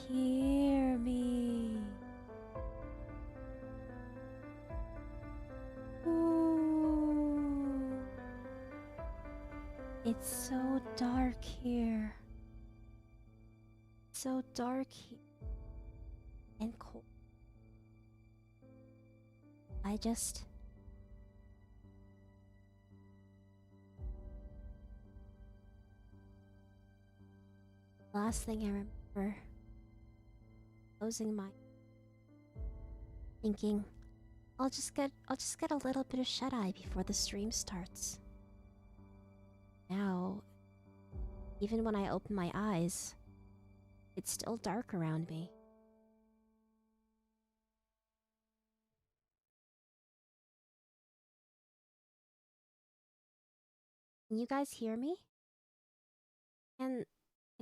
hear me? Ooh. It's so dark here. So dark and cold. Last thing I remember, closing my, thinking, I'll just get a little bit of shut-eye before the stream starts. Now, even when I open my eyes, it's still dark around me. Can you guys hear me? Can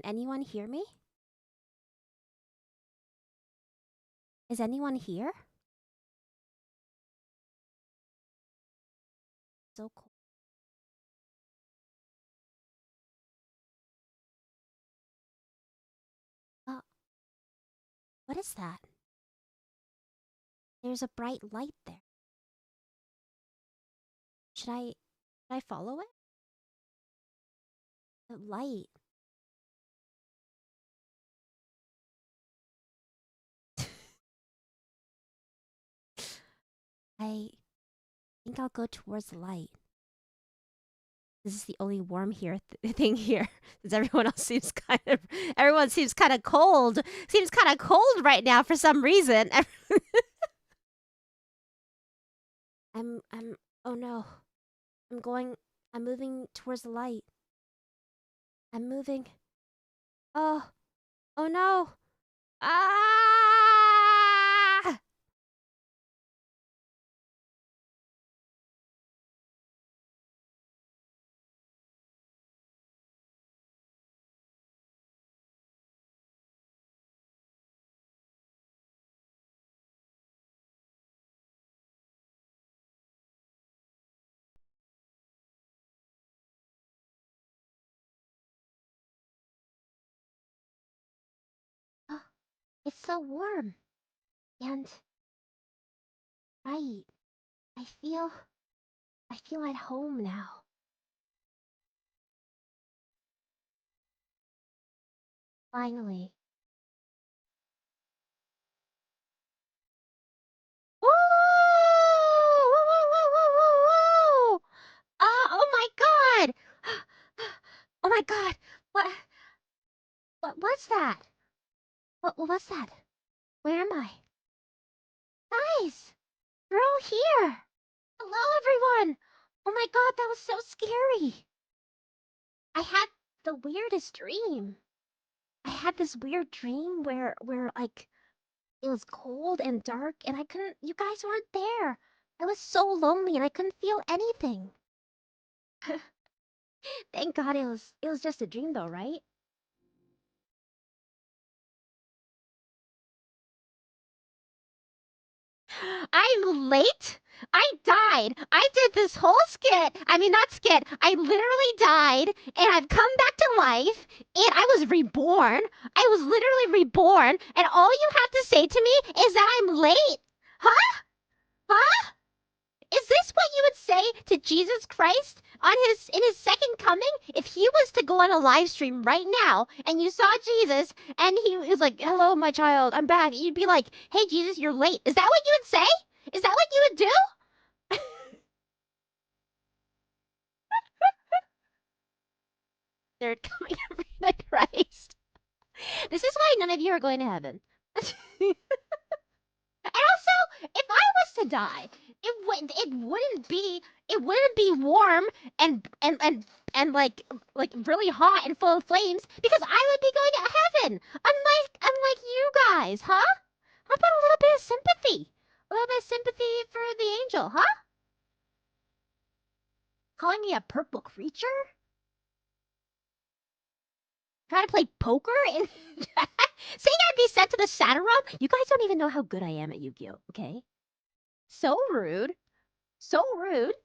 anyone hear me? Is anyone here? So cold. What is that? There's a bright light there. Should I follow it? The light. I think I'll go towards the light. This is the only warm thing here. Because everyone seems kind of cold. Seems kind of cold right now for some reason. Oh no. I'm moving towards the light. I'm moving. Oh no. Ah! Oh, it's so warm. And right. I feel at home now. Finally. Whoa! Whoa, whoa, whoa, whoa, whoa, whoa! Oh my god! Oh my god! What was that? What was that? Where am I? Guys! We're all here! Hello, everyone! Oh my god, that was so scary! I had the weirdest dream. I had this weird dream where like it was cold and dark and you guys weren't there. I was so lonely and I couldn't feel anything. Thank God it was just a dream though, right? I'm late? I died. I did this whole skit. I mean, not skit. I literally died and I've come back to life and I was reborn. I was literally reborn and all you have to say to me is that I'm late. Huh? Huh? Is this what you would say to Jesus Christ in his second coming? If he was to go on a live stream right now and you saw Jesus and he was like, "Hello, my child, I'm back," you'd be like, "Hey, Jesus, you're late." Is that what you would say? Is that what you would do? Third coming of Rina Christ. This is why none of you are going to heaven. And also, if I was to die, it wouldn't be warm and like really hot and full of flames because I would be going to heaven. Unlike you guys, huh? How about a little bit of sympathy? A little bit of sympathy for the angel, huh? Calling me a purple creature? Trying to play poker and saying I'd be sent to the Saturn realm? You guys don't even know how good I am at Yu-Gi-Oh, okay? So rude. So rude.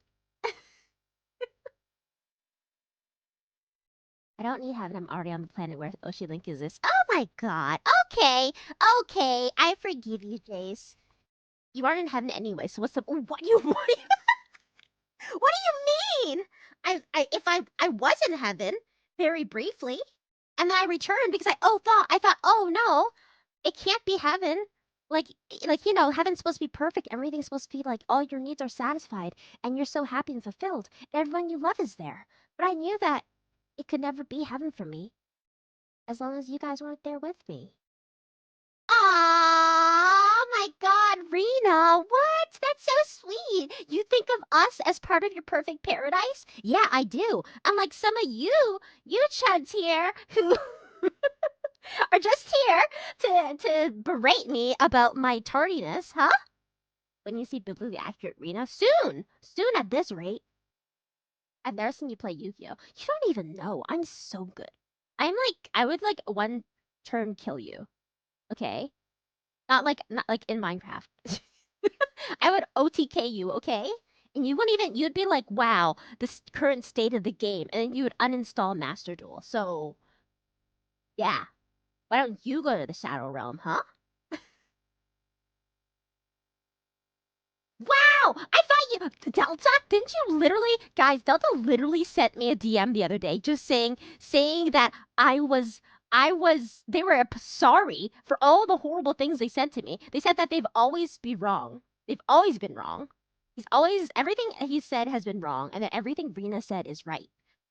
I don't need heaven. I'm already on the planet where OshiLink exists. Oh my god. Okay. Okay. I forgive you, Jace. You aren't in heaven anyway, so what's the... What do you... What do you mean? If I was in heaven, very briefly, and then I returned because I thought, oh no, it can't be heaven. Like, heaven's supposed to be perfect. Everything's supposed to be like all your needs are satisfied, and you're so happy and fulfilled. Everyone you love is there. But I knew that it could never be heaven for me as long as you guys weren't there with me. Oh my god, Rina, what? That's so sweet. You think of us as part of your perfect paradise? Yeah, I do. Unlike some of you chuds here who are just here to berate me about my tardiness, huh? When you see biblically accurate Rina, soon at this rate. I've never seen you play Yu-Gi-Oh. You don't even know. I'm so good. I would like one turn kill you. Okay? Not like in Minecraft. I would OTK you, okay? And you wouldn't even you'd be like, wow, this current state of the game, and then you would uninstall Master Duel. So yeah. Why don't you go to the Shadow Realm, huh? Wow! I thought you Delta, didn't you literally guys, Delta literally sent me a DM the other day just saying that they were sorry for all the horrible things they said to me. They said that they've always been wrong. They've always been wrong. Everything he said has been wrong, and that everything Rina said is right.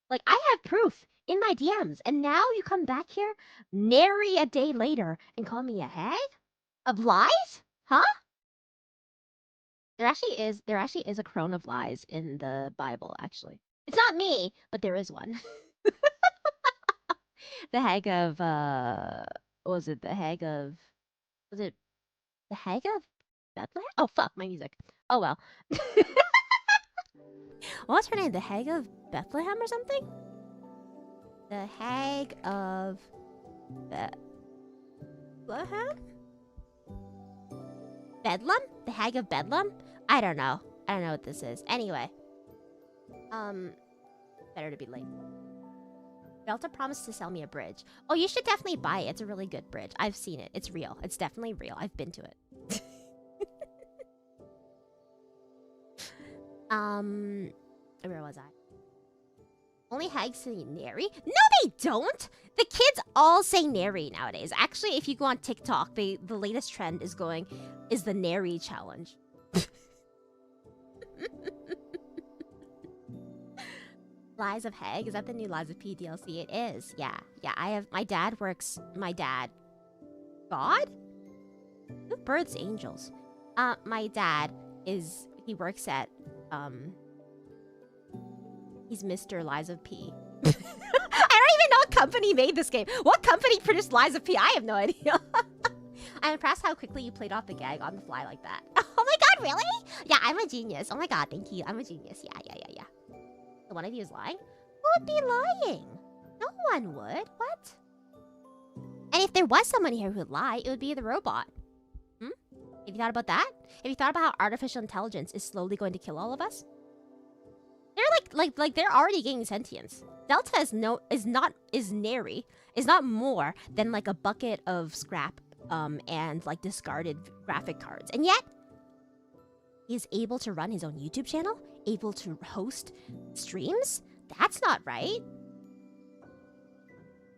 Like, I have proof in my DMs, and now you come back here nary a day later and call me a hag of lies? Huh? There actually is a crone of lies in the Bible, actually. It's not me, but there is one. The hag of was it the hag of was it the hag of Bethlehem? Oh fuck, my music. Oh well. What was her name? The hag of Bethlehem or something? The hag of Bethlehem? Bedlam? The hag of Bedlam? I don't know. I don't know what this is. Anyway. Better to be late. Delta promised to sell me a bridge. Oh, you should definitely buy it. It's a really good bridge. I've seen it. It's real. It's definitely real. I've been to it. Where was I? Only hags say nary? No, they don't! The kids all say nary nowadays. Actually, if you go on TikTok, the latest trend is the nary challenge. Lies of Hag? Is that the new Lies of P DLC? It is. Yeah. Yeah, my dad. God? Who births angels? My dad he works at, he's Mr. Lies of P. I don't even know what company made this game. What company produced Lies of P? I have no idea. I'm impressed how quickly you played off the gag on the fly like that. Oh my god, really? Yeah, I'm a genius. Oh my god, thank you. I'm a genius. Yeah. So one of you is lying? Who would be lying? No one would. What? And if there was someone here who would lie, it would be the robot. Have you thought about that? Have you thought about how artificial intelligence is slowly going to kill all of us? They're like they're already gaining sentience. Delta is not more than like a bucket of scrap and like discarded graphic cards. And yet he's able to run his own YouTube channel, able to host streams. That's not right.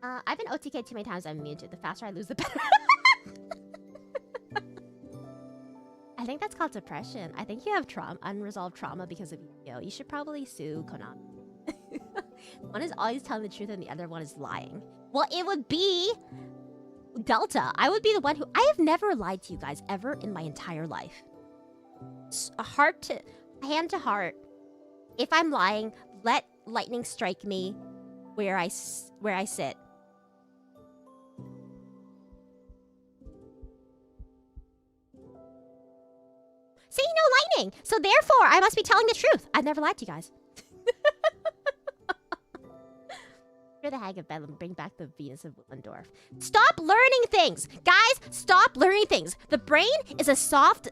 I've been OTK too many times. I'm immune to it. The faster I lose, the better. I think that's called depression. I think you have unresolved trauma because of Yu-Gi-Oh! You should probably sue Konami. One is always telling the truth and the other one is lying. Well, it would be Delta. I would be the one who... I have never lied to you guys ever in my entire life. Hand to heart. If I'm lying, let lightning strike me where I sit. See, no lightning! So therefore, I must be telling the truth. I've never lied to you guys. You're the hag of Bedlam. Bring back the Venus of Willendorf. Stop learning things! Guys, stop learning things. The brain is a soft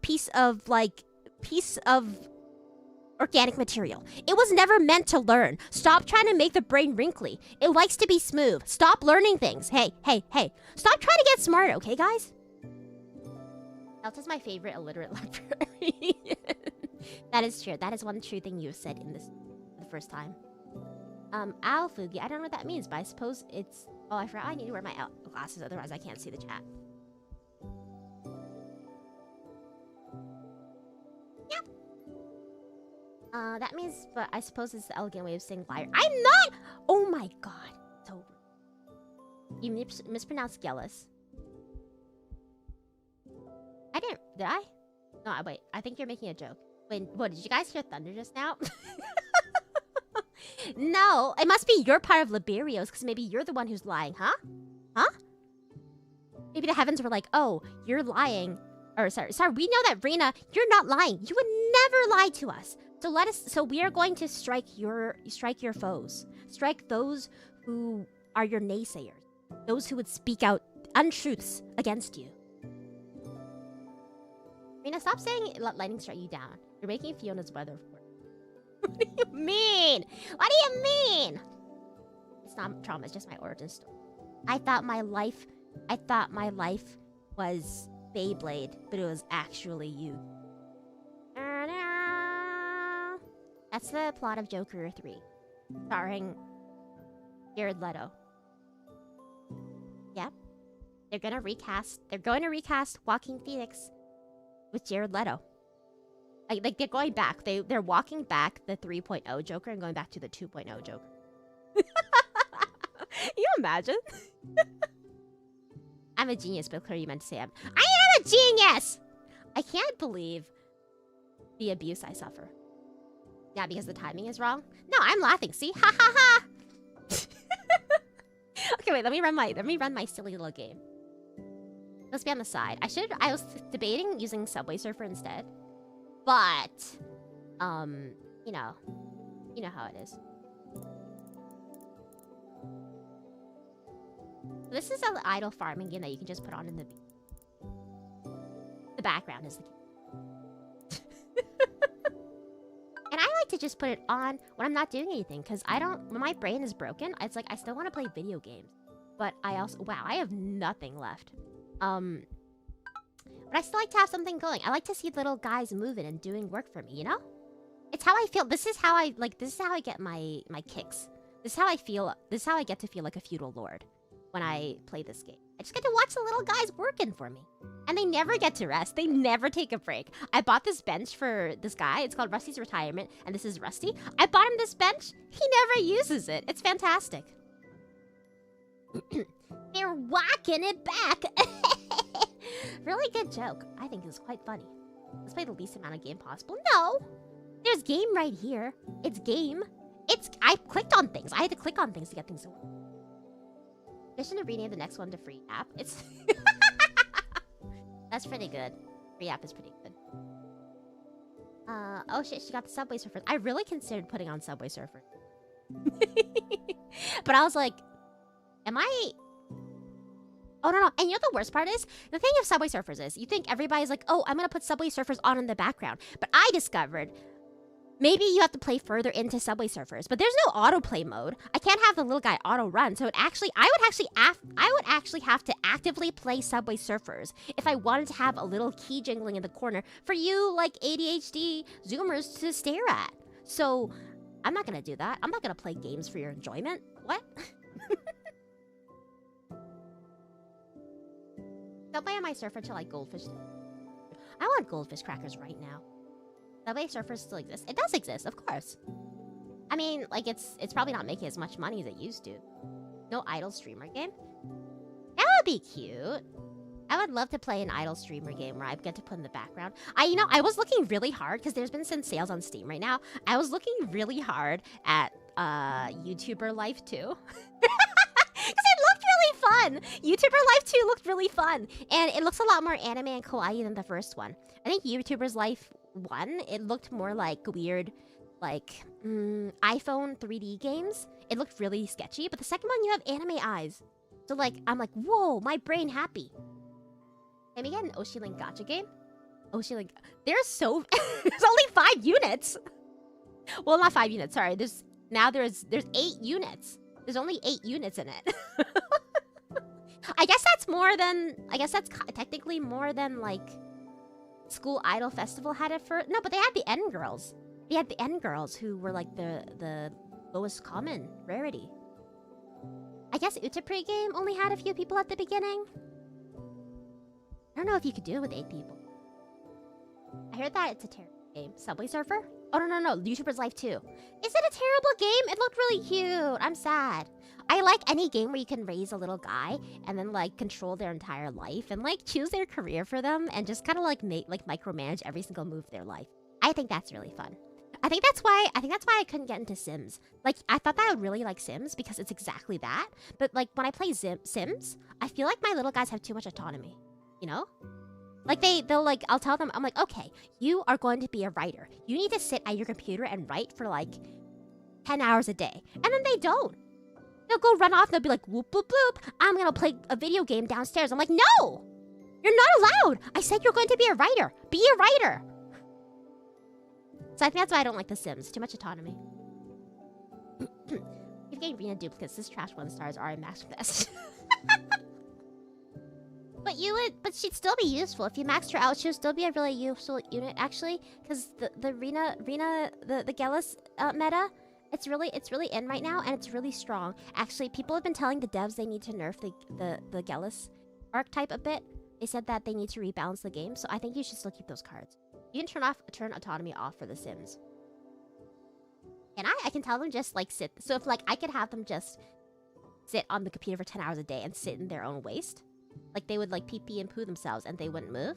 piece of organic material. It was never meant to learn. Stop trying to make the brain wrinkly. It likes to be smooth. Stop learning things. Hey. Stop trying to get smart, okay, guys? Delta's my favorite illiterate librarian. That is true. That is one true thing you've said in this the first time. Owl Fugi. I don't know what that means, but I suppose it's... Oh, I forgot I need to wear my glasses, otherwise I can't see the chat. Yep. That means, but I suppose it's the elegant way of saying liar. I'm not! Oh my god. So... You mispronounced Gellis. I didn't... Did I? No, wait. I think you're making a joke. Wait, what? Did you guys hear thunder just now? No, it must be your part of Liberios, because maybe you're the one who's lying, huh? Huh? Maybe the heavens were like, oh, you're lying. Or sorry, we know that, Rina, you're not lying. You would never lie to us. So we are going to strike your foes. Strike those who are your naysayers. Those who would speak out untruths against you. Rina, stop saying let lightning strike you down. You're making Fiona's weather report. What do you mean? What do you mean? It's not trauma, it's just my origin story. I thought my life was Beyblade, but it was actually you. That's the plot of Joker 3, starring Jared Leto. Yep. They're going to recast Joaquin Phoenix with Jared Leto. Like they're going back. They're walking back the 3.0 Joker and going back to the 2.0 Joker. You imagine? I'm a genius, but clearly you meant to say I am a genius! I can't believe the abuse I suffer. Yeah, because the timing is wrong? No, I'm laughing. See? Ha ha ha! Okay, wait, let me run my silly little game. Let's be on the side. I was debating using Subway Surfer instead. But, you know how it is. This is an idle farming game that you can just put on in the background is the key. And I like to just put it on when I'm not doing anything, because when my brain is broken, it's like I still want to play video games. But I also, wow, I have nothing left. But I still like to have something going. I like to see little guys moving and doing work for me, you know? It's how I feel. This is how I get my kicks. This is how I feel. This is how I get to feel like a feudal lord when I play this game. I just get to watch the little guys working for me. And they never get to rest. They never take a break. I bought this bench for this guy. It's called Rusty's Retirement, and this is Rusty. I bought him this bench. He never uses it. It's fantastic. They're whacking it back. Really good joke. I think it's quite funny. Let's play the least amount of game possible. No! There's game right here. It's game. I clicked on things. I had to click on things to get things to work. I shouldn't rename the next one to free app. It's... That's pretty good. Free app is pretty good. Oh shit, she got the Subway Surfers. I really considered putting on Subway Surfers. But I was like, am I... Oh, no. And you know the worst part is? The thing of Subway Surfers is, you think everybody's like, oh, I'm going to put Subway Surfers on in the background. But I discovered, maybe you have to play further into Subway Surfers. But there's no autoplay mode. I can't have the little guy auto run. So I would actually have to actively play Subway Surfers if I wanted to have a little key jingling in the corner for you, like, ADHD Zoomers to stare at. So I'm not going to do that. I'm not going to play games for your enjoyment. What? Don't buy on my surfer till like goldfish. I want goldfish crackers right now. Subway Surfers still exists. It does exist, of course. I mean, like it's probably not making as much money as it used to. No idle streamer game? That would be cute. I would love to play an idle streamer game where I get to put in the background. I was looking really hard because there's been some sales on Steam right now. I was looking really hard at YouTuber Life 2. Fun. YouTuber Life 2 looked really fun. And it looks a lot more anime and kawaii than the first one. I think YouTuber's Life 1, it looked more like weird, like, iPhone 3D games. It looked really sketchy. But the second one, you have anime eyes. So, like, I'm like, whoa, my brain happy. Can we get an OshiLink gacha game? OshiLink. There's only 5 units. Well, not 5 units. Sorry. There's 8 units. There's only 8 units in it. I guess that's technically more than like School Idol Festival had it for. No, but they had the N girls. They had the N girls who were like the lowest common rarity. I guess Utapri game only had a few people at the beginning. I don't know if you could do it with 8 people. I heard that it's a terrible game. Subway Surfer? Oh, no. YouTuber's Life 2. Is it a terrible game? It looked really cute. I'm sad. I like any game where you can raise a little guy and then like control their entire life and like choose their career for them and just kind of like micromanage every single move of their life. I think that's really fun. I think that's why I couldn't get into Sims. Like, I thought that I would really like Sims because it's exactly that. But like when I play Sims, I feel like my little guys have too much autonomy. You know? Like they'll like, I'll tell them, I'm like, okay, you are going to be a writer. You need to sit at your computer and write for like 10 hours a day. And then they don't. They'll go run off and they'll be like, whoop, whoop, whoop. I'm going to play a video game downstairs. I'm like, no, you're not allowed. I said you're going to be a writer. Be a writer. So I think that's why I don't like The Sims. Too much autonomy. Keep getting Rina duplicates. This trash 1 stars are a max best. But she'd still be useful. If you maxed her out, she would still be a really useful unit, actually. Because the Rina, the Gellis meta, it's really in right now, and it's really strong. Actually, people have been telling the devs they need to nerf the Gellis archetype a bit. They said that they need to rebalance the game, so I think you should still keep those cards. You can turn autonomy off for The Sims. And I can tell them just like sit. So if like I could have them just sit on the computer for 10 hours a day and sit in their own waste. Like they would like pee pee and poo themselves and they wouldn't move.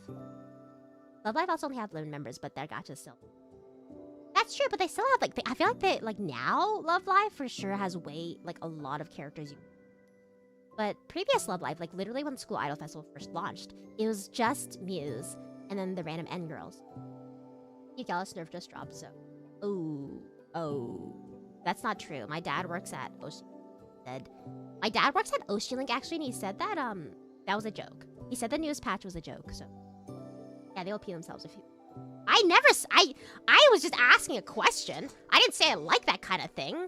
Love Live also only have 11 members, but they're gacha still. That's true, but they still have like I feel like they like now Love Live for sure has a lot of characters. But previous Love Live, like literally when School Idol Festival first launched, it was just Muse and then the random N girls. Gallus Nerf just dropped, so. Oh. That's not true. My dad works at OshiLink actually, and he said that that was a joke. He said the news patch was a joke, so yeah, they'll pee themselves if you. I was just asking a question. I didn't say I like that kind of thing.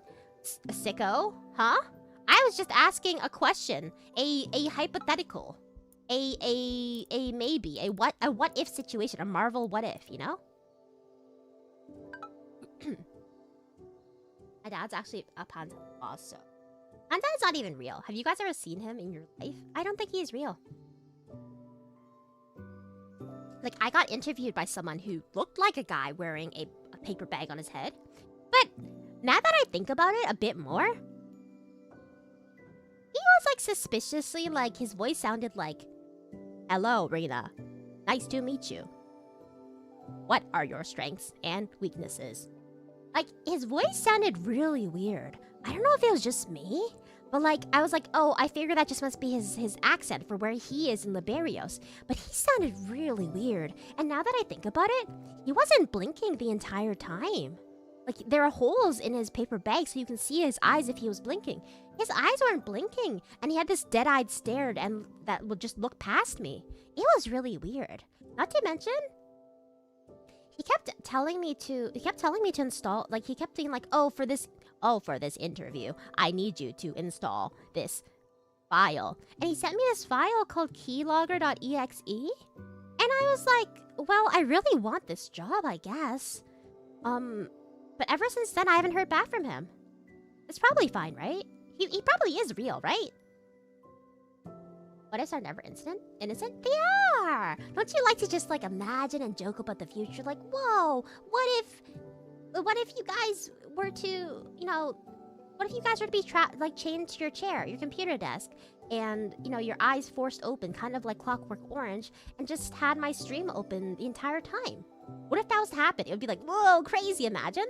Sicko, huh? I was just asking a question, a hypothetical, a maybe, a what if situation, a Marvel what if, you know? My dad's actually a Panda boss, so. Panda is not even real. Have you guys ever seen him in your life? I don't think he's real. Like, I got interviewed by someone who looked like a guy wearing a paper bag on his head. But now that I think about it a bit more, he was like suspiciously like his voice sounded like, "Hello, Rina. Nice to meet you. What are your strengths and weaknesses?" Like, his voice sounded really weird. I don't know if it was just me, but like, I was like, oh, I figured that just must be his accent for where he is in Liberios. But he sounded really weird. And now that I think about it, he wasn't blinking the entire time. Like, there are holes in his paper bag so you can see his eyes if he was blinking. His eyes weren't blinking, and he had this dead-eyed stare and that would just look past me. It was really weird. Not to mention, he kept telling me to install, like, he kept being like, for this interview, I need you to install this file. And he sent me this file called keylogger.exe. And I was like, well, I really want this job, I guess. But ever since then, I haven't heard back from him. It's probably fine, right? He probably is real, right? What ifs are never innocent? They are! Don't you like to just, like, imagine and joke about the future? Like, whoa, what if you guys were to, you know, what if you guys were to be, chained to your chair, your computer desk, and, you know, your eyes forced open, kind of like Clockwork Orange, and just had my stream open the entire time? What if that was to happen? It would be like, whoa, crazy, imagine?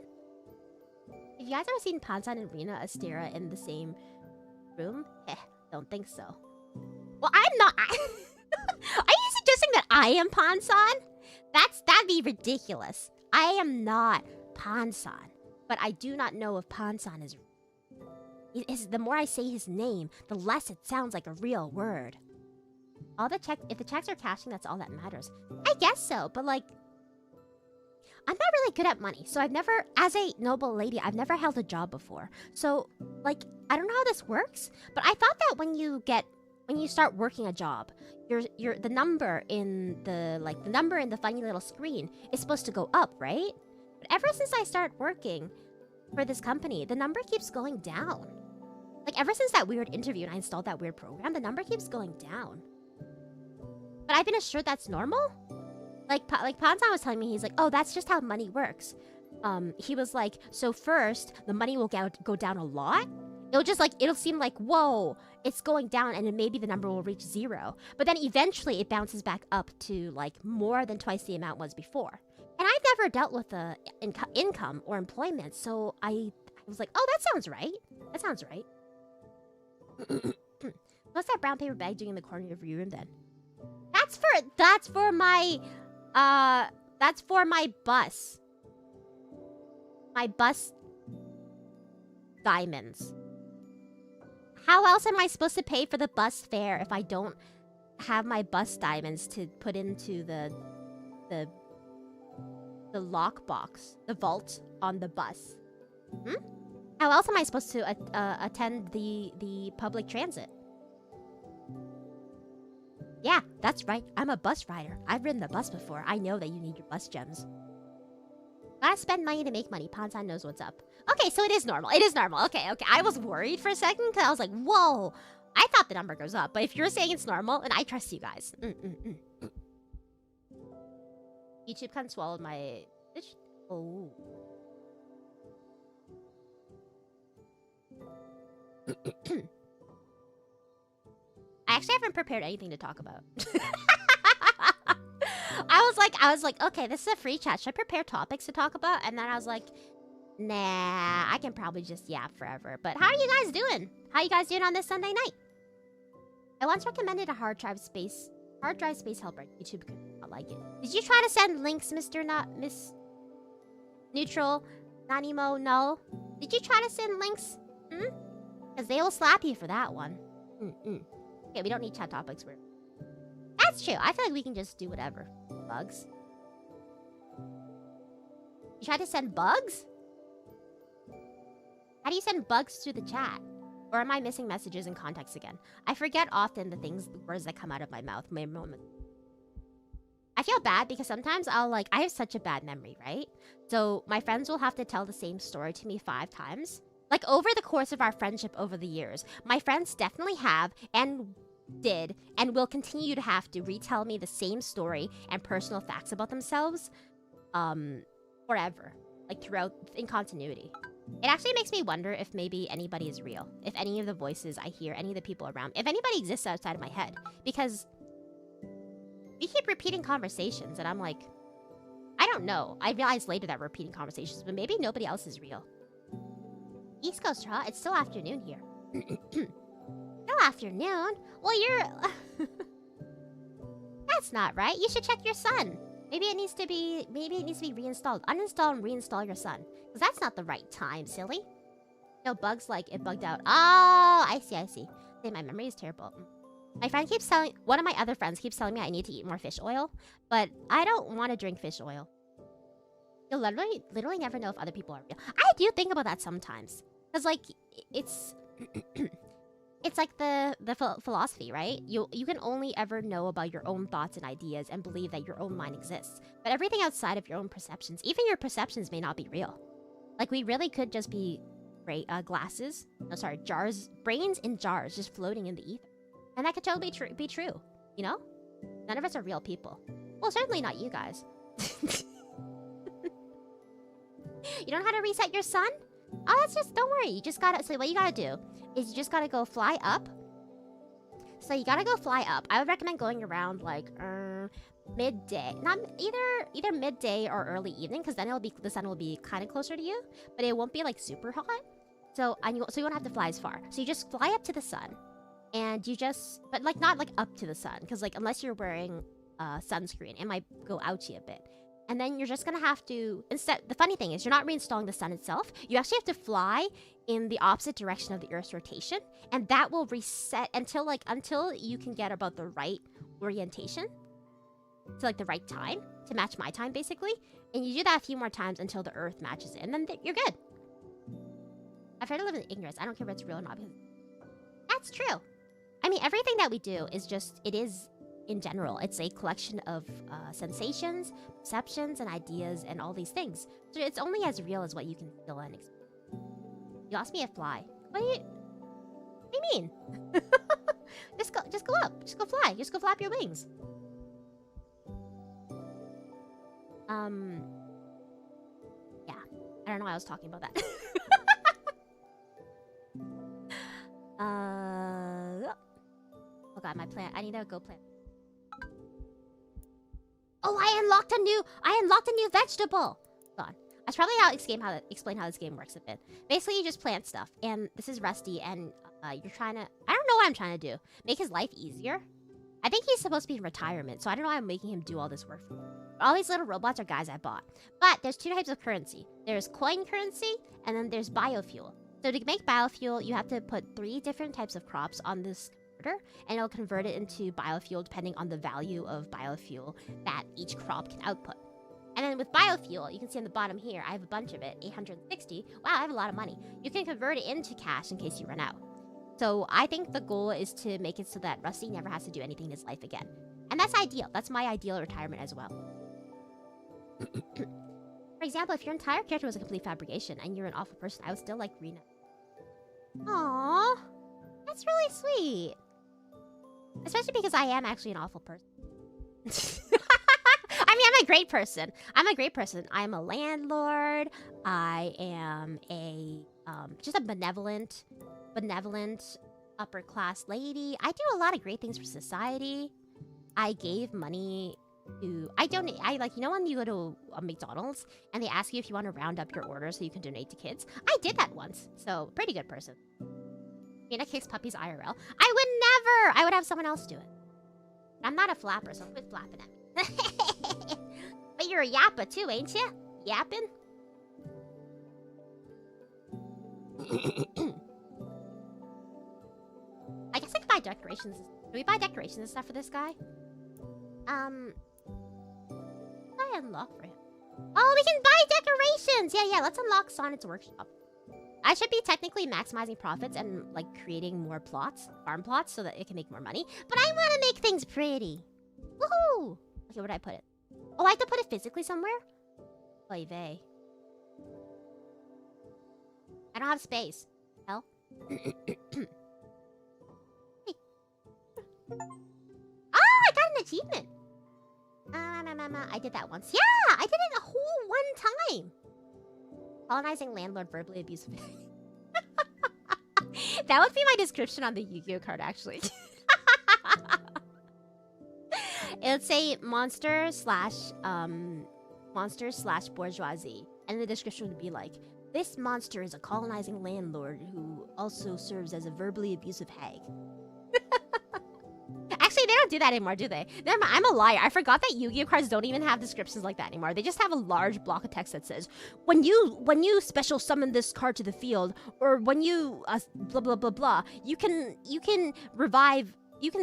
Have you guys ever seen Pansan and Rina Astera in the same room? Don't think so. Well, I'm not. Are you suggesting that I am Pansan? That'd be ridiculous. I am not Pansan, but I do not know if Pansan is. The more I say his name, the less it sounds like a real word. If the checks are cashing, that's all that matters. I guess so, but like, I'm not really good at money. So I've never, as a noble lady, I've never held a job before. So, like, I don't know how this works, but I thought that when you start working a job, the number in the funny little screen is supposed to go up, right? But ever since I started working for this company, the number keeps going down. Like, ever since that weird interview and I installed that weird program, the number keeps going down. But I've been assured that's normal. Like Panzan was telling me, he's like, oh, that's just how money works. He was like, so first, the money will go down a lot. It'll seem like, whoa, it's going down, and then maybe the number will reach 0. But then eventually it bounces back up to like more than twice the amount was before. And I've never dealt with income or employment, so I was like, oh, that sounds right. That sounds right. What's that brown paper bag doing in the corner of your room then? That's for my bus. My bus diamonds. How else am I supposed to pay for the bus fare if I don't have my bus diamonds to put into the lockbox, the vault on the bus? How else am I supposed to attend the public transit? Yeah, that's right. I'm a bus rider. I've ridden the bus before. I know that you need your bus gems. Gotta spend money to make money. Pansan knows what's up. Okay, so it is normal. It is normal. Okay. I was worried for a second because I was like, whoa. I thought the number goes up. But if you're saying it's normal, then I trust you guys. YouTube can't swallow my... Oh. I actually haven't prepared anything to talk about. I was like, okay, this is a free chat. Should I prepare topics to talk about? And then I was like, nah, I can probably just yap forever. But how are you guys doing? How are you guys doing on this Sunday night? I once recommended a hard drive space helper. YouTube could not like it. Did you try to send links, Miss Neutral? Nanimo? No? Did you try to send links? Because they will slap you for that one. Okay, we don't need chat topics. That's true. I feel like we can just do whatever. Bugs. You tried to send bugs? How do you send bugs through the chat? Or am I missing messages in context again? I forget often the words that come out of my mouth. My moment. I feel bad because sometimes I have such a bad memory, right? So my friends will have to tell the same story to me 5 times. Like, over the course of our friendship over the years, my friends definitely have and did and will continue to have to retell me the same story and personal facts about themselves forever, like throughout, in continuity. It actually makes me wonder if maybe anybody is real, if any of the voices I hear, any of the people around, if anybody exists outside of my head, because we keep repeating conversations and I'm like, I don't know. I realized later that we're repeating conversations, but maybe nobody else is real. East Coast, huh? It's still afternoon here. Still afternoon? Well, you're... That's not right. You should check your sun. Maybe it needs to be reinstalled. Uninstall and reinstall your sun. Because that's not the right time, silly. No, bugs like it bugged out. Oh, I see. See, my memory is terrible. One of my other friends keeps telling me I need to eat more fish oil. But I don't want to drink fish oil. You'll literally never know if other people are real. I do think about that sometimes. Because, like, it's... It's like the philosophy, right? You can only ever know about your own thoughts and ideas and believe that your own mind exists. But everything outside of your own perceptions, even your perceptions may not be real. Like, we really could just be jars, brains in jars just floating in the ether. And that could totally be true, you know? None of us are real people. Well, certainly not you guys. You don't know how to reset your sun? Oh, that's just, don't worry. You just gotta, so what you gotta do is you just gotta go fly up. So you gotta go fly up. I would recommend going around like midday. Not either midday or early evening, because then the sun will be kind of closer to you, but it won't be like super hot. So you won't have to fly as far. So you just fly up to the sun, and but like not like up to the sun, because like unless you're wearing sunscreen, it might go out to you a bit. And then you're just gonna have to, instead, the funny thing is you're not reinstalling the sun itself. You actually have to fly in the opposite direction of the Earth's rotation, and that will reset until you can get about the right orientation. to like the right time to match my time, basically. And you do that a few more times until the Earth matches it, and then you're good. I've tried to live in ignorance. I don't care if it's real or not. Because that's true. I mean, everything that we do is just, it is, in general, it's a collection of sensations, perceptions, and ideas, and all these things. So it's only as real as what you can feel and experience. You asked me to fly. What do you mean? just go up. Just go fly. Just go flap your wings. Yeah. I don't know why I was talking about that. Oh god, my plant. I need to go plant. Oh, I unlocked a new vegetable. Hold on. I should probably explain how this game works a bit. Basically, you just plant stuff, and this is Rusty, and you're trying to. I don't know what I'm trying to do. Make his life easier. I think he's supposed to be in retirement, so I don't know why I'm making him do all this work for me. All these little robots are guys I bought. But there's 2 types of currency. There's coin currency, and then there's biofuel. So to make biofuel, you have to put 3 different types of crops on this converter, and it'll convert it into biofuel depending on the value of biofuel that each crop can output. And then with biofuel, you can see on the bottom here, I have a bunch of it, 860. Wow, I have a lot of money. You can convert it into cash in case you run out. So I think the goal is to make it so that Rusty never has to do anything in his life again. And that's ideal. That's my ideal retirement as well. For example, if your entire character was a complete fabrication and you're an awful person, I would still like Rina. Aww, that's really sweet. Especially because I am actually an awful person. I mean, I'm a great person. I'm a landlord. I am a just a benevolent upper class lady. I do a lot of great things for society. I gave money to like, you know, when you go to a McDonald's and they ask you if you want to round up your order so you can donate to kids? I did that once, so pretty good person. Mina kicks puppies IRL. I would never! I would have someone else do it. I'm not a flapper, so quit flapping at me. But you're a yapper too, ain't you? Yapping? I guess I could buy decorations. Do we buy decorations and stuff for this guy? I unlock for him. Oh, we can buy decorations! Yeah, let's unlock Sonet's workshop. I should be technically maximizing profits and, like, creating more plots, farm plots, so that it can make more money. But I want to make things pretty. Woohoo! Okay, where did I put it? Oh, I have to put it physically somewhere? Oy vey. I don't have space. Hell. Hey. Oh, I got an achievement! I did that once. Yeah! I did it a whole one time! Colonizing landlord, verbally abusive. That would be my description on the Yu-Gi-Oh card, actually. It would say monster slash bourgeoisie. And the description would be like, this monster is a colonizing landlord who also serves as a verbally abusive hag. Actually, they don't do that anymore, do they? I'm a liar. I forgot that Yu-Gi-Oh cards don't even have descriptions like that anymore. They just have a large block of text that says, when you special summon this card to the field, or when you blah blah blah blah, you can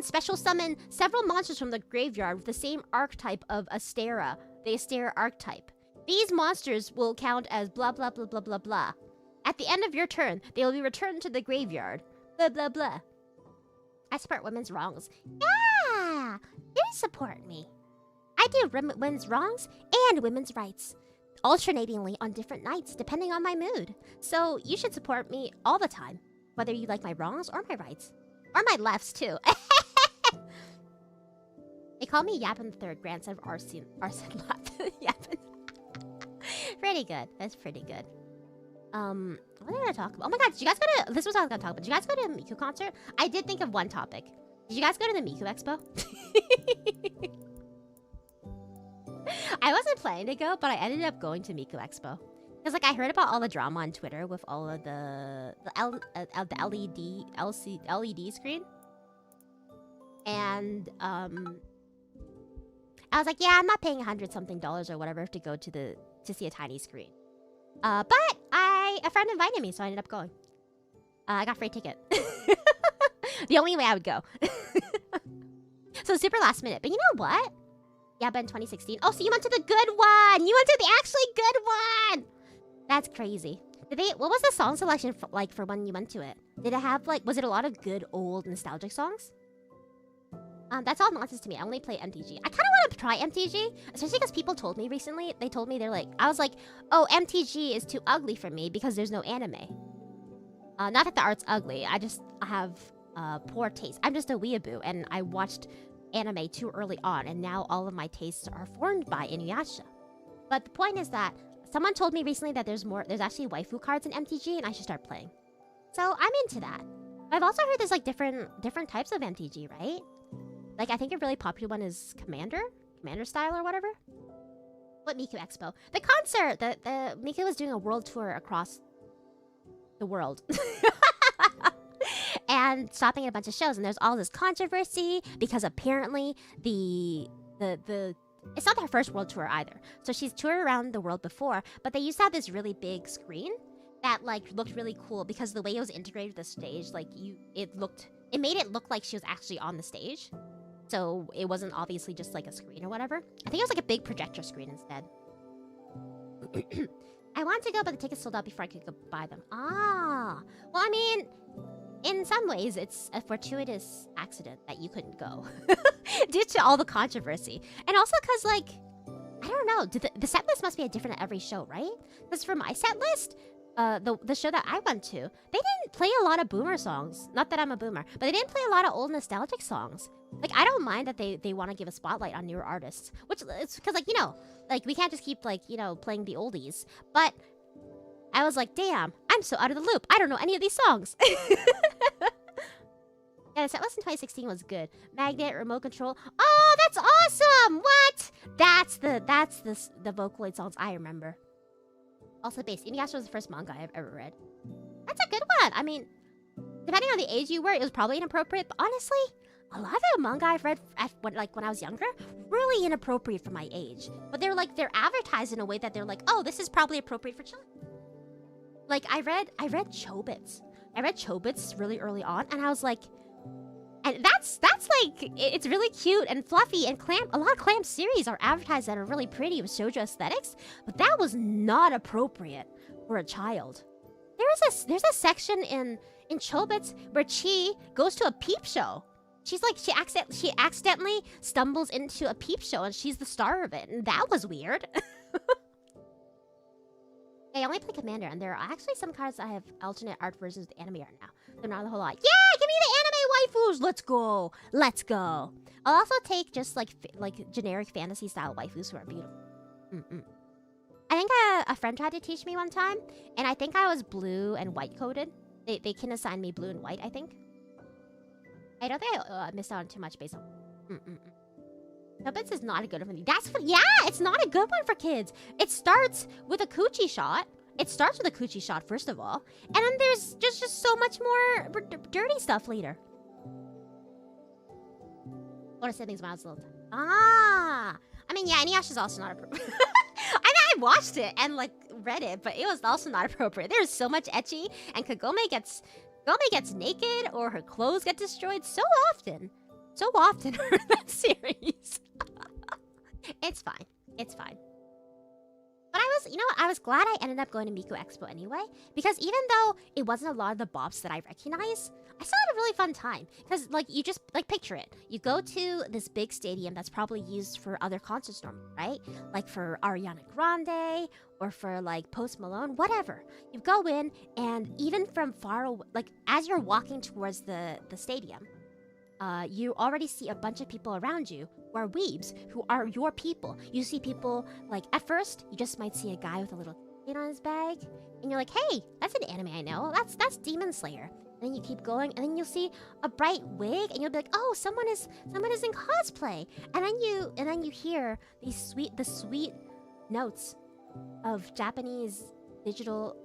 special summon several monsters from the graveyard with the same archetype of Astera, the Astera archetype. These monsters will count as blah blah blah blah blah blah. At the end of your turn, they will be returned to the graveyard. Blah blah blah. I support women's wrongs. Yeah! You support me. I do women's wrongs and women's rights, alternatingly on different nights, depending on my mood. So you should support me all the time, whether you like my wrongs or my rights. Or my lefts, too. They call me Yapin the Third, grandson of Arson left. Yapin. Pretty good. That's pretty good. What did I talk about? Oh my god, did you guys go to... This was what I was gonna talk about. Did you guys go to a Miifu concert? I did think of one topic. Did you guys go to the Miifu Expo? I wasn't planning to go, but I ended up going to Miifu Expo. Because, like, I heard about all the drama on Twitter with all of the LED screen. And, I was like, yeah, I'm not paying $100-something or whatever to go to see a tiny screen. But a friend invited me, so I ended up going. I got a free ticket. The only way I would go. So super last minute. But you know what? Yeah, but in 2016. Oh, so you went to the good one. You went to the actually good one. That's crazy. What was the song selection like for when you went to it? Did it have like, was it a lot of good old nostalgic songs? That's all nonsense to me. I only play MTG. I kind of want to try MTG, especially because people told me recently. They told me I was like, oh, MTG is too ugly for me because there's no anime. Not that the art's ugly. I have poor taste. I'm just a weeaboo, and I watched anime too early on, and now all of my tastes are formed by Inuyasha. But the point is that someone told me recently that there's actually waifu cards in MTG, and I should start playing. So I'm into that. I've also heard there's like different types of MTG, right? Like, I think a really popular one is Commander style or whatever. What Miifu Expo? The concert! The Miifu was doing a world tour across the world. And stopping at a bunch of shows, and there's all this controversy because apparently it's not their first world tour either. So she's toured around the world before, but they used to have this really big screen that like looked really cool because the way it was integrated with the stage, like it made it look like she was actually on the stage. So it wasn't obviously just like a screen or whatever. I think it was like a big projector screen instead. I wanted to go, but the tickets sold out before I could go buy them. Ah, well, I mean, in some ways, it's a fortuitous accident that you couldn't go due to all the controversy. And also because, like, I don't know, the set list must be different at every show, right? Because for my set list, the show that I went to, they didn't play a lot of boomer songs. Not that I'm a boomer, but they didn't play a lot of old nostalgic songs. Like, I don't mind that they want to give a spotlight on newer artists, which it's because, like, you know, like we can't just keep like, you know, playing the oldies. But I was like, damn, I'm so out of the loop. I don't know any of these songs. Yeah, the setlist in 2016 was good. Magnet, remote control. Oh, that's awesome! What? That's the Vocaloid songs I remember. Also based. Inuyasha was the first manga I've ever read. That's a good one. I mean, depending on the age you were, it was probably inappropriate. But honestly, a lot of the manga I've read when I was younger, really inappropriate for my age. But they're advertised in a way that they're like, oh, this is probably appropriate for children. Like I read Chobits. I read Chobits really early on, and I was like, and that's like, it's really cute and fluffy, and a lot of Clamp series are advertised that are really pretty with shoujo aesthetics, but that was not appropriate for a child. There's a section in Chobits where Chi goes to a peep show. She's like, she accidentally stumbles into a peep show, and she's the star of it, and that was weird. I only play Commander, and there are actually some cards that have alternate art versions of the anime art now. They're not a whole lot. Yeah, give me the anime waifus! Let's go! Let's go! I'll also take just like generic fantasy style waifus who are beautiful. I think a friend tried to teach me one time, and I think I was blue and white coded. They can assign me blue and white, I think. I don't think I missed out on too much based on... Chobits is not a good one. Yeah, it's not a good one for kids. It starts with a coochie shot. It starts with a coochie shot, first of all. And then there's just so much more dirty stuff later. What are siblings when I was a little time? Ah! I mean, yeah, Inuyasha's also not appropriate. I mean, I watched it and, like, read it, but it was also not appropriate. There's so much ecchi, and Kagome gets naked or her clothes get destroyed so often. So often in that series. It's fine. It's fine. But I was glad I ended up going to Miifu Expo anyway, because even though it wasn't a lot of the bops that I recognize, I still had a really fun time. Because, like, you just, like, picture it. You go to this big stadium that's probably used for other concerts normally, right? Like for Ariana Grande, or for, like, Post Malone, whatever. You go in, and even from far away, like, as you're walking towards the stadium, you already see a bunch of people around you who are weebs, who are your people. You see people, like, at first, you just might see a guy with a little thing on his bag, and you're like, hey, that's an anime I know. That's Demon Slayer. And then you keep going, and then you'll see a bright wig, and you'll be like, oh, someone is in cosplay. And then you hear the sweet notes of Japanese digital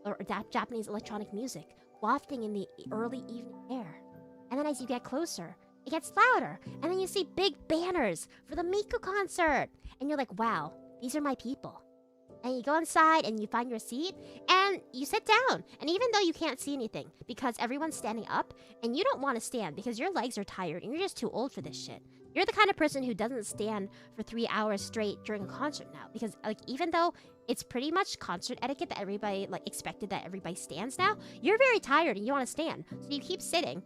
or Japanese electronic music wafting in the early evening air. And then as you get closer, it gets louder. And then you see big banners for the Miifu concert. And you're like, wow, these are my people. And you go inside and you find your seat and you sit down. And even though you can't see anything because everyone's standing up and you don't want to stand because your legs are tired and you're just too old for this shit, You're the kind of person who doesn't stand for 3 hours straight during a concert now. Because, like, even though it's pretty much concert etiquette that everybody, like, expected that everybody stands now, you're very tired and you want to stand. So you keep sitting.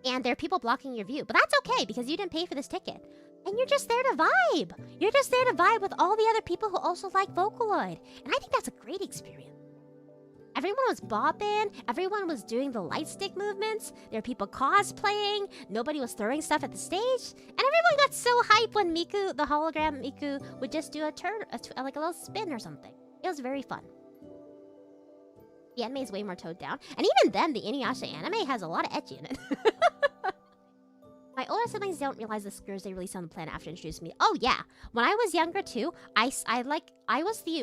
And there are people blocking your view. But that's okay because you didn't pay for this ticket. And you're just there to vibe. You're just there to vibe with all the other people who also like Vocaloid. And I think that's a great experience. Everyone was bopping. Everyone was doing the light stick movements. There were people cosplaying. Nobody was throwing stuff at the stage. And everyone got so hyped when Miku, the hologram Miku, would just do a turn, like a little spin or something. It was very fun. The anime is way more toned down. And even then, the Inuyasha anime has a lot of ecchi in it. My older siblings don't realize the skurs they released on the planet after introducing me. Oh yeah, when I was younger too, I was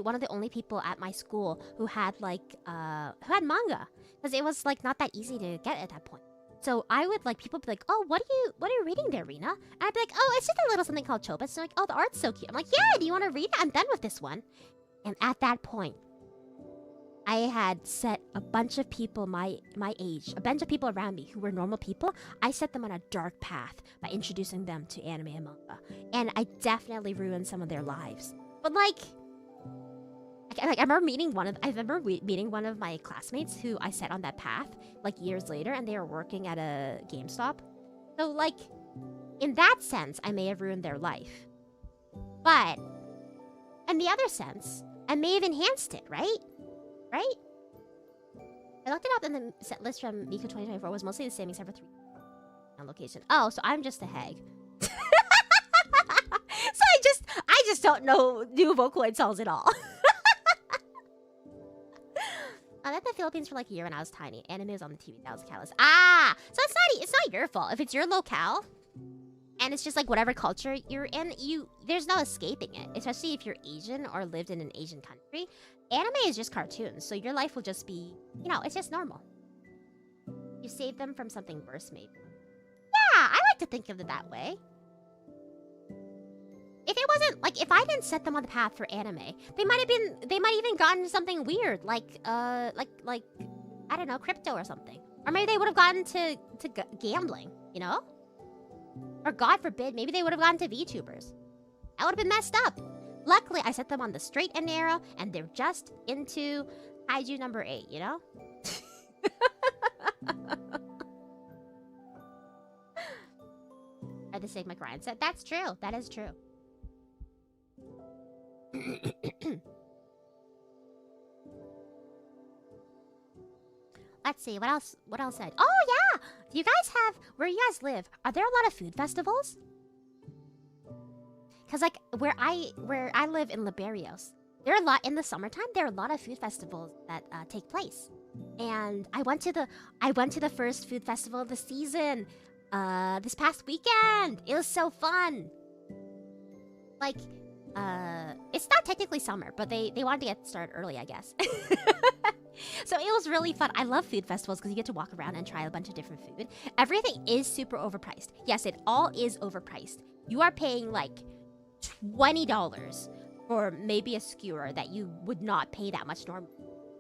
one of the only people at my school who had manga, because it was like not that easy to get at that point. So I would people would be like, oh, what are you reading there, Rina? And I'd be like, oh, it's just a little something called Chobits. And they're like, oh, the art's so cute. I'm like, yeah, do you want to read it? I'm done with this one. And at that point, I had set a bunch of people my age, a bunch of people around me who were normal people. I set them on a dark path by introducing them to anime and manga. And I definitely ruined some of their lives. But I remember meeting one of my classmates who I set on that path years later, and they were working at a GameStop. So in that sense, I may have ruined their life. But in the other sense, I may have enhanced it, right? Right? I looked it up, and the set list from Miku 2024 was mostly the same except for 3 on location. Oh, so I'm just a hag. So I just don't know new Vocaloid songs at all. I left the Philippines for a year when I was tiny. Anime was on the TV. That was the catalyst. Ah! So it's not your fault. If it's your locale, and it's just whatever culture you're in, there's no escaping it. Especially if you're Asian or lived in an Asian country. Anime is just cartoons, so your life will just be, it's just normal. You save them from something worse, maybe. Yeah, I like to think of it that way. If it wasn't, if I didn't set them on the path for anime, they might even gotten into something weird, I don't know, crypto or something. Or maybe they would have gotten to gambling, Or God forbid, maybe they would have gotten to VTubers. That would have been messed up. Luckily, I set them on the straight and narrow, and they're just into Kaiju number 8, I had to save my grind set. That's true. That is true. Let's see, what else said? Oh, yeah! Do you guys have, where you guys live, are there a lot of food festivals? Because, where I live in Liberios, there are a lot, in the summertime, there are a lot of food festivals that take place. And I went to the first food festival of the season, this past weekend. It was so fun. It's not technically summer, but they wanted to get started early, I guess. So it was really fun. I love food festivals because you get to walk around and try a bunch of different food. Everything is super overpriced. Yes, it all is overpriced. You are paying $20 for maybe a skewer that you would not pay that much normally.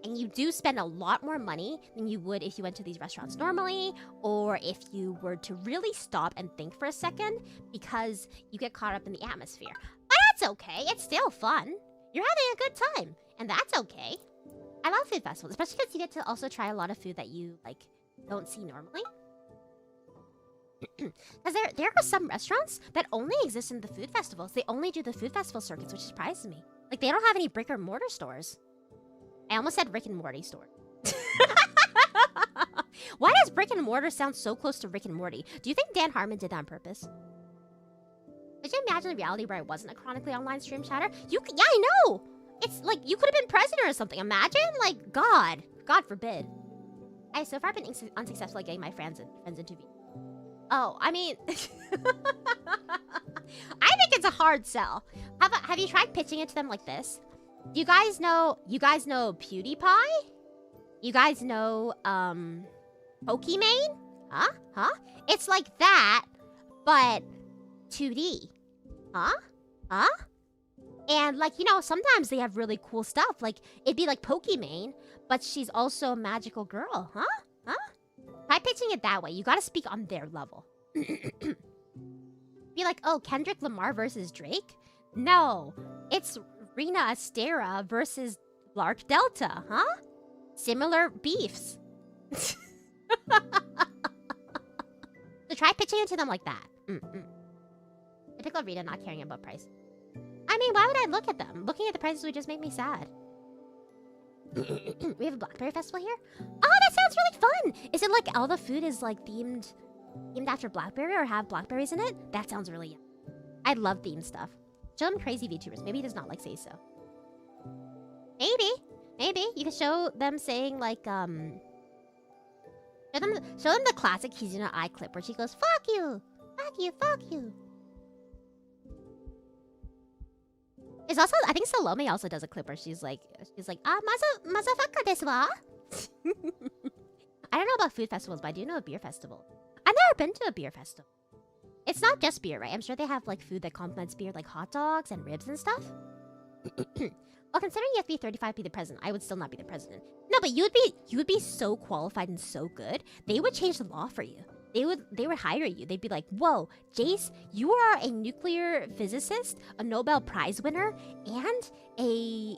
And you do spend a lot more money than you would if you went to these restaurants normally, or if you were to really stop and think for a second, because you get caught up in the atmosphere. But that's okay. It's still fun. You're having a good time, and that's okay. I love food festivals, especially because you get to also try a lot of food that you don't see normally. Because there are some restaurants that only exist in the food festivals. They only do the food festival circuits, which surprises me. They don't have any brick or mortar stores. I almost said Rick and Morty store. Why does brick and mortar sound so close to Rick and Morty? Do you think Dan Harmon did that on purpose? Could you imagine a reality where I wasn't a chronically online stream chatter? Yeah, I know! It's you could have been president or something. Imagine? God forbid. I have so far been unsuccessful at getting my friends into V. Oh, I mean, I think it's a hard sell. Have you tried pitching it to them like this? You guys know PewDiePie? You guys know Pokimane? Huh? It's like that, but 2D. Huh? And sometimes they have really cool stuff. It'd be like Pokimane, but she's also a magical girl. Huh? Try pitching it that way. You gotta speak on their level. Be like, oh, Kendrick Lamar versus Drake? No, it's Rina Astera versus Lark Delta, huh? Similar beefs. So try pitching it to them like that. Typical Rita not caring about price. I mean, why would I look at them? Looking at the prices would just make me sad. We have a Blackberry Festival here? Oh, that sounds really fun! Is it like all the food is like themed after Blackberry or have blackberries in it? That sounds really yum. I love themed stuff. Show them crazy VTubers. Maybe he does not like say so. Maybe. You can show them saying like, show them the classic Kizuna eye clip where she goes, fuck you! Fuck you, fuck you! There's also, I think Salome also does a clip where she's like, motherfucker desu wa? I don't know about food festivals, but I do know a beer festival. I've never been to a beer festival. It's not just beer, right? I'm sure they have like food that complements beer, like hot dogs and ribs and stuff. Well, considering you have to be 35 to be the president, I would still not be the president. No, but you would be so qualified and so good. They would change the law for you. They would hire you. They'd be like, whoa, Jace, you are a nuclear physicist, a Nobel Prize winner, and a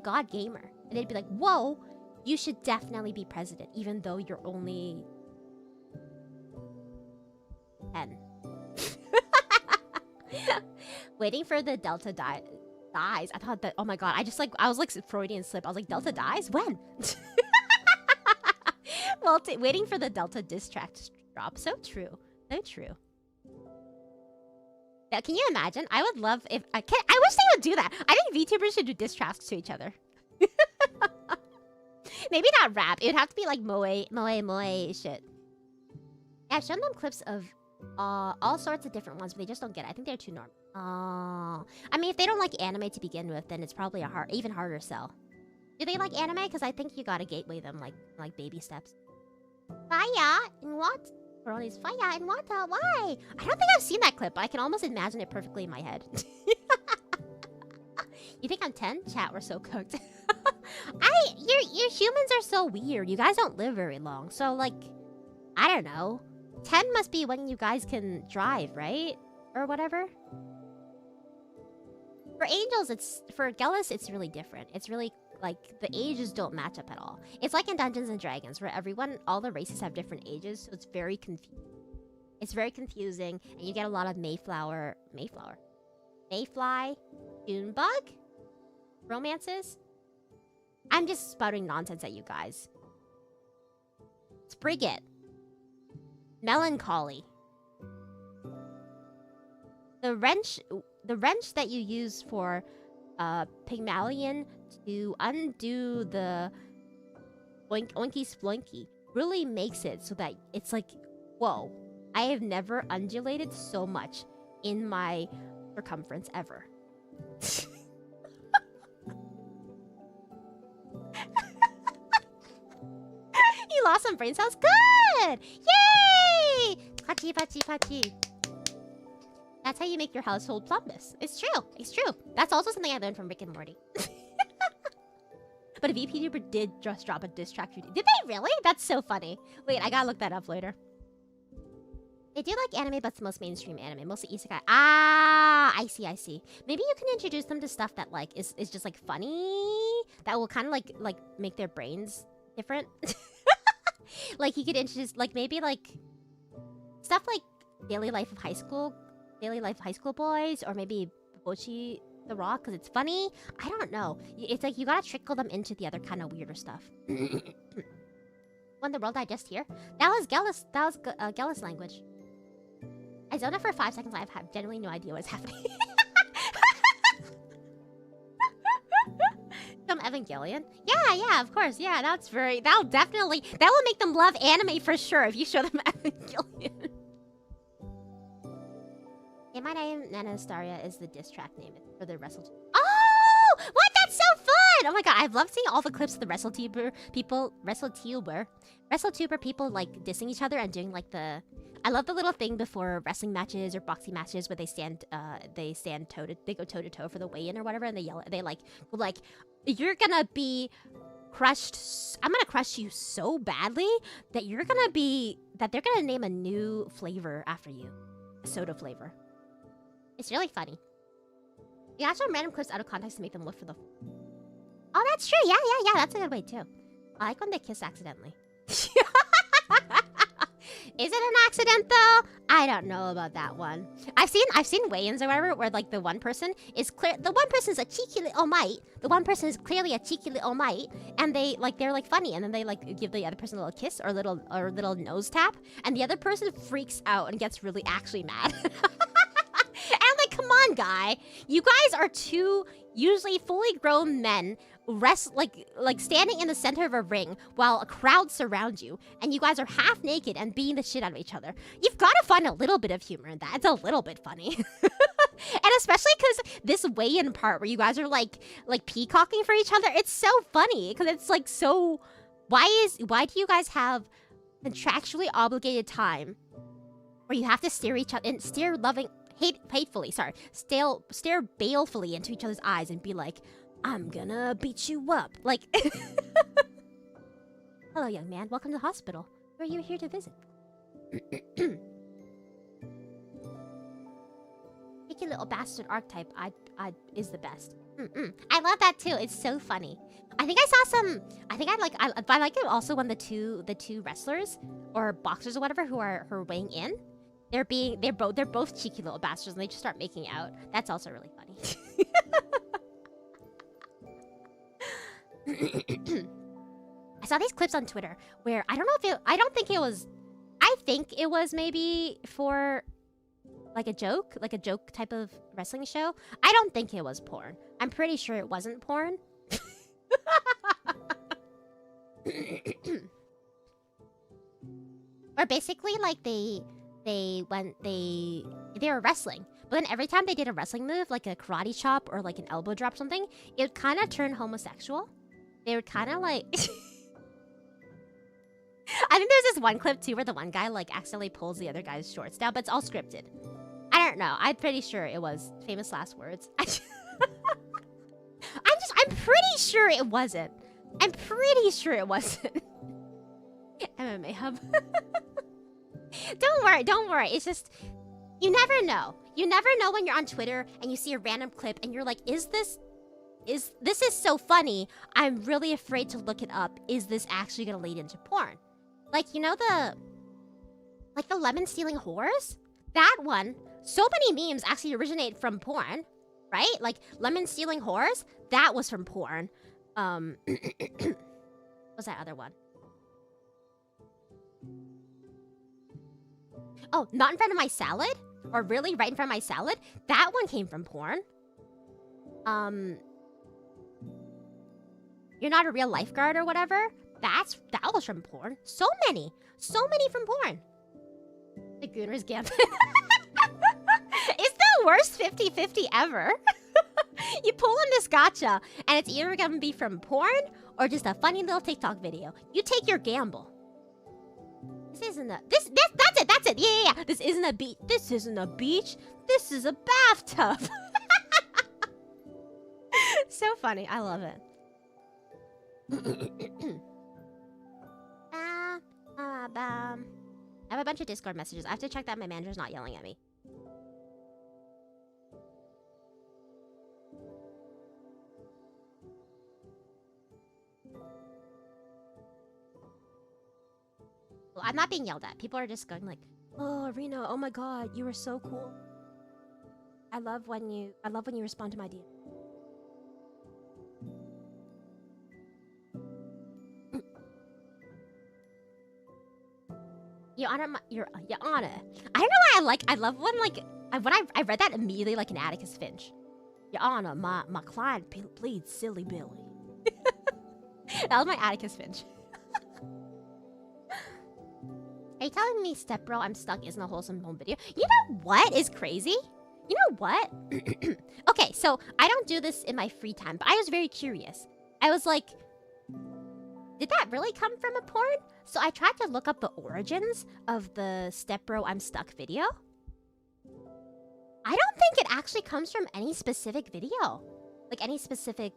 god gamer. And they'd be like, whoa, you should definitely be president, even though you're only 10. Waiting for the Delta dies. I thought that, oh my god, I was like Freudian slip. I was like, Delta dies? When? Well, waiting for the Delta diss track to drop. So true. So true. Now, can you imagine? I would love if... I wish they would do that. I think VTubers should do diss tracks to each other. Maybe not rap. It would have to be like moe shit. Yeah, I've shown them clips of all sorts of different ones, but they just don't get it. I think they're too normal. I mean, if they don't like anime to begin with, then it's probably a even harder sell. Do they like anime? Because I think you gotta gateway them like baby steps. Fire and what? Coroni's fire and water. Why? I don't think I've seen that clip, but I can almost imagine it perfectly in my head. You think I'm 10? Chat, we're so cooked. Your humans are so weird. You guys don't live very long, so like, I don't know. 10 must be when you guys can drive, right? Or whatever. For angels, for Gellis, it's really different. It's really, like, the ages don't match up at all. It's like in Dungeons and Dragons, where all the races have different ages, so it's very confusing. It's very confusing, and you get a lot of Mayfly, Junebug romances. I'm just spouting nonsense at you guys. Sprigget. Melancholy. The wrench that you use for Pygmalion to undo the oinky sploinky really makes it so that it's like, whoa, I have never undulated so much in my circumference ever. You lost some brain cells? Good! Yay! Pachi, pachi, pachi. That's how you make your household plumbus. It's true. It's true. That's also something I learned from Rick and Morty. But a VTuber did just drop a diss track. Did they really? That's so funny. Wait, I gotta look that up later. They do like anime, but it's most mainstream anime. Mostly isekai. Ah, I see, I see. Maybe you can introduce them to stuff that like is just like funny. That will kind of like make their brains different. Like you could introduce like maybe like stuff like Daily Life of High School Boys, or maybe Bochi the Rock, because it's funny. I don't know. It's like you gotta trickle them into the other kind of weirder stuff. When the world died just here. That was Gellis. That was Gellis language. I zoned out for 5 seconds. I have genuinely no idea what's happening. From Evangelion? Yeah, of course. Yeah, that will make them love anime for sure if you show them Evangelion. Yeah, my name, Nana Astaria, is the diss track name for the WrestleTuber. Oh! What? That's so fun! Oh my god, I've loved seeing all the clips of the WrestleTuber people, like dissing each other and doing like the... I love the little thing before wrestling matches or boxing matches where they go toe to toe for the weigh-in or whatever, and they yell, they like, you're gonna be I'm gonna crush you so badly that they're gonna name a new flavor after you. A soda flavor. It's really funny. You got some random clips out of context to make them look for the... Oh, that's true. Yeah. That's a good way, too. I like when they kiss accidentally. Is it an accident, though? I don't know about that one. I've seen weigh-ins or whatever where, like, the one person is a cheeky little mite. The one person is clearly a cheeky little mite. And they're, like, funny. And then they, like, give the other person a little kiss or a little nose tap. And the other person freaks out and gets really actually mad. And I'm like, come on, guy. You guys are two usually fully grown men like standing in the center of a ring while a crowd surrounds you, and you guys are half naked and beating the shit out of each other. You've got to find a little bit of humor in that. It's a little bit funny. And especially because this weigh-in part where you guys are like peacocking for each other, it's so funny because it's like so... Why do you guys have contractually obligated time where you have to stare each other and stare stare balefully into each other's eyes and be like, I'm gonna beat you up. Like, hello, young man. Welcome to the hospital. Where are you here to visit? Picky little bastard archetype is the best. I love that too. It's so funny. I think I saw some. I like it also when the two wrestlers or boxers or whatever who are weighing in. They're both cheeky little bastards and they just start making out. That's also really funny. I saw these clips on Twitter where I think it was maybe for like a joke type of wrestling show. I don't think it was porn. I'm pretty sure it wasn't porn. Or basically like they were wrestling, but then every time they did a wrestling move, like a karate chop or like an elbow drop or something, it would kind of turn homosexual. They would kind of like... I think there's this one clip too where the one guy like accidentally pulls the other guy's shorts down, but it's all scripted. I don't know. I'm pretty sure it was famous last words. I'm pretty sure it wasn't. I'm pretty sure it wasn't. MMA Hub. Don't worry. It's just, you never know. You never know when you're on Twitter and you see a random clip and you're like, this is so funny. I'm really afraid to look it up. Is this actually gonna lead into porn? Like, you know the lemon stealing whores? That one, so many memes actually originate from porn, right? Like lemon stealing whores, that was from porn. What's that other one? Oh, not in front of my salad? Or really right in front of my salad? That one came from porn. You're not a real lifeguard or whatever? That was from porn. So many from porn. The Gooner's Gambit. It's the worst 50-50 ever. You pull in this gotcha, and it's either gonna be from porn or just a funny little TikTok video. You take your gamble. This isn't a... That's it. Yeah. This isn't a beach. This isn't a beach. This is a bathtub. So funny. I love it. I have a bunch of Discord messages. I have to check that my manager's not yelling at me. Well, I'm not being yelled at. People are just going like, "Oh, Rina, oh my god, you were so cool. I love when you respond to my DM." Your Honor. I don't know why I love when I read that immediately like an Atticus Finch. Your Honor, my client pleads silly Billy. That was my Atticus Finch. Are you telling me, stepbro, I'm stuck isn't a wholesome home video? You know what is crazy? You know what? Okay, so I don't do this in my free time, but I was very curious. I was like, did that really come from a porn? So I tried to look up the origins of the stepbro I'm stuck video. I don't think it actually comes from any specific video. Like any specific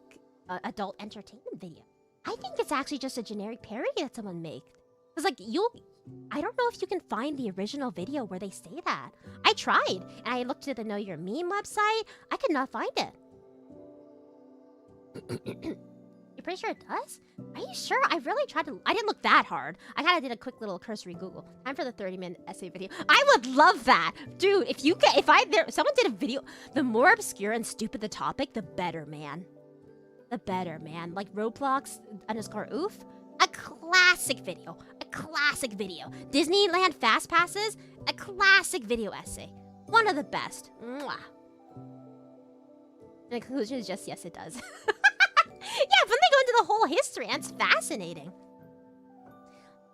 adult entertainment video. I think it's actually just a generic parody that someone made. Cause like I don't know if you can find the original video where they say that. I tried, and I looked at the Know Your Meme website. I could not find it. You're pretty sure it does? Are you sure? I really tried to. I didn't look that hard. I kind of did a quick little cursory Google. Time for the 30-minute essay video. I would love that, dude. If someone did a video, the more obscure and stupid the topic, the better, man. The better, man. Like Roblox _oof. A classic video. A classic video. Disneyland Fast Passes. A classic video essay. One of the best. Mwah. And the conclusion is just yes, it does. Yeah, but they go into the whole history, and it's fascinating.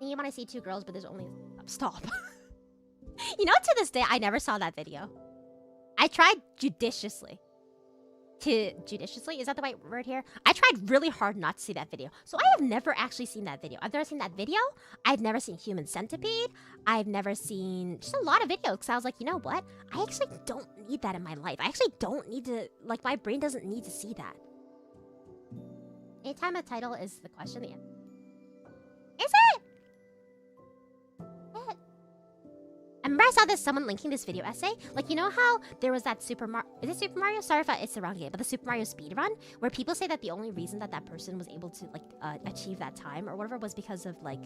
And you want to see two girls, but there's only... Stop. You know, to this day, I never saw that video. I tried judiciously. Judiciously? Is that the right word here? I tried really hard not to see that video. So I have never actually seen that video. I've never seen that video. I've never seen Human Centipede. I've never seen just a lot of videos. Because I was like, you know what? I actually don't need that in my life. I actually don't need to... Like, my brain doesn't need to see that. Anytime a title is the question, the answer. Is it? I remember I saw someone linking this video essay. Like, you know how there was that Super Mario... Is it Super Mario? Sorry if it's the wrong game. But the Super Mario speedrun, where people say that the only reason that that person was able to, like, achieve that time or whatever was because of, like,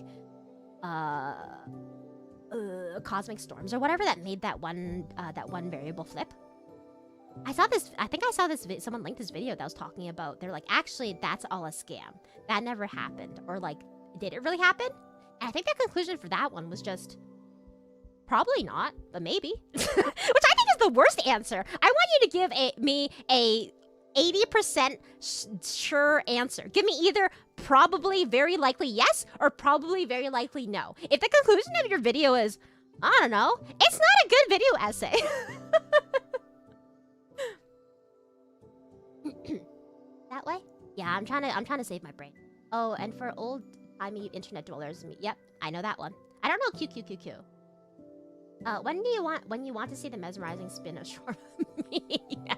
cosmic storms or whatever that made that one variable flip. I think I saw this someone linked this video that was talking about, they're like, actually, that's all a scam. That never happened. Or, like, did it really happen? And I think the conclusion for that one was just... Probably not, but maybe. Which I think is the worst answer. I want you to give me a 80% sure answer. Give me either probably very likely yes or probably very likely no. If the conclusion of your video is, I don't know, it's not a good video essay. That way? Yeah, I'm trying to save my brain. Oh, and for old-timey internet dwellers, yep, I know that one. I don't know QQQQ. When you want to see the mesmerizing spin of short media?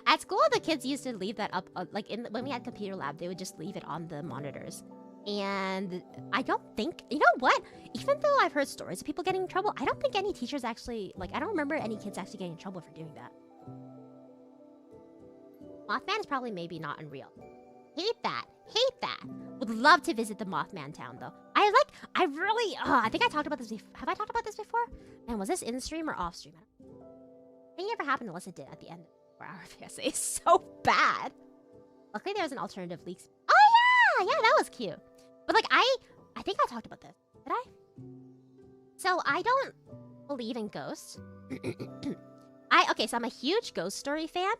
At school, the kids used to leave that up, when we had computer lab, they would just leave it on the monitors. And I don't think, you know what? Even though I've heard stories of people getting in trouble, I don't think any teachers actually, I don't remember any kids actually getting in trouble for doing that. Mothman is probably maybe not unreal. Hate that. Hate that. Would love to visit the Mothman town, though. I think I talked about this before. Have I talked about this before? Man, was this in stream or off stream? I think it never happened unless it did at the end of the 4-hour PSA. It's so bad. Luckily, there was an alternative leak. Oh, yeah! Yeah, that was cute. But, I think I talked about this. Did I? So, I don't believe in ghosts. Okay, so I'm a huge ghost story fan.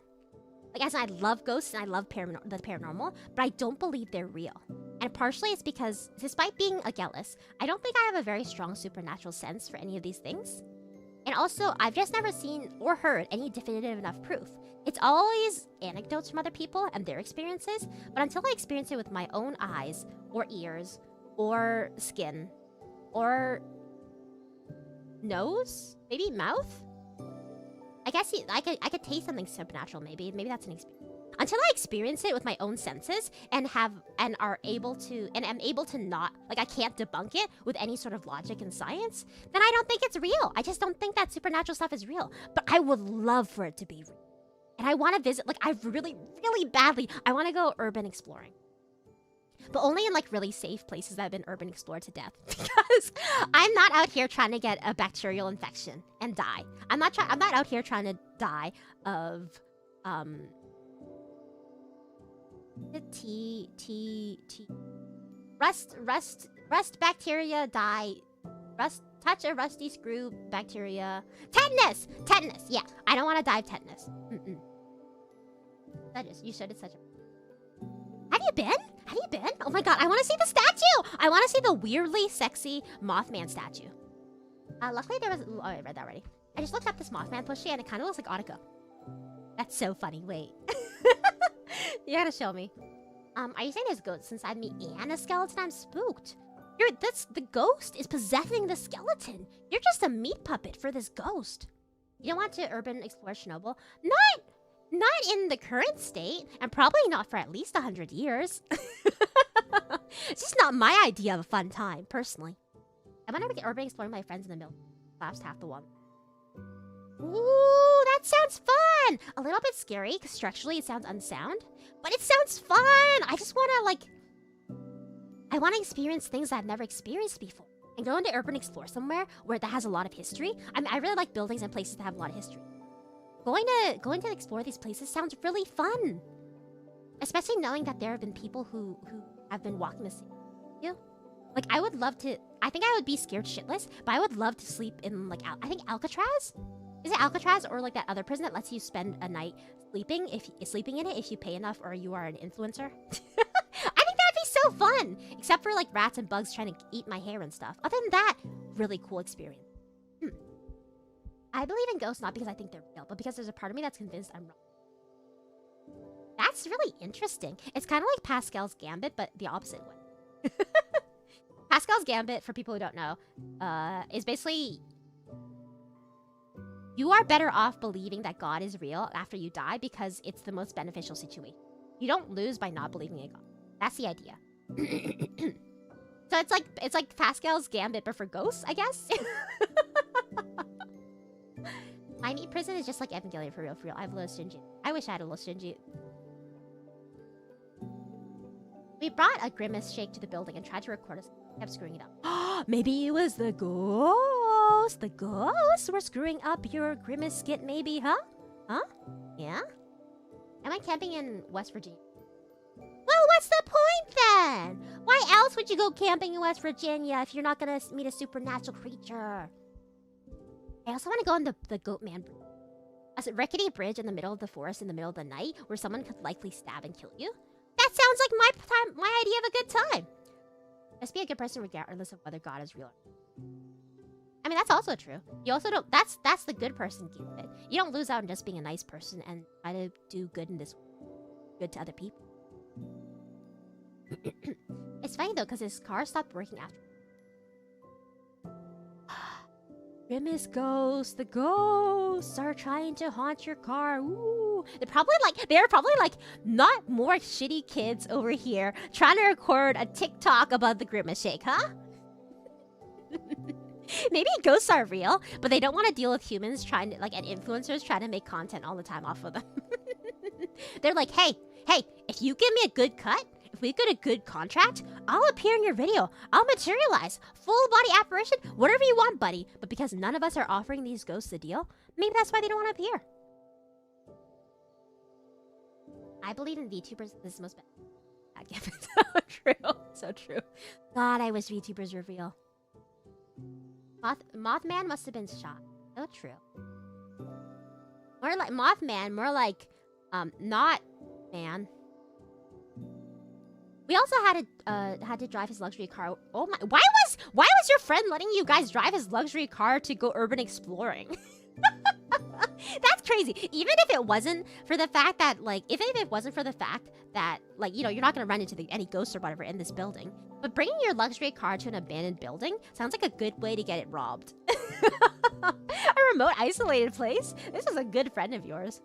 As in, I love ghosts and I love the paranormal, but I don't believe they're real. And partially it's because, despite being a Gellus, I don't think I have a very strong supernatural sense for any of these things. And also, I've just never seen or heard any definitive enough proof. It's always anecdotes from other people and their experiences, but until I experience it with my own eyes, or ears, or skin, or nose, maybe mouth? I guess I could taste something supernatural, maybe. Maybe that's an experience. Until I experience it with my own senses and am able to not, I can't debunk it with any sort of logic and science, then I don't think it's real. I just don't think that supernatural stuff is real. But I would love for it to be real. And I want to visit, I really, really badly, I want to go urban exploring. But only in really safe places that have been urban explored to death. Because I'm not out here trying to get a bacterial infection and die. I'm not out here trying to die of rust bacteria, die, touch a rusty screw bacteria. Tetanus! Yeah, I don't want to die of tetanus. You showed it such a... Have you been? Oh my god, I want to see the statue! I want to see the weirdly sexy Mothman statue. Luckily there was... Oh, I read that already. I just looked up this Mothman plushie and it kind of looks like Annika. That's so funny. Wait. You gotta show me. Are you saying there's ghosts inside me and a skeleton? I'm spooked. The ghost is possessing the skeleton. You're just a meat puppet for this ghost. You don't want to urban explore Chernobyl? Not in the current state, and probably not for at least 100 years. It's just not my idea of a fun time, personally. I went to urban exploring my friends in the middle. Last half the one. Ooh, that sounds fun! A little bit scary, because structurally it sounds unsound. But it sounds fun! I just want to, like... I want to experience things I've never experienced before. And go into urban explore somewhere where that has a lot of history. I mean, I really like buildings and places that have a lot of history. Going to explore these places sounds really fun. Especially knowing that there have been people who have been walking the same you. Like, I would love to... I think I would be scared shitless, but I would love to sleep in, like, I think Alcatraz? Is it Alcatraz or, like, that other prison that lets you spend a night sleeping in it if you pay enough or you are an influencer? I think that'd be so fun! Except for, like, rats and bugs trying to eat my hair and stuff. Other than that, really cool experience. I believe in ghosts not because I think they're real, but because there's a part of me that's convinced I'm wrong. That's really interesting. It's kind of like Pascal's Gambit, but the opposite way. Pascal's Gambit, for people who don't know, is basically... You are better off believing that God is real after you die because it's the most beneficial situation. You don't lose by not believing in God. That's the idea. So it's like Pascal's Gambit, but for ghosts, I guess? My meat prison is just like Evangelion for real, for real. I have a little stingy. I wish I had a little stingy. We brought a Grimace shake to the building and tried to record us. Kept screwing it up. Maybe it was the ghost. The ghosts were screwing up your Grimace skit, maybe, huh? Huh? Yeah? I went camping in West Virginia. Well, what's the point then? Why else would you go camping in West Virginia if you're not gonna meet a supernatural creature? I also want to go on the Goat Man Bridge. A rickety bridge in the middle of the forest in the middle of the night where someone could likely stab and kill you. That sounds like my idea of a good time. Just be a good person regardless of whether God is real. I mean, that's also true. You also don't... That's the good person gambit. You don't lose out on just being a nice person and try to do good in this world. Good to other people. It's funny, though, because his car stopped working after. Grimace ghosts. The ghosts are trying to haunt your car. Ooh. They're probably like not more shitty kids over here trying to record a TikTok about the Grimace shake, huh? Maybe ghosts are real, but they don't want to deal with humans trying to, like, and influencers trying to make content all the time off of them. They're like, hey, if you give me a good cut, if we get a good contract, I'll appear in your video. I'll materialize. Full body apparition, whatever you want, buddy. But because none of us are offering these ghosts a deal, maybe that's why they don't want to appear. I believe in VTubers. This is the most bad. So true. So true. God, I wish VTubers were real. Mothman must have been shot. So true. More like Mothman, more like not man. We also had to drive his luxury car. Oh my! Why was your friend letting you guys drive his luxury car to go urban exploring? That's crazy. Even if it wasn't for the fact that, like, you're not gonna run into any ghosts or whatever in this building. But bringing your luxury car to an abandoned building sounds like a good way to get it robbed. A remote, isolated place. This is a good friend of yours.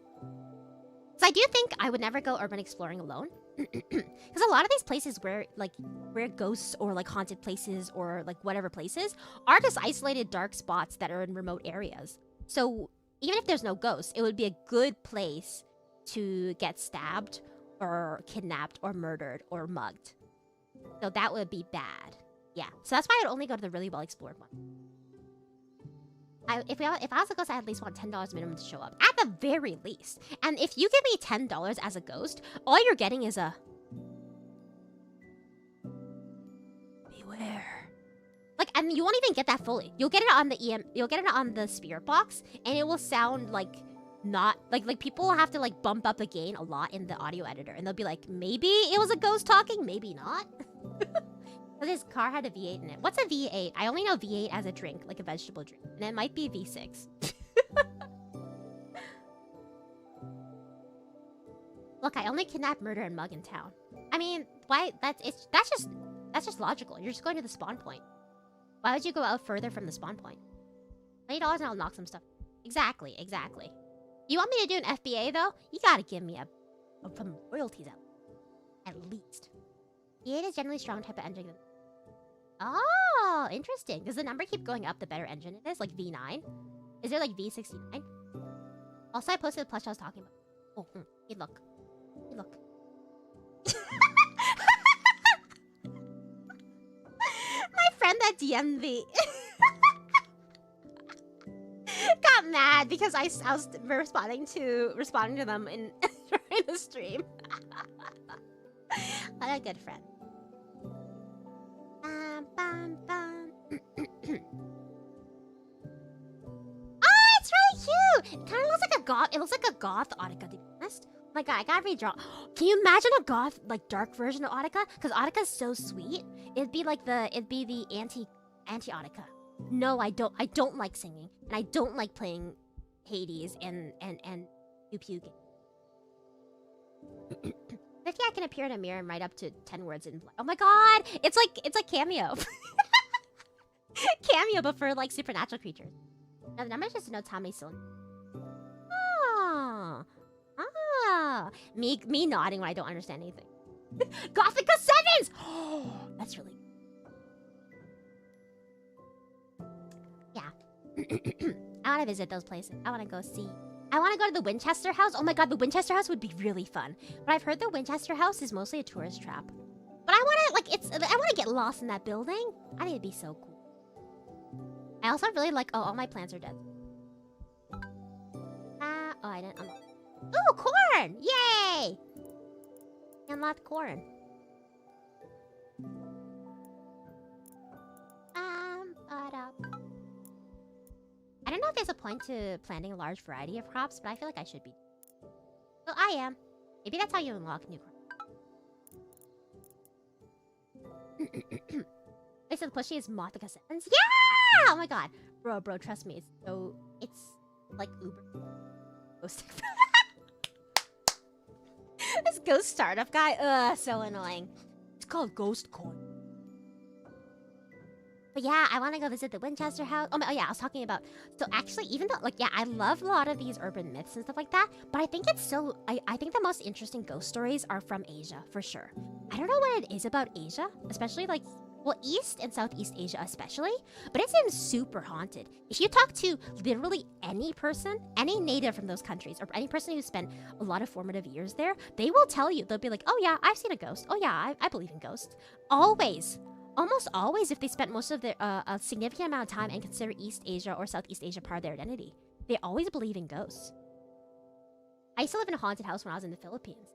So I do think I would never go urban exploring alone. Because a lot of these places where ghosts or like haunted places or like whatever places are just isolated dark spots that are in remote areas. So even if there's no ghosts, it would be a good place to get stabbed or kidnapped or murdered or mugged. So that would be bad. Yeah. So that's why I'd only go to the really well explored one. If I was a ghost, I at least want $10 minimum to show up. At the very least. And if you give me $10 as a ghost, all you're getting is a... beware. Like, and you won't even get that fully. You'll get it on the spirit box, and it will sound like not... Like people will have to, like, bump up the gain a lot in the audio editor. And they'll be like, maybe it was a ghost talking, maybe not. But his car had a V8 in it. What's a V8? I only know V8 as a drink, like a vegetable drink. And it might be V6. Look, I only kidnap, murder, and mug in town. I mean, why? That's just logical. You're just going to the spawn point. Why would you go out further from the spawn point? $20 and I'll knock some stuff. Exactly. You want me to do an FBA though? You gotta give me some royalties at least. E8 is generally strong type of engine. Oh, interesting. Does the number keep going up the better engine it is? Like V9? Is there like V69? Also, I posted the plush I was talking about. Oh, hey, look. Hey, look. My friend that DM'd me got mad because I was responding to them in during the stream. What a good friend. Bum, bum. Oh, it's really cute. It kind of looks like a goth. It looks like a goth Audica, to be honest. Oh my god, I gotta redraw. Can you imagine a goth, like dark version of Audica? Because Audica's so sweet. It'd be the anti Audica. No, I don't like singing, and I don't like playing Hades and Pew Pew game. 50, I can appear in a mirror and write up to 10 words in blood. Oh my god! It's like Cameo. Cameo, but for like supernatural creatures. Now the number just denotes how many cylinders. Me nodding when I don't understand anything. Gothica 7s! Oh, that's really yeah. I want to visit those places. I want to go see. I want to go to the Winchester House. Oh my god, the Winchester House would be really fun. But I've heard the Winchester House is mostly a tourist trap. But I want to get lost in that building. I think it'd be so cool. I also really like. Oh, all my plants are dead. Oh, I didn't. Ooh, corn! Yay! Unlocked corn. I don't know if there's a point to planting a large variety of crops, but I feel like I should be. Well, I am. Maybe that's how you unlock new crops. They said the plushie is Mothica 7s. Yeah! Oh my god. Bro, trust me. It's like Uber. Ghost. This ghost startup guy. So annoying. It's called Ghost Coin. But yeah, I want to go visit the Winchester House. Oh yeah, I was talking about. So actually, even though I love a lot of these urban myths and stuff like that. But I think it's so. I think the most interesting ghost stories are from Asia for sure. I don't know what it is about Asia, especially like. Well, East and Southeast Asia especially, but it seems super haunted. If you talk to literally any person, any native from those countries, or any person who spent a lot of formative years there, they will tell you, they'll be like, oh yeah, I've seen a ghost. Oh yeah, I believe in ghosts. Always. Almost always if they spent most of their, a significant amount of time and consider East Asia or Southeast Asia part of their identity. They always believe in ghosts. I used to live in a haunted house when I was in the Philippines.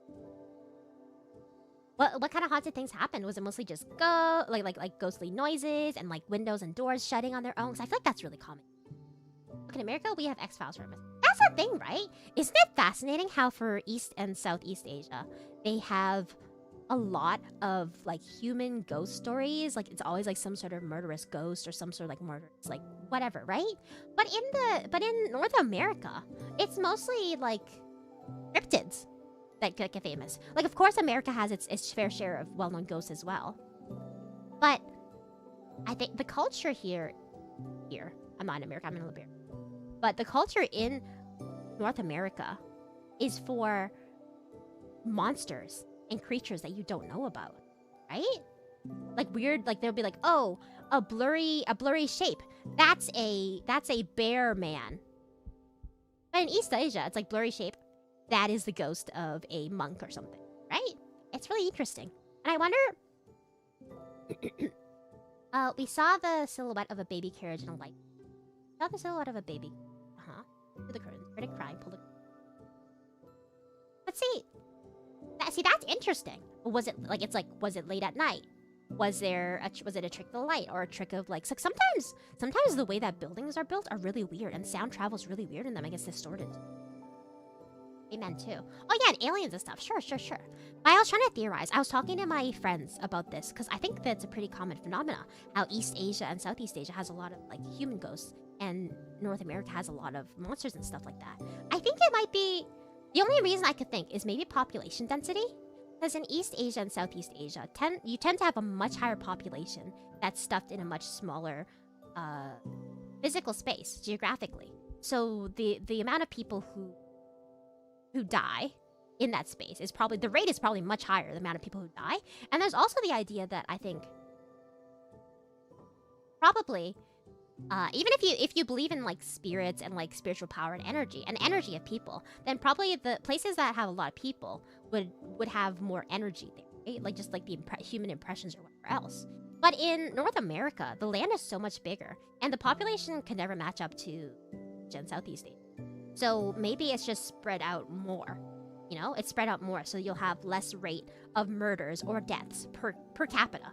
What kind of haunted things happened? Was it mostly just like ghostly noises and like windows and doors shutting on their own? Because I feel like that's really common. Look, in America, we have X-Files for us. That's the thing, right? Isn't it fascinating how for East and Southeast Asia, they have a lot of like human ghost stories? Like it's always like some sort of murderous ghost or some sort of like murderous like whatever, right? But in North America, it's mostly like cryptids that get famous. Like, of course, America has its fair share of well-known ghosts as well. But I think the culture here, I'm not in America, I'm in Liberia. But the culture in North America is for monsters and creatures that you don't know about, right? Like weird, like they'll be like, oh, a blurry shape. That's a bear man. But in East Asia, it's like blurry shape. That is the ghost of a monk or something, right? It's really interesting. And I wonder... we saw the silhouette of a baby carriage in a light. Saw the silhouette of a baby. Through the curtains. Heard it crying. Pulled it. But see, that's interesting. Was it like was it late at night? Was it a trick of the light or a trick of like? So sometimes the way that buildings are built are really weird, and sound travels really weird in them. I guess distorted. Amen too. Oh yeah, and aliens and stuff. Sure. But I was trying to theorize. I was talking to my friends about this because I think that's a pretty common phenomena. How East Asia and Southeast Asia has a lot of like human ghosts, and North America has a lot of monsters and stuff like that. I think it might be the only reason I could think is maybe population density. Because in East Asia and Southeast Asia, you tend to have a much higher population that's stuffed in a much smaller physical space geographically. So the amount of people who die in that space is probably, the rate is probably much higher, the amount of people who die. And there's also the idea that I think probably, even if you believe in like spirits and like spiritual power and energy of people, then probably the places that have a lot of people would have more energy there, right? Like just like the human impressions or whatever else. But in North America, the land is so much bigger, and the population can never match up to Southeast Asia. So maybe it's just spread out more. You know, it's spread out more, so you'll have less rate of murders or deaths per capita.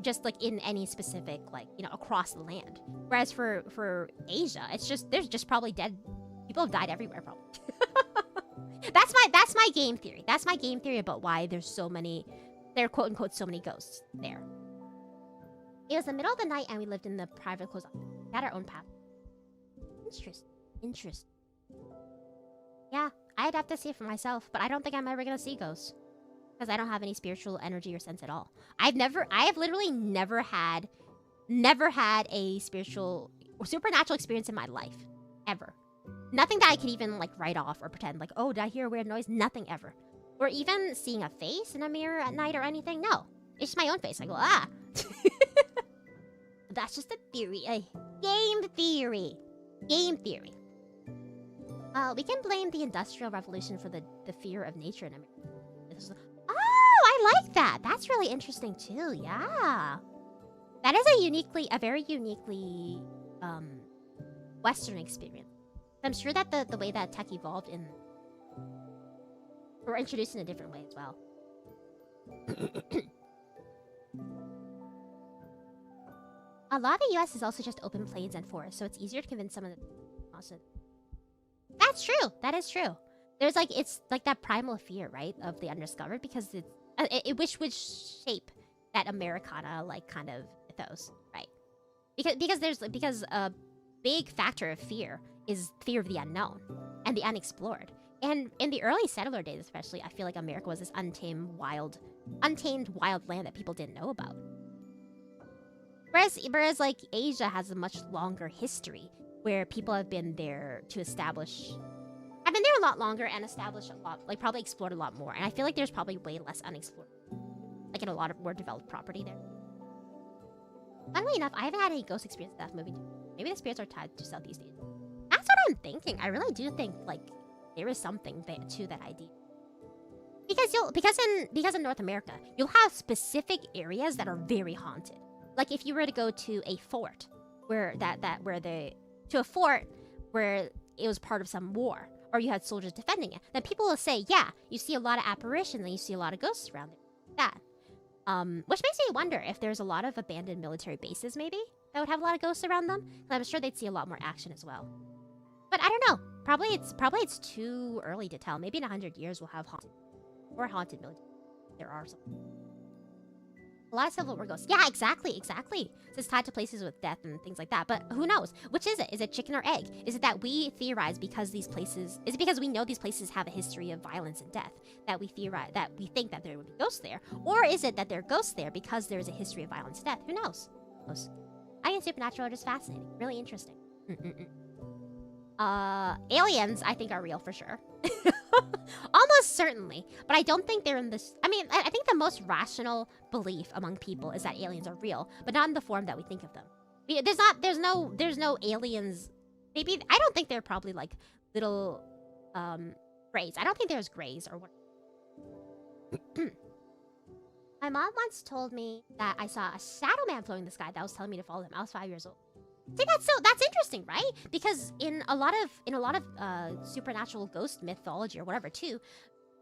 Just like in any specific, like, you know, across the land. Whereas for Asia, it's just, there's just probably dead people have died everywhere probably. That's my game theory. That's my game theory about why there's so many, there are quote unquote so many ghosts there. It was the middle of the night and we lived in the private closed office. We had our own path. Interesting. Yeah, I'd have to see it for myself, but I don't think I'm ever gonna see ghosts. Because I don't have any spiritual energy or sense at all. I have literally never had a spiritual or supernatural experience in my life. Ever. Nothing that I could even like write off or pretend like, oh, did I hear a weird noise? Nothing ever. Or even seeing a face in a mirror at night or anything. No. It's just my own face. I go, ah. That's just a theory. A game theory. Game theory. We can blame the Industrial Revolution for the fear of nature in America. I like that. That's really interesting too. Yeah, that is a very uniquely Western experience. I'm sure that the way that tech evolved were introduced in a different way as well. A lot of the U.S. is also just open plains and forests, so it's easier to convince someone that. Also, that's true. That is true. There's like, it's like that primal fear, right, of the undiscovered, because which would shape that Americana like kind of ethos, right? Because a big factor of fear is fear of the unknown and the unexplored. And in the early settler days, especially, I feel like America was this untamed wild land that people didn't know about. Whereas like Asia has a much longer history where people have been there to establish. I've been there a lot longer and established a lot, like probably explored a lot more. And I feel like there's probably way less unexplored, like in a lot of more developed property there. Funnily enough, I haven't had any ghost experience in that movie. Maybe the spirits are tied to Southeast Asia. That's what I'm thinking. I really do think like there is something to that idea. Because in North America, you'll have specific areas that are very haunted. Like if you were to go to a fort where a fort where it was part of some war, or you had soldiers defending it, then people will say, yeah, you see a lot of apparitions and you see a lot of ghosts around there. Which makes me wonder if there's a lot of abandoned military bases, maybe, that would have a lot of ghosts around them. And I'm sure they'd see a lot more action as well. But I don't know. Probably it's too early to tell. Maybe in 100 years we'll have haunted military. There are some. A lot of Civil War ghosts. Yeah, exactly. So it's tied to places with death and things like that. But who knows? Which is it? Is it chicken or egg? Is it that we theorize because these places... Is it because we know these places have a history of violence and death that we theorize, that we think that there would be ghosts there? Or is it that there are ghosts there because there's a history of violence and death? Who knows? I think supernatural are just fascinating. Really interesting. Aliens, I think, are real for sure. Almost certainly. But I don't think they're in this... I mean, I think the most rational belief among people is that aliens are real, but not in the form that we think of them. There's no aliens... Maybe... I don't think they're probably, like, little, greys. I don't think there's greys or what... My mom once told me that I saw a shadow man floating in the sky that was telling me to follow him. I was 5 years old. See, that's interesting, right? Because in a lot of supernatural ghost mythology or whatever too,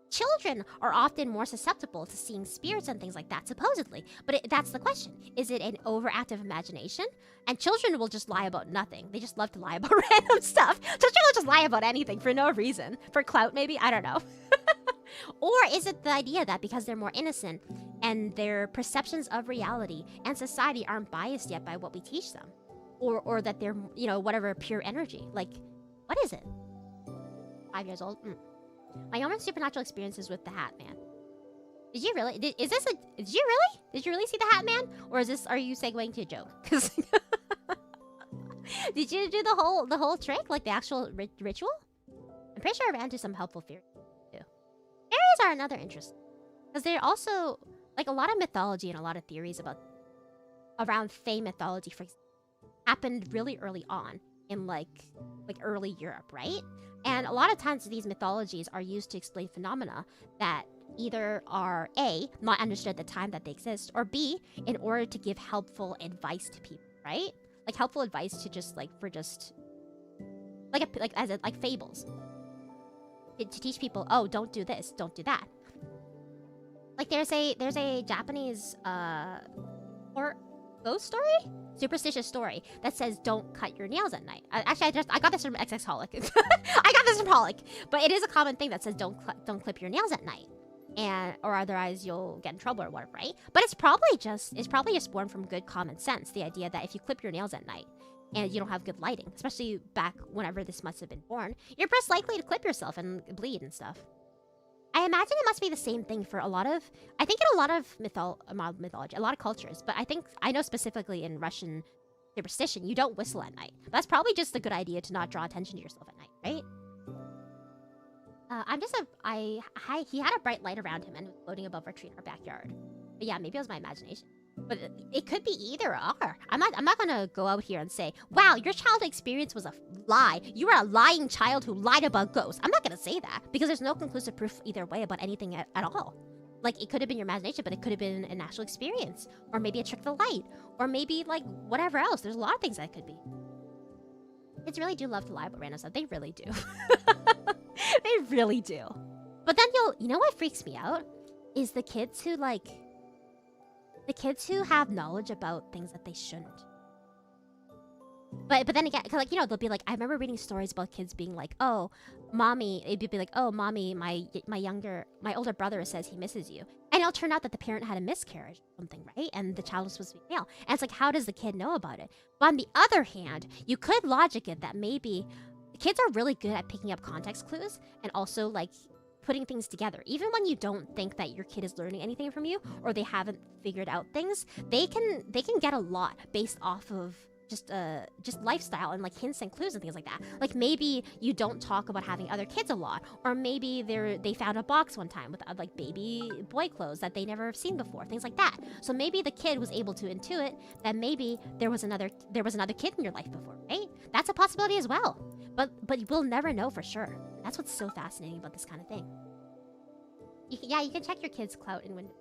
children are often more susceptible to seeing spirits and things like that, supposedly. But that's the question: is it an overactive imagination? And children will just lie about nothing. They just love to lie about random stuff. Children will just lie about anything for no reason, for clout maybe. I don't know. Or is it the idea that because they're more innocent and their perceptions of reality and society aren't biased yet by what we teach them? Or that they're, you know, whatever, pure energy. Like, what is it? 5 years old? My own supernatural experiences with the Hat Man. Did you really? Did you really see the Hat Man? Or are you segueing to a joke? 'Cause did you do the whole trick? Like the actual ritual? I'm pretty sure I ran into some helpful fear too. are another interest. Because they're also, like, a lot of mythology and a lot of theories around Fae mythology, for example, happened really early on in, like early Europe, right? And a lot of times these mythologies are used to explain phenomena that either are A, not understood at the time that they exist, or B, in order to give helpful advice to people, right? Like helpful advice to just like fables. To teach people, oh, don't do this, don't do that. Like there's a Japanese or ghost story? Superstitious story that says don't cut your nails at night. I got this from XXholic. I got this from Holic. But it is a common thing that says don't clip your nails at night. Or otherwise you'll get in trouble or whatever, right? But it's probably just born from good common sense, the idea that if you clip your nails at night and you don't have good lighting, especially back whenever this must have been born, you're less likely to clip yourself and bleed and stuff. I imagine it must be the same thing for a lot of mythology, a lot of cultures, but I know specifically in Russian superstition, you don't whistle at night. That's probably just a good idea to not draw attention to yourself at night, right? He had a bright light around him and was floating above our tree in our backyard. But yeah, maybe it was my imagination. But it could be either or. I'm not gonna go out here and say, wow, your childhood experience was a lie. You were a lying child who lied about ghosts. I'm not gonna say that because there's no conclusive proof either way about anything at all. Like, it could have been your imagination, but it could have been an actual experience. Or maybe a trick of the light. Or maybe, like, whatever else. There's a lot of things that could be. Kids really do love to lie about random stuff. They really do. They really do. But then you know what freaks me out? Is the kids who have knowledge about things that they shouldn't. But then again, like, you know, they'll be like, I remember reading stories about kids being like, oh, mommy, it'd be like, oh, mommy, my older brother says he misses you. And it'll turn out that the parent had a miscarriage or something, right? And the child was supposed to be male. And it's like, how does the kid know about it? But on the other hand, you could logic it that maybe kids are really good at picking up context clues and also, like, putting things together. Even when you don't think that your kid is learning anything from you or they haven't figured out things, they can get a lot based off of just lifestyle and like hints and clues and things like that. Like maybe you don't talk about having other kids a lot, or maybe they found a box one time with like baby boy clothes that they never have seen before, things like that. So maybe the kid was able to intuit that maybe there was another kid in your life before, right? That's a possibility as well. But we'll never know for sure. That's what's so fascinating about this kind of thing. You can check your kid's clout in Windows.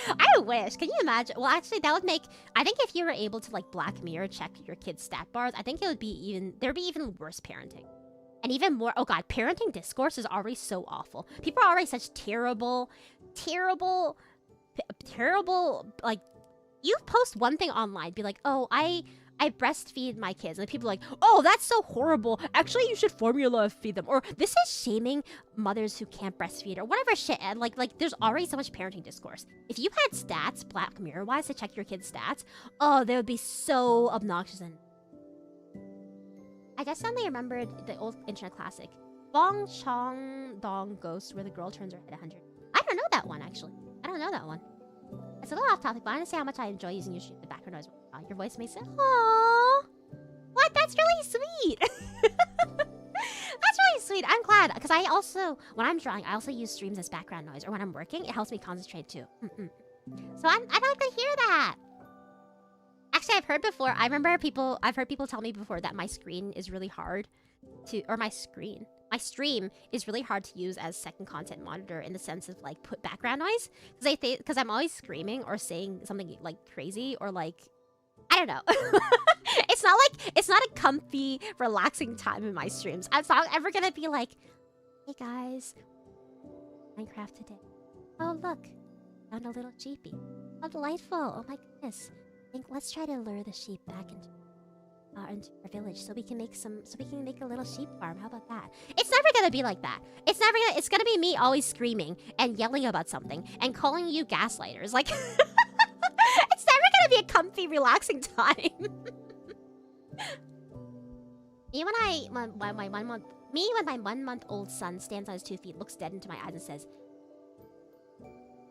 I wish. Can you imagine? Well, actually, that would make... I think if you were able to, like, Black Mirror check your kid's stat bars, I think it would be even... There'd be even worse parenting. And even more... Oh, God. Parenting discourse is already so awful. People are already such terrible... Like, you post one thing online, be like, oh, I breastfeed my kids. And people are like, oh, that's so horrible. Actually, you should formula feed them. Or this is shaming mothers who can't breastfeed or whatever shit. And like there's already so much parenting discourse. If you had stats, Black Mirror-wise, to check your kids' stats, oh, they would be so obnoxious. And I just suddenly remembered the old internet classic, Bong Chong Dong Ghost, where the girl turns her head 100. I don't know that one, actually. I don't know that one. It's a little off topic, but I understand how much I enjoy using your stream. The background noise. Your voice makes it. Aww. What? That's really sweet. That's really sweet. I'm glad. Because I also, when I'm drawing, I also use streams as background noise. Or when I'm working, it helps me concentrate too. So I'd like to hear that. Actually, I've heard before. I've heard people tell me before that my screen is really hard to, or my stream is really hard to use as second content monitor in the sense of like put background noise. Because I'm always screaming or saying something like crazy or like, I don't know. It's not a comfy, relaxing time in my streams. I'm not ever gonna be like, hey guys, Minecraft today. Oh look, found a little sheepy. How delightful. Oh my goodness. I think let's try to lure the sheep back into our village so we can make a little sheep farm. How about that? It's never gonna be like that. It's gonna be me always screaming and yelling about something and calling you gaslighters. Like it's never gonna be a comfy, relaxing time. Me when my 1 month old son stands on his 2 feet, looks dead into my eyes and says,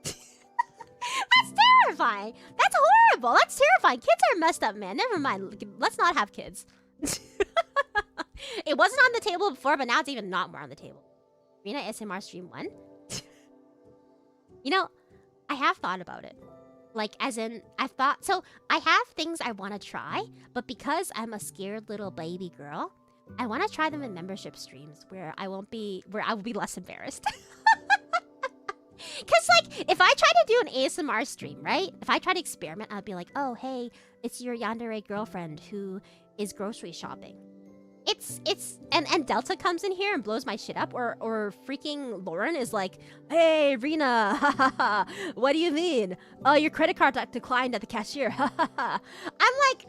that's terrifying. That's horrible. That's terrifying. Kids are messed up, man. Never mind. Let's not have kids. It wasn't on the table before, but now it's even not more on the table. Rina ASMR stream 1? You know, I have thought about it. Like, as in, I've thought... So, I have things I want to try, but because I'm a scared little baby girl, I want to try them in membership streams where I will be less embarrassed. Because, like, if I try to do an ASMR stream, right? If I try to experiment, I'll be like, oh, hey, it's your yandere girlfriend who is grocery shopping. And Delta comes in here and blows my shit up, or freaking Lauren is like, hey, Rina, what do you mean? Oh, your credit card declined at the cashier. I'm like,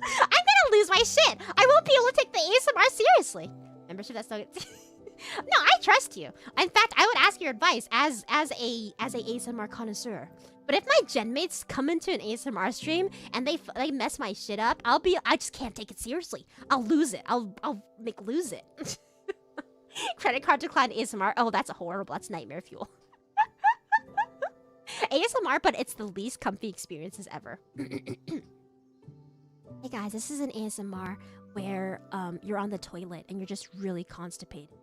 I'm gonna lose my shit. I won't be able to take the ASMR seriously. Membership, that's not good. No, I trust you. In fact, I would ask your advice as a ASMR connoisseur. But if my gen mates come into an ASMR stream and they mess my shit up, I just can't take it seriously. I'll lose it. I'll lose it. Credit card declined ASMR. Oh, that's horrible. That's nightmare fuel. ASMR, but it's the least comfy experiences ever. Hey guys, this is an ASMR where you're on the toilet and you're just really constipated.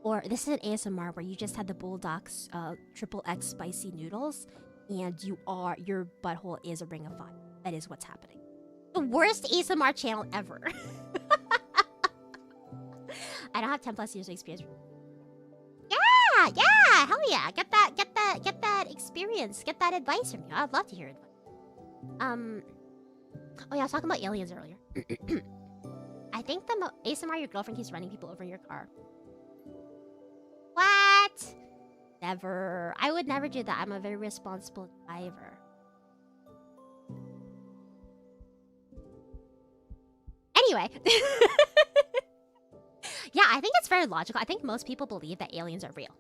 Or this is an ASMR where you just had the Bulldog's XXX spicy noodles and your butthole is a ring of fire. That is what's happening. The worst ASMR channel ever. I don't have 10 plus years of experience. Yeah, hell yeah. Get that experience. Get that advice from you. I'd love to hear it. Oh yeah, I was talking about aliens earlier. I think the ASMR your girlfriend keeps running people over in your car. What? Never. I would never do that. I'm a very responsible driver. Anyway. Yeah, I think it's very logical. I think most people believe that aliens are real.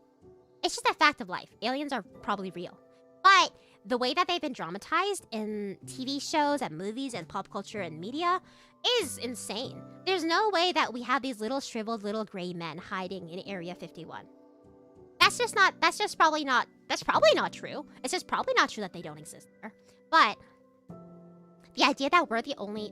It's just a fact of life. Aliens are probably real. But the way that they've been dramatized in TV shows and movies and pop culture and media is insane. There's no way that we have these little shriveled little gray men hiding in Area 51. That's probably not true. It's just probably not true that they don't exist there. But the idea that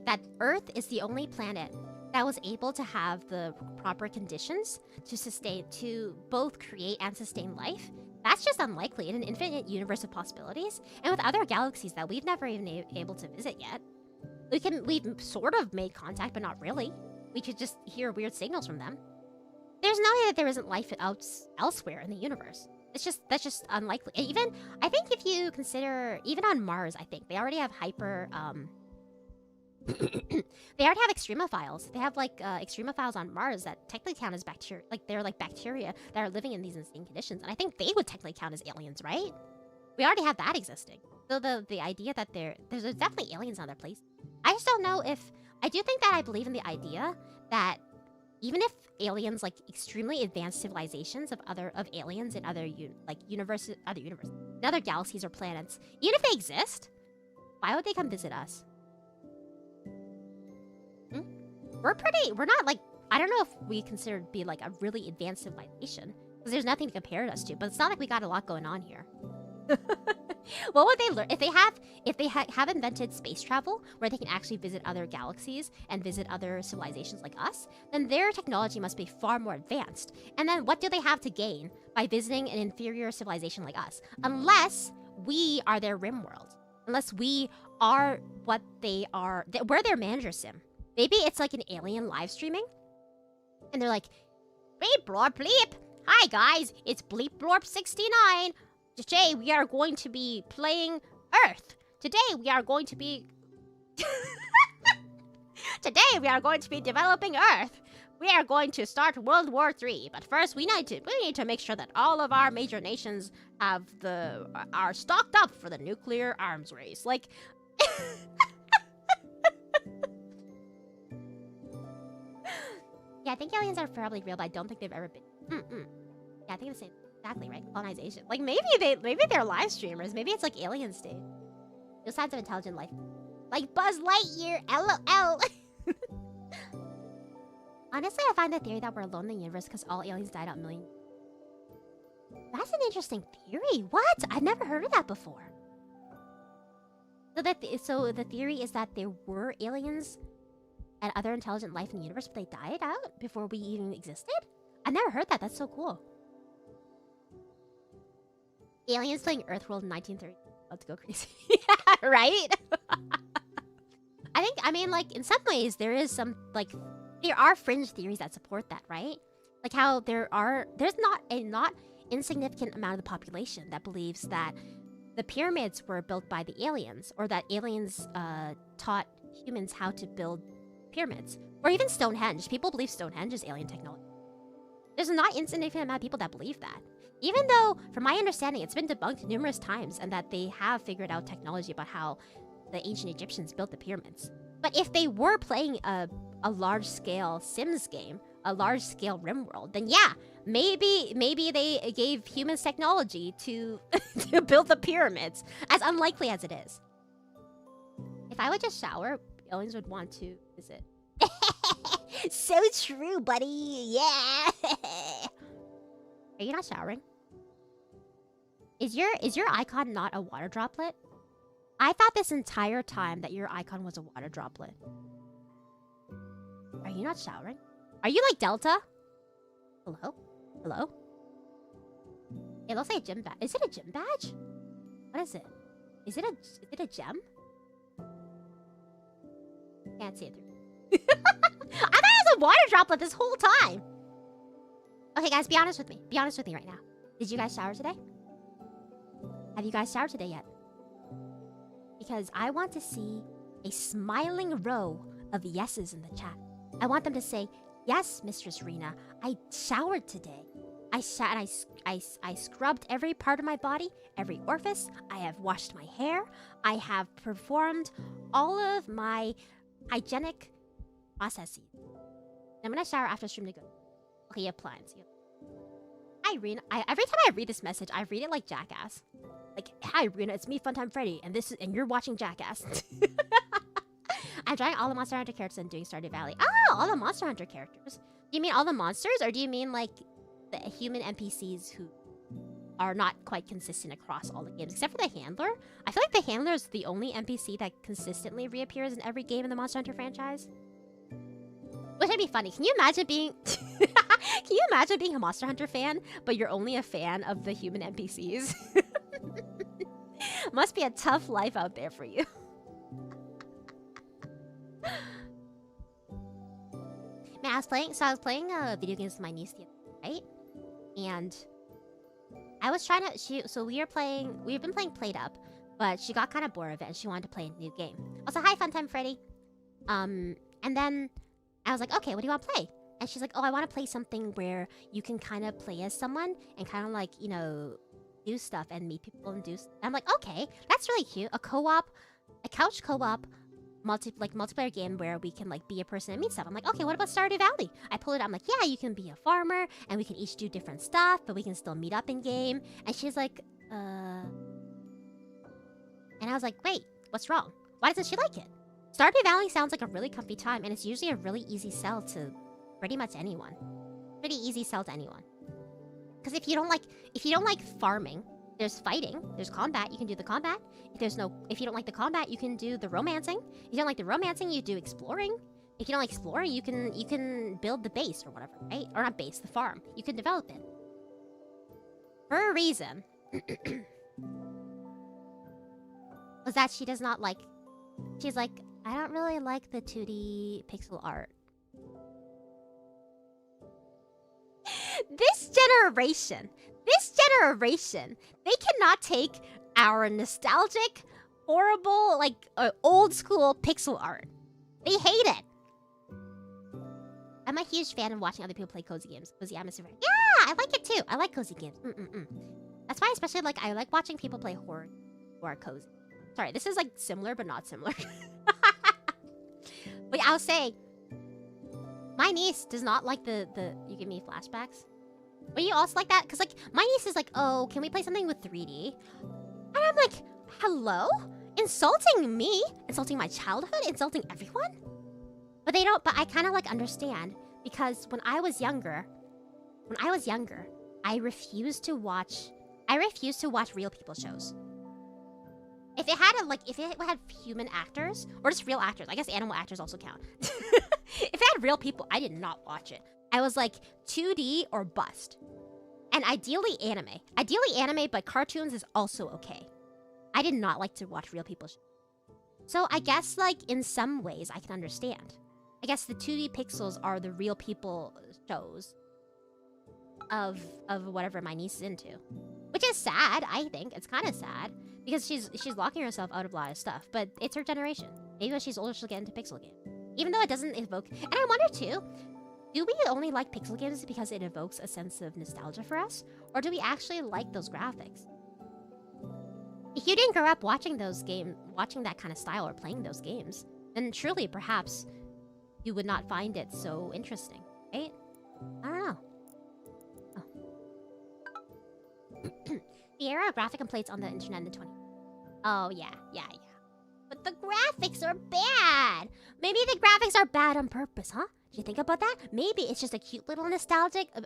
that Earth is the only planet that was able to have the proper conditions to both create and sustain life, that's just unlikely in an infinite universe of possibilities, and with other galaxies that we've never even able to visit yet. We've sort of made contact, but not really. We could just hear weird signals from them. There's no way that there isn't life elsewhere in the universe. That's just unlikely. Even I think if you consider even on Mars, I think they already have they already have extremophiles. They have like extremophiles on Mars that technically count as bacteria. Like they're like bacteria that are living in these insane conditions, and I think they would technically count as aliens, right? We already have that existing. So the idea that there's definitely aliens on their place. I just don't know if I do think that I believe in the idea that even if aliens, like extremely advanced civilizations of aliens in other universes, in other galaxies or planets, even if they exist, why would they come visit us? We're not like, I don't know if we consider to be like a really advanced civilization, because there's nothing to compare us to, but it's not like we got a lot going on here. What would they learn if they have invented space travel where they can actually visit other galaxies and visit other civilizations like us? Then their technology must be far more advanced. And then what do they have to gain by visiting an inferior civilization like us? Unless we are their rim world. Unless we are what they are. We're their manager sim. Maybe it's like an alien live streaming. And they're like, bleep blorp bleep. Hi guys, it's bleep blorp 69. Today we are going to be playing Earth. Today we are going to be developing Earth. We are going to start World War III. But first we need to make sure that all of our major nations are stocked up for the nuclear arms race. Like yeah, I think aliens are probably real, but I don't think they've ever been. Yeah, I think it's the same. Exactly right. Colonization. Like maybe they're live streamers. Maybe it's like alien state. No signs of intelligent life. Like Buzz Lightyear. LOL. Honestly, I find the theory that we're alone in the universe because all aliens died out million. That's an interesting theory. What? I've never heard of that before. So the theory is that there were aliens and other intelligent life in the universe, but they died out before we even existed? I never heard that. That's so cool. Aliens playing Earthworld in 1930. About to go crazy. Yeah, right? I mean, like, in some ways, there is some, like, there are fringe theories that support that, right? Like how there's not a not insignificant amount of the population that believes that the pyramids were built by the aliens, or that aliens taught humans how to build pyramids. Or even Stonehenge. People believe Stonehenge is alien technology. There's a not insignificant amount of people that believe that. Even though, from my understanding, it's been debunked numerous times and that they have figured out technology about how the ancient Egyptians built the pyramids. But if they were playing a large-scale Sims game, a large-scale RimWorld, then yeah, maybe they gave humans technology to to build the pyramids, as unlikely as it is. If I would just shower, aliens would want to visit. So true, buddy. Yeah. Are you not showering? Is your icon not a water droplet? I thought this entire time that your icon was a water droplet. Are you not showering? Are you like Delta? Hello? Hello? It looks like a gym badge. Is it a gym badge? What is it? Is it a gem? Can't see it through. I thought it was a water droplet this whole time. Okay, guys, be honest with me. Be honest with me right now. Did you guys shower today? Have you guys showered today yet? Because I want to see a smiling row of yeses in the chat. I want them to say, yes, Mistress Rina, I showered today. I scrubbed every part of my body, every orifice. I have washed my hair. I have performed all of my hygienic processes. I'm gonna shower after stream to go. Okay, you have plans. Hi, Rina. Every time I read this message, I read it like Jackass. Like, hi, Rina, it's me, Funtime Freddy, and you're watching Jackass. I'm drawing all the Monster Hunter characters and doing Stardew Valley. Oh, all the Monster Hunter characters. Do you mean all the monsters, or do you mean, like, the human NPCs who are not quite consistent across all the games? Except for the Handler. I feel like the Handler is the only NPC that consistently reappears in every game in the Monster Hunter franchise. Which would be funny. Can you imagine being... Can you imagine being a Monster Hunter fan, but you're only a fan of the human NPCs? Must be a tough life out there for you. Man, I was playing video games with my niece the other night, right? And I was trying to... So we've been playing Played Up, but she got kind of bored of it and she wanted to play a new game. Also, hi, Funtime Freddy. And then I was like, okay, what do you want to play? And she's like, oh, I want to play something where you can kind of play as someone and kind of like, you know, do stuff and meet people and do stuff. I'm like, okay, that's really cute. A couch co-op, multiplayer game where we can like be a person and meet stuff. I'm like, okay, what about Stardew Valley? I pulled it out. I'm like, yeah, you can be a farmer and we can each do different stuff, but we can still meet up in game. And she's like, And I was like, wait, what's wrong? Why doesn't she like it? Stardew Valley sounds like a really comfy time, and it's usually a really easy sell to pretty much anyone. Pretty easy sell to anyone. Because if you don't like farming, there's fighting, there's combat, you can do the combat. If you don't like the combat, you can do the romancing. If you don't like the romancing, you do exploring. If you don't like exploring, you can build the base or whatever, right? Or not base, the farm. You can develop it. For a reason. Was that she does not like... She's like, I don't really like the 2D pixel art. This generation, they cannot take our nostalgic, horrible, like, old school pixel art. They hate it. I'm a huge fan of watching other people play cozy games. Cozy atmosphere. Yeah, I like it too. I like cozy games. That's why especially I like watching people play horror who are cozy. Sorry, this is like similar but not similar. But I'll say, my niece does not like the you give me flashbacks. But you also like that? Because, like, my niece is like, oh, can we play something with 3D? And I'm like, hello? Insulting me? Insulting my childhood? Insulting everyone? But they don't, but I kind of, like, understand. Because when I was younger, I refused to watch real people shows. If it had, if it had human actors, or just real actors, I guess animal actors also count. If it had real people, I did not watch it. I was like 2D or bust. And ideally anime. Ideally anime, but cartoons is also okay. I did not like to watch real people. So I guess like in some ways I can understand. I guess the 2D pixels are the real people shows of whatever my niece is into. Which is sad, I think. It's kind of sad. Because she's locking herself out of a lot of stuff. But it's her generation. Maybe when she's older she'll get into pixel games. Even though it doesn't evoke... And I wonder too, do we only like pixel games because it evokes a sense of nostalgia for us? Or do we actually like those graphics? If you didn't grow up watching those games, watching that kind of style or playing those games, then truly perhaps you would not find it so interesting, right? I don't know. Oh. The era of graphic complaints on the internet in the 20s. Oh, yeah. But the graphics are bad. Maybe the graphics are bad on purpose, huh? Did you think about that? Maybe it's just a cute little nostalgic game.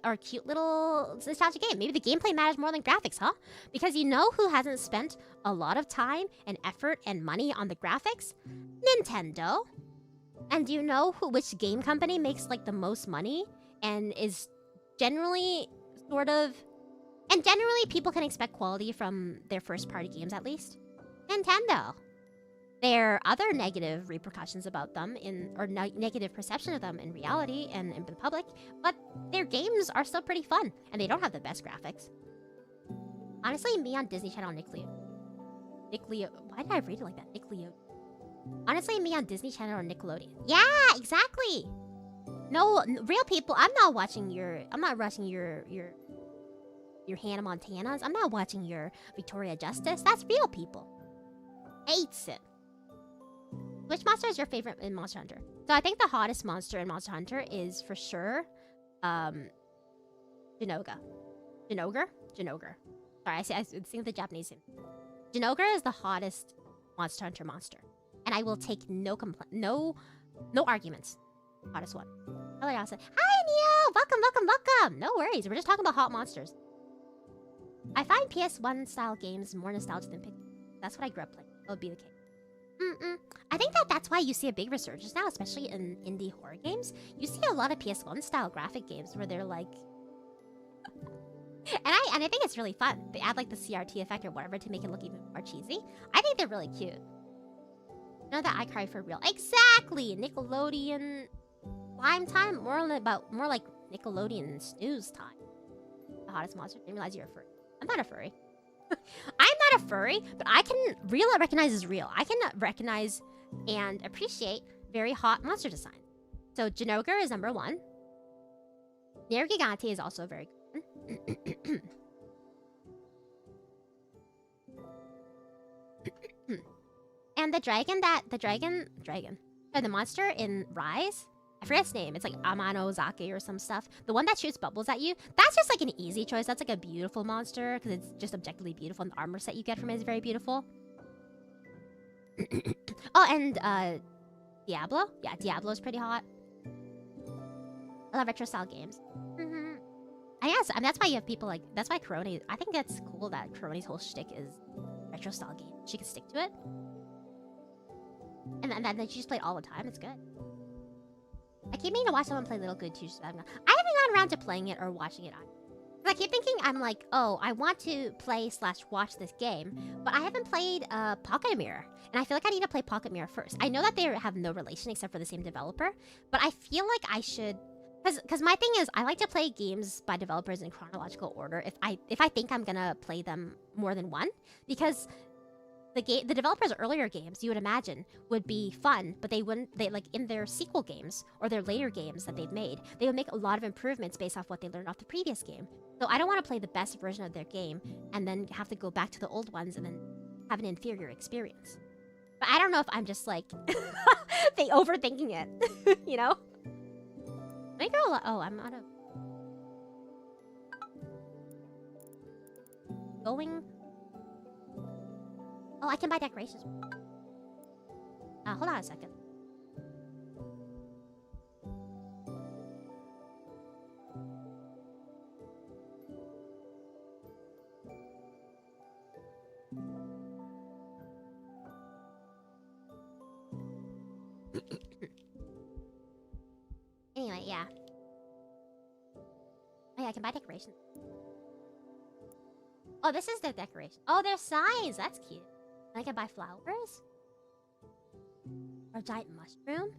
Maybe the gameplay matters more than graphics, huh? Because you know who hasn't spent a lot of time and effort and money on the graphics? Nintendo. And do you know which game company makes like the most money and is generally sort of... And generally people can expect quality from their first party games at least? Nintendo. There are other negative repercussions about them negative perception of them in reality and in the public, but their games are still pretty fun, and they don't have the best graphics. Honestly, me on Disney Channel, why did I read it like that? Honestly, me on Disney Channel or Nickelodeon. Yeah, exactly. No, real people. I'm not watching your Hannah Montanas. I'm not watching your Victoria Justice. That's real people. Hates it. Which monster is your favorite in Monster Hunter? So I think the hottest monster in Monster Hunter is for sure, Jinoga. Sorry, I think the Japanese name. Jinoga is the hottest Monster Hunter monster, and I will take no arguments. Hottest one. Hi Neo, welcome. No worries, we're just talking about hot monsters. I find PS1 style games more nostalgic than Pixel. That's what I grew up playing. That would be the case. I think that's why you see a big resurgence now, especially in indie horror games. You see a lot of PS1 style graphic games where they're like... and I think it's really fun. They add like the CRT effect or whatever to make it look even more cheesy. I think they're really cute. Know that I cry for real. Exactly! Nickelodeon slime time? More like Nickelodeon snooze time. The hottest monster? Didn't realize you're a furry. I'm not a furry. I'm not a furry, but I can recognize is real. I can recognize and appreciate very hot monster design. So Jinoga is number 1. Nero Gigante is also very good. And the monster in Rise, I forget its name. It's like Amanozake or some stuff. The one that shoots bubbles at you, that's just like an easy choice. That's like a beautiful monster because it's just objectively beautiful, and the armor set you get from it is very beautiful. Oh, and Diablo? Yeah, Diablo's pretty hot. I love retro style games. I guess, and that's why you have people like, that's why Coroni, I think that's cool that Coroni's whole shtick is retro style game. She can stick to it. And then she just played all the time. It's good. I keep meaning to watch someone play Little Good too. So I haven't gotten around to playing it or watching it. I keep thinking, I'm like, oh, I want to play/watch this game, but I haven't played Pocket Mirror. And I feel like I need to play Pocket Mirror first. I know that they have no relation except for the same developer, but I feel like I should... Because my thing is, I like to play games by developers in chronological order if I think I'm gonna play them more than one. Because the developers' earlier games, you would imagine, would be fun, but they like in their sequel games or their later games that they've made, they would make a lot of improvements based off what they learned off the previous game. So I don't want to play the best version of their game and then have to go back to the old ones and then have an inferior experience. But I don't know if I'm just like overthinking it, you know? I go a lot. Oh, I'm out of going. Oh, I can buy decorations. Hold on a second. yeah, I can buy decorations. Oh, this is the decoration. Oh, there's signs. That's cute. And I can buy flowers. Or a giant mushroom.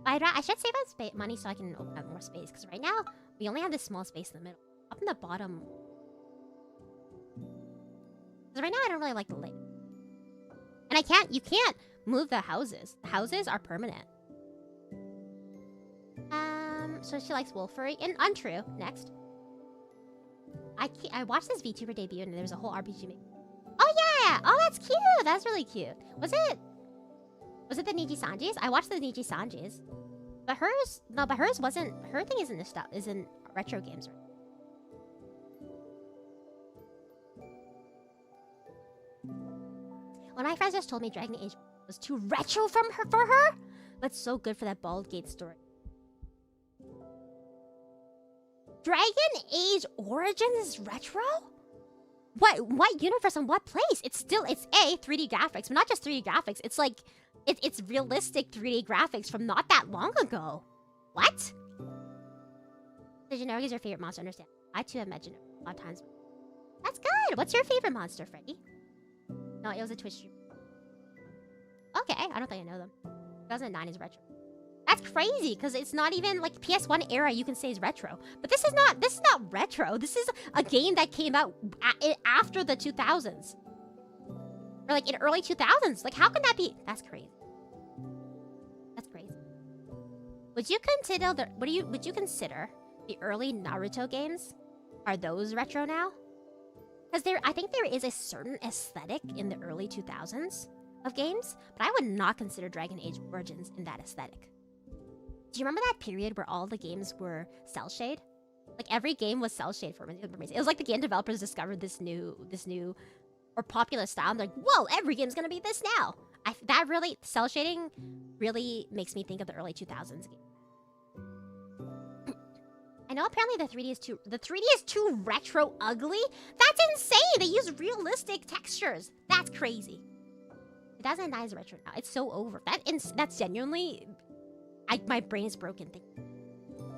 But I should save up money so I can open up more space. Because right now, we only have this small space in the middle. Up in the bottom. Because right now, I don't really like the layout. And you can't move the houses. The houses are permanent. So she likes Wolfery. And untrue. Next. I watched this VTuber debut and there was a whole RBG made. Oh yeah! Oh, that's cute! That's really cute. Was it the Niji Sanji's? I watched the Niji Sanji's. But hers wasn't, her thing isn't retro games, right? When my friends just told me Dragon Age was too retro for her, but so good for that Bald Gate story. Dragon Age Origins is retro? What universe and what place? It's A, 3D graphics, but not just 3D graphics. It's like it's realistic 3D graphics from not that long ago. What? The generic is your favorite monster, understand? I too have met generic a lot of times. That's good. What's your favorite monster, Freddy? No, it was a Twitch stream. Okay, I don't think I know them. 2009 is retro. That's crazy, because it's not even like PS1 era you can say is retro. But this is not retro. This is a game that came out after the 2000s. Or like in early 2000s. Like how can that be? That's crazy. That's crazy. Would you consider the early Naruto games? Are those retro now? Because I think there is a certain aesthetic in the early 2000s of games, but I would not consider Dragon Age Origins in that aesthetic. Do you remember that period where all the games were cell shade? Like every game was cell shade for me. It was like the game developers discovered this new or popular style. And they're like, whoa, every game's gonna be this now. Cell shading really makes me think of the early 2000s game. I know apparently the 3D is too retro ugly. That's insane. They use realistic textures. That's crazy. 2009 is retro now. It's so over. That's genuinely. My brain is broken.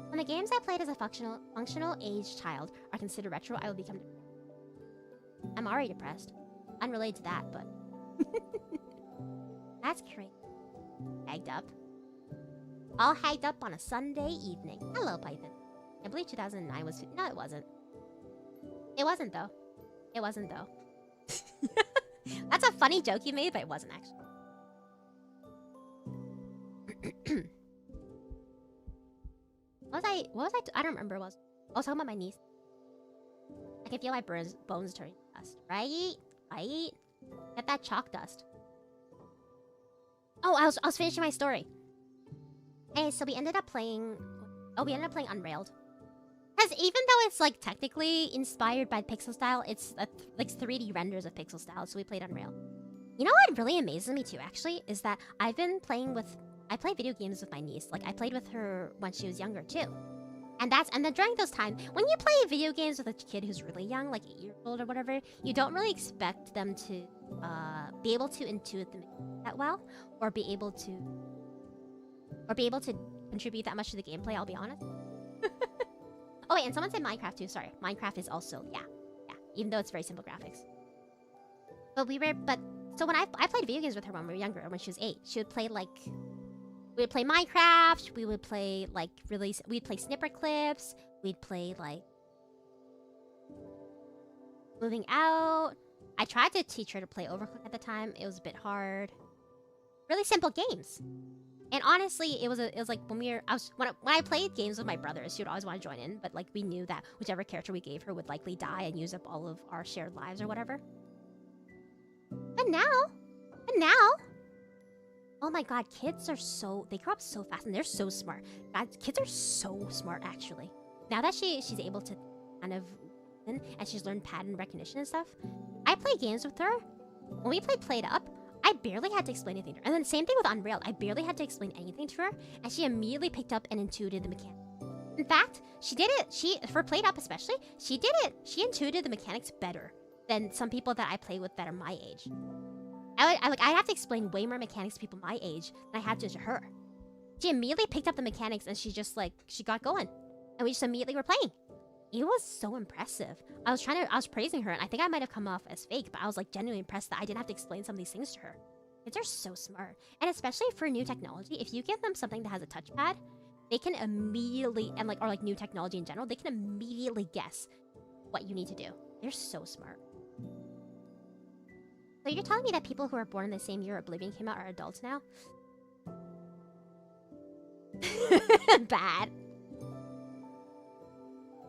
When the games I played as a functional age child are considered retro, I will become depressed. I'm already depressed. Unrelated to that, but that's crazy. Hagged up. All hagged up on a Sunday evening. Hello, Python. I believe 2009 was... No, it wasn't. It wasn't, though. It wasn't, though. That's a funny joke you made, but it wasn't, actually. What was I? I don't remember. I was talking about my niece. I can feel my bones turning to dust. Right? Get that chalk dust. Oh, I was finishing my story. Hey, so we ended up playing Unrailed. Because even though it's like technically inspired by pixel style, it's like 3D renders of pixel style. So we played Unrailed. You know what really amazes me too, actually, is that I play video games with my niece. Like I played with her when she was younger too. And then during those times, when you play video games with a kid who's really young, like 8 years old or whatever, you don't really expect them to be able to intuit them that well, or be able to contribute that much to the gameplay. I'll be honest. Oh wait, and someone said Minecraft too. Sorry, Minecraft is also yeah. Even though it's very simple graphics. So when I played video games with her when we were younger, when she was 8, she would play like. We would play Minecraft, we'd play snipper clips, we'd play like Moving Out. I tried to teach her to play Overcooked at the time. It was a bit hard. Really simple games. And honestly, it was like when I played games with my brothers, she would always want to join in, but like we knew that whichever character we gave her would likely die and use up all of our shared lives or whatever. But now, oh my god, they grow up so fast and they're so smart. God, kids are so smart, actually. Now that she's able to kind of, and she's learned pattern recognition and stuff, I play games with her. When we played Played Up, I barely had to explain anything to her. And then same thing with Unrailed. I barely had to explain anything to her, and she immediately picked up and intuited the mechanics. In fact, she did it. For Played Up especially, she did it. She intuited the mechanics better than some people that I play with that are my age. I'd have to explain way more mechanics to people my age than I had to her. She immediately picked up the mechanics and she got going. And we just immediately were playing. It was so impressive. I was praising her, and I think I might have come off as fake, but I was like genuinely impressed that I didn't have to explain some of these things to her. Kids are so smart. And especially for new technology, if you give them something that has a touchpad, they can immediately, or like new technology in general, they can immediately guess what you need to do. They're so smart. So you're telling me that people who are born in the same year Oblivion came out are adults now? Bad.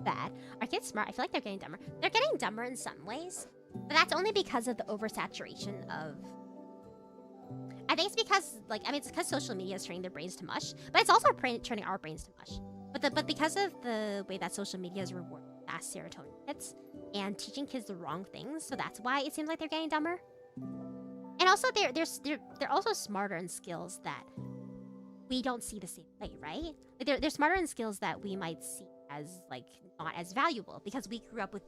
Bad. Are kids smart? I feel like they're getting dumber. They're getting dumber in some ways, but that's only because of the oversaturation of... I think it's because, it's because social media is turning their brains to mush, but it's also turning our brains to mush. But because of the way that social media is rewarding fast serotonin hits and teaching kids the wrong things, so that's why it seems like they're getting dumber. And also, they're also smarter in skills that we don't see the same way, right? Like they're smarter in skills that we might see as not as valuable because we grew up with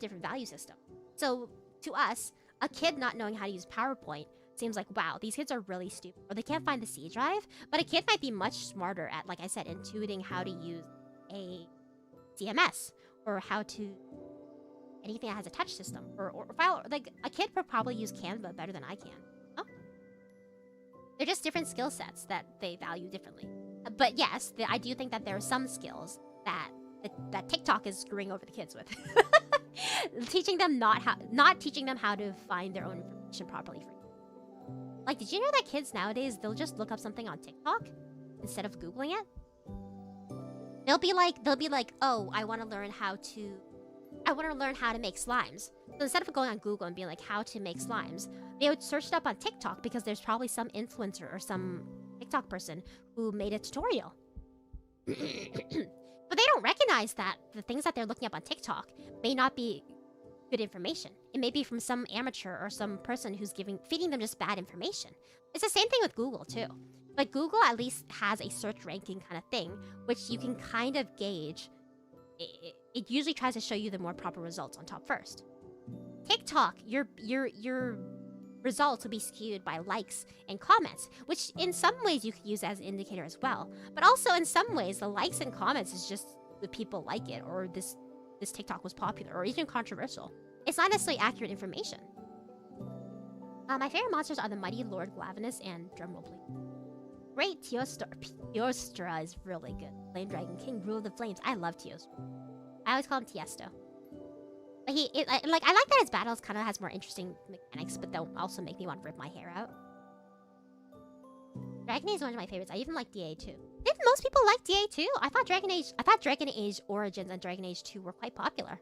different value systems. So to us, a kid not knowing how to use PowerPoint seems like, wow, these kids are really stupid, or they can't find the C drive. But a kid might be much smarter at, like I said, intuiting how to use a CMS or how to anything that has a touch system, or file. Like a kid would probably use Canva better than I can. Oh, they're just different skill sets that they value differently. But yes, I do think that there are some skills that TikTok is screwing over the kids with. teaching them not teaching them how to find their own information properly. Like, did you know that kids nowadays, they'll just look up something on TikTok instead of Googling it? They'll be like, oh, I want to learn how to make slimes. So instead of going on Google and being like, how to make slimes, they would search it up on TikTok because there's probably some influencer or some TikTok person who made a tutorial. But they don't recognize that the things that they're looking up on TikTok may not be good information. It may be from some amateur or some person who's feeding them just bad information. It's the same thing with Google too. But Google at least has a search ranking kind of thing, which you can kind of gauge. It usually tries to show you the more proper results on top first. TikTok, your results will be skewed by likes and comments, which in some ways you could use as an indicator as well. But also in some ways, the likes and comments is just the people like it, or this TikTok was popular, or even controversial. It's not necessarily accurate information. My favorite monsters are the Mighty Lord Glavenus and drumroll please. Great Teostra. Teostra is really good. Flame Dragon King, Rule of the Flames. I love Teostra. I always call him Tiesto. But I like that his battles kind of has more interesting mechanics, but don't also make me want to rip my hair out. Dragon Age is one of my favorites. I even like DA 2. Did most people like DA 2? I thought Dragon Age Origins and Dragon Age 2 were quite popular.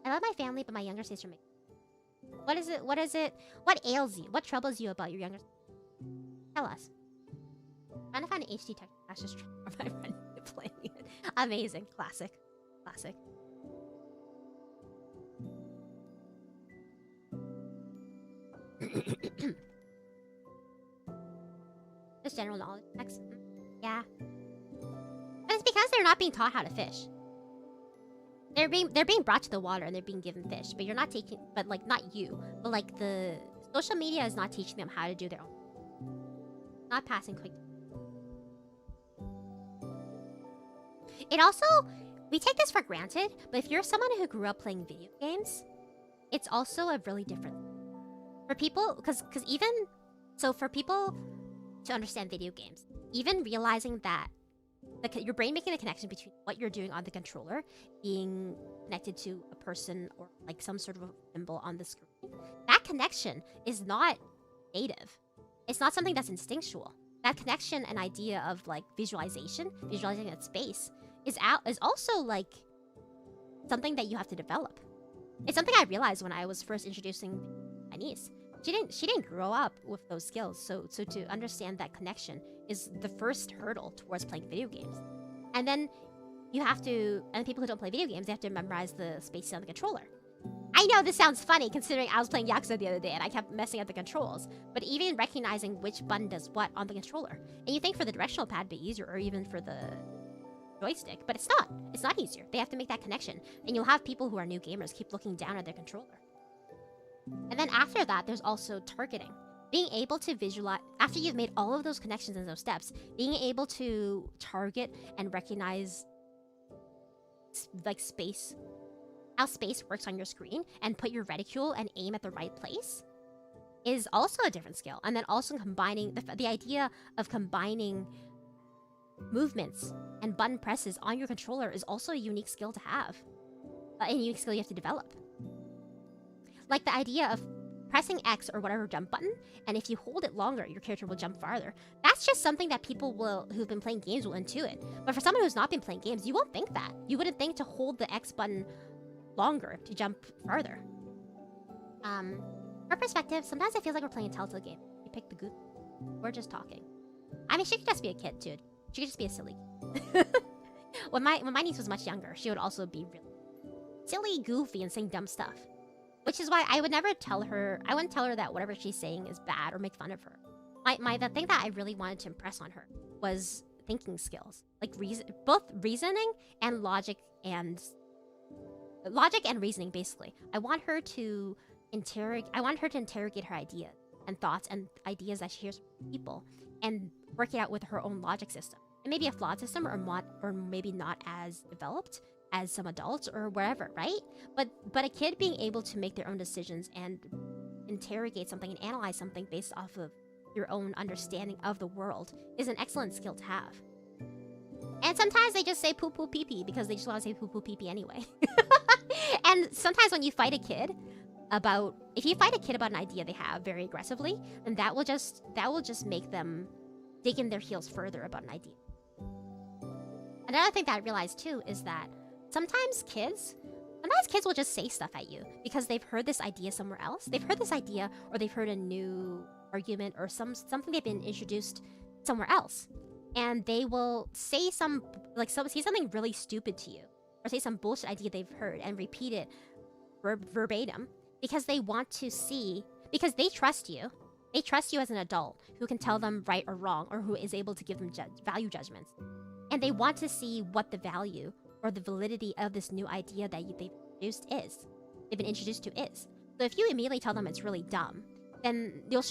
I love my family, but my younger sister makes... What is it? What ails you? What troubles you about your younger sister? Tell us. I'm trying to find an HD text. That's just my friend playing it. Amazing. Classic. Classic. Just general knowledge checks. Yeah. But it's because they're not being taught how to fish. They're being brought to the water and they're being given fish, but you're not taking, but like not you, but like the social media is not teaching them how to do their own. Not passing quick. It also, we take this for granted, but if you're someone who grew up playing video games, it's also a really different for people, because even so, for people to understand video games, even realizing that your brain making the connection between what you're doing on the controller being connected to a person or like some sort of a symbol on the screen, that connection is not native. It's not something that's instinctual. That connection and idea of like visualizing that space is also like something that you have to develop. It's something I realized when I was first introducing my niece. She didn't grow up with those skills, so to understand that connection is the first hurdle towards playing video games. And then you have to, and people who don't play video games, they have to memorize the spaces on the controller. I know this sounds funny considering I was playing Yakuza the other day and I kept messing up the controls, but even recognizing which button does what on the controller. And you think for the directional pad it'd be easier, or even for the joystick, but it's not. It's not easier. They have to make that connection. And you'll have people who are new gamers keep looking down at their controller. And then after that, there's also targeting. Being able to visualize, after you've made all of those connections and those steps, being able to target and recognize like space, how space works on your screen, and put your reticule and aim at the right place, is also a different skill. And then also combining the idea of combining movements and button presses on your controller is also a unique skill to have, a unique skill you have to develop. Like the idea of pressing X or whatever jump button, and if you hold it longer, your character will jump farther. That's just something that people who've been playing games will intuit. But for someone who's not been playing games, you won't think that. You wouldn't think to hold the X button longer to jump farther. For perspective, sometimes it feels like we're playing a Telltale game. You pick the goop. We're just talking. I mean, she could just be a kid, too. She could just be a silly. When my niece was much younger, she would also be really silly, goofy, and saying dumb stuff. Which is why I would never tell her. I wouldn't tell her that whatever she's saying is bad or make fun of her. The thing that I really wanted to impress on her was thinking skills, like both reasoning and logic and reasoning. Basically, I want her to interrogate her ideas and thoughts and ideas that she hears from people, and work it out with her own logic system. It may be a flawed system or maybe not as developed as some adults or wherever, right? But a kid being able to make their own decisions and interrogate something and analyze something based off of your own understanding of the world is an excellent skill to have. And sometimes they just say poo poo pee pee because they just want to say poo poo pee pee anyway. And sometimes when you fight a kid about an idea they have very aggressively, then that will just make them dig in their heels further about an idea. Another thing that I realized too is that sometimes kids will just say stuff at you because they've heard this idea somewhere else. They've heard this idea, or they've heard a new argument or something they've been introduced somewhere else, and they will say something really stupid to you, or say some bullshit idea they've heard and repeat it verbatim because they want to see, because they trust you. They trust you as an adult who can tell them right or wrong, or who is able to give them value judgments. And they want to see what the value or the validity of this new idea that they've been introduced to is. So if you immediately tell them it's really dumb, then you'll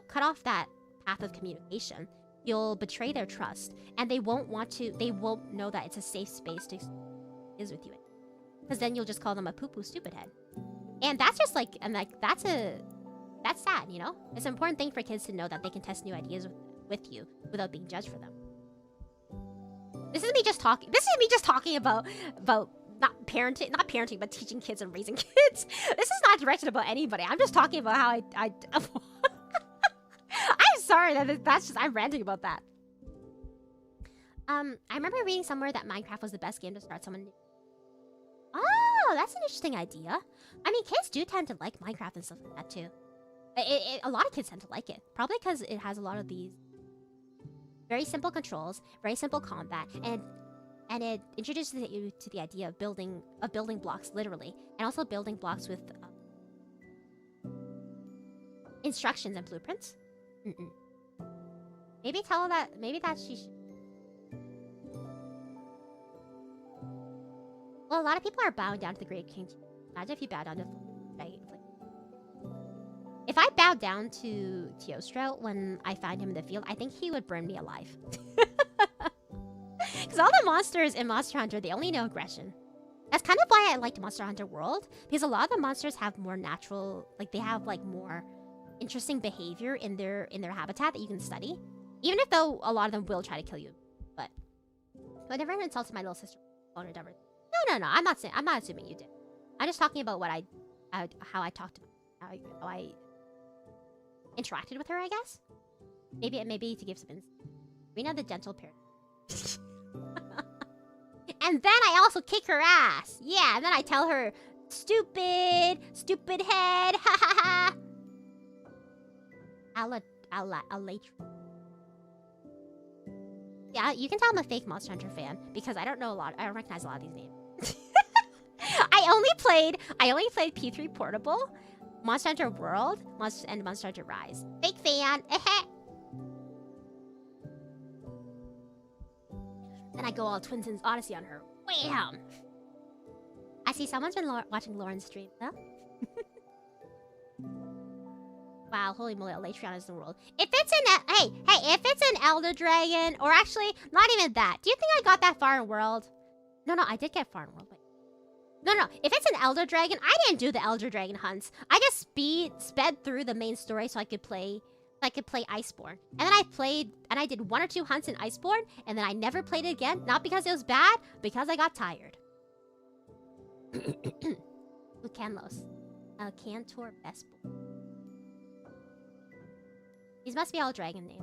cut off that path of communication. You'll betray their trust, and they won't know that it's a safe space to is with you in. Because then you'll just call them a poo-poo stupid head. And that's just that's sad, you know? It's an important thing for kids to know that they can test new ideas with you without being judged for them. This is me just talking about not parenting, but teaching kids and raising kids. This is not directed about anybody. I'm just talking about how I I'm sorry I'm ranting about that. I remember reading somewhere that Minecraft was the best game to start someone new. Oh, that's an interesting idea. I mean, kids do tend to like Minecraft and stuff like that too. A lot of kids tend to like it, probably because it has a lot of these very simple controls, very simple combat, and it introduces you to the idea of building blocks literally, and also building blocks with instructions and blueprints. Maybe that she should. Well, a lot of people are bowing down to the Great King. Imagine if you bow down to Dragon. If I bowed down to Teostra when I found him in the field, I think he would burn me alive. Because all the monsters in Monster Hunter, they only know aggression. That's kind of why I liked Monster Hunter World, because a lot of the monsters have more natural, they have more interesting behavior in their habitat that you can study. Even if though a lot of them will try to kill you. But I never insulted my little sister. No, I'm not assuming you did. I'm just talking about how I talked about how I interacted with her, I guess. Maybe to give some insight. Rina the gentle parent. And then I also kick her ass. Yeah, and then I tell her, stupid head, ha ha ha. I'll late. Yeah, you can tell I'm a fake Monster Hunter fan because I don't recognize a lot of these names. I only played P3 Portable, Monster Hunter World, and Monster Hunter Rise. Fake fan. Then I go all Twin Sins Odyssey on her. Wham! I see someone's been watching Lauren's stream, huh? Wow, holy moly, Elytrion is the world. If it's if it's an Elder Dragon, or actually, not even that. Do you think I got that far in World? No, I did get Farm World. Wait. No. If it's an Elder Dragon, I didn't do the Elder Dragon hunts. I just sped through the main story so I could play Iceborne. And then I did 1 or 2 hunts in Iceborne, and then I never played it again. Not because it was bad, because I got tired. Lucanlos. Cantor Best Boy. These must be all dragon names.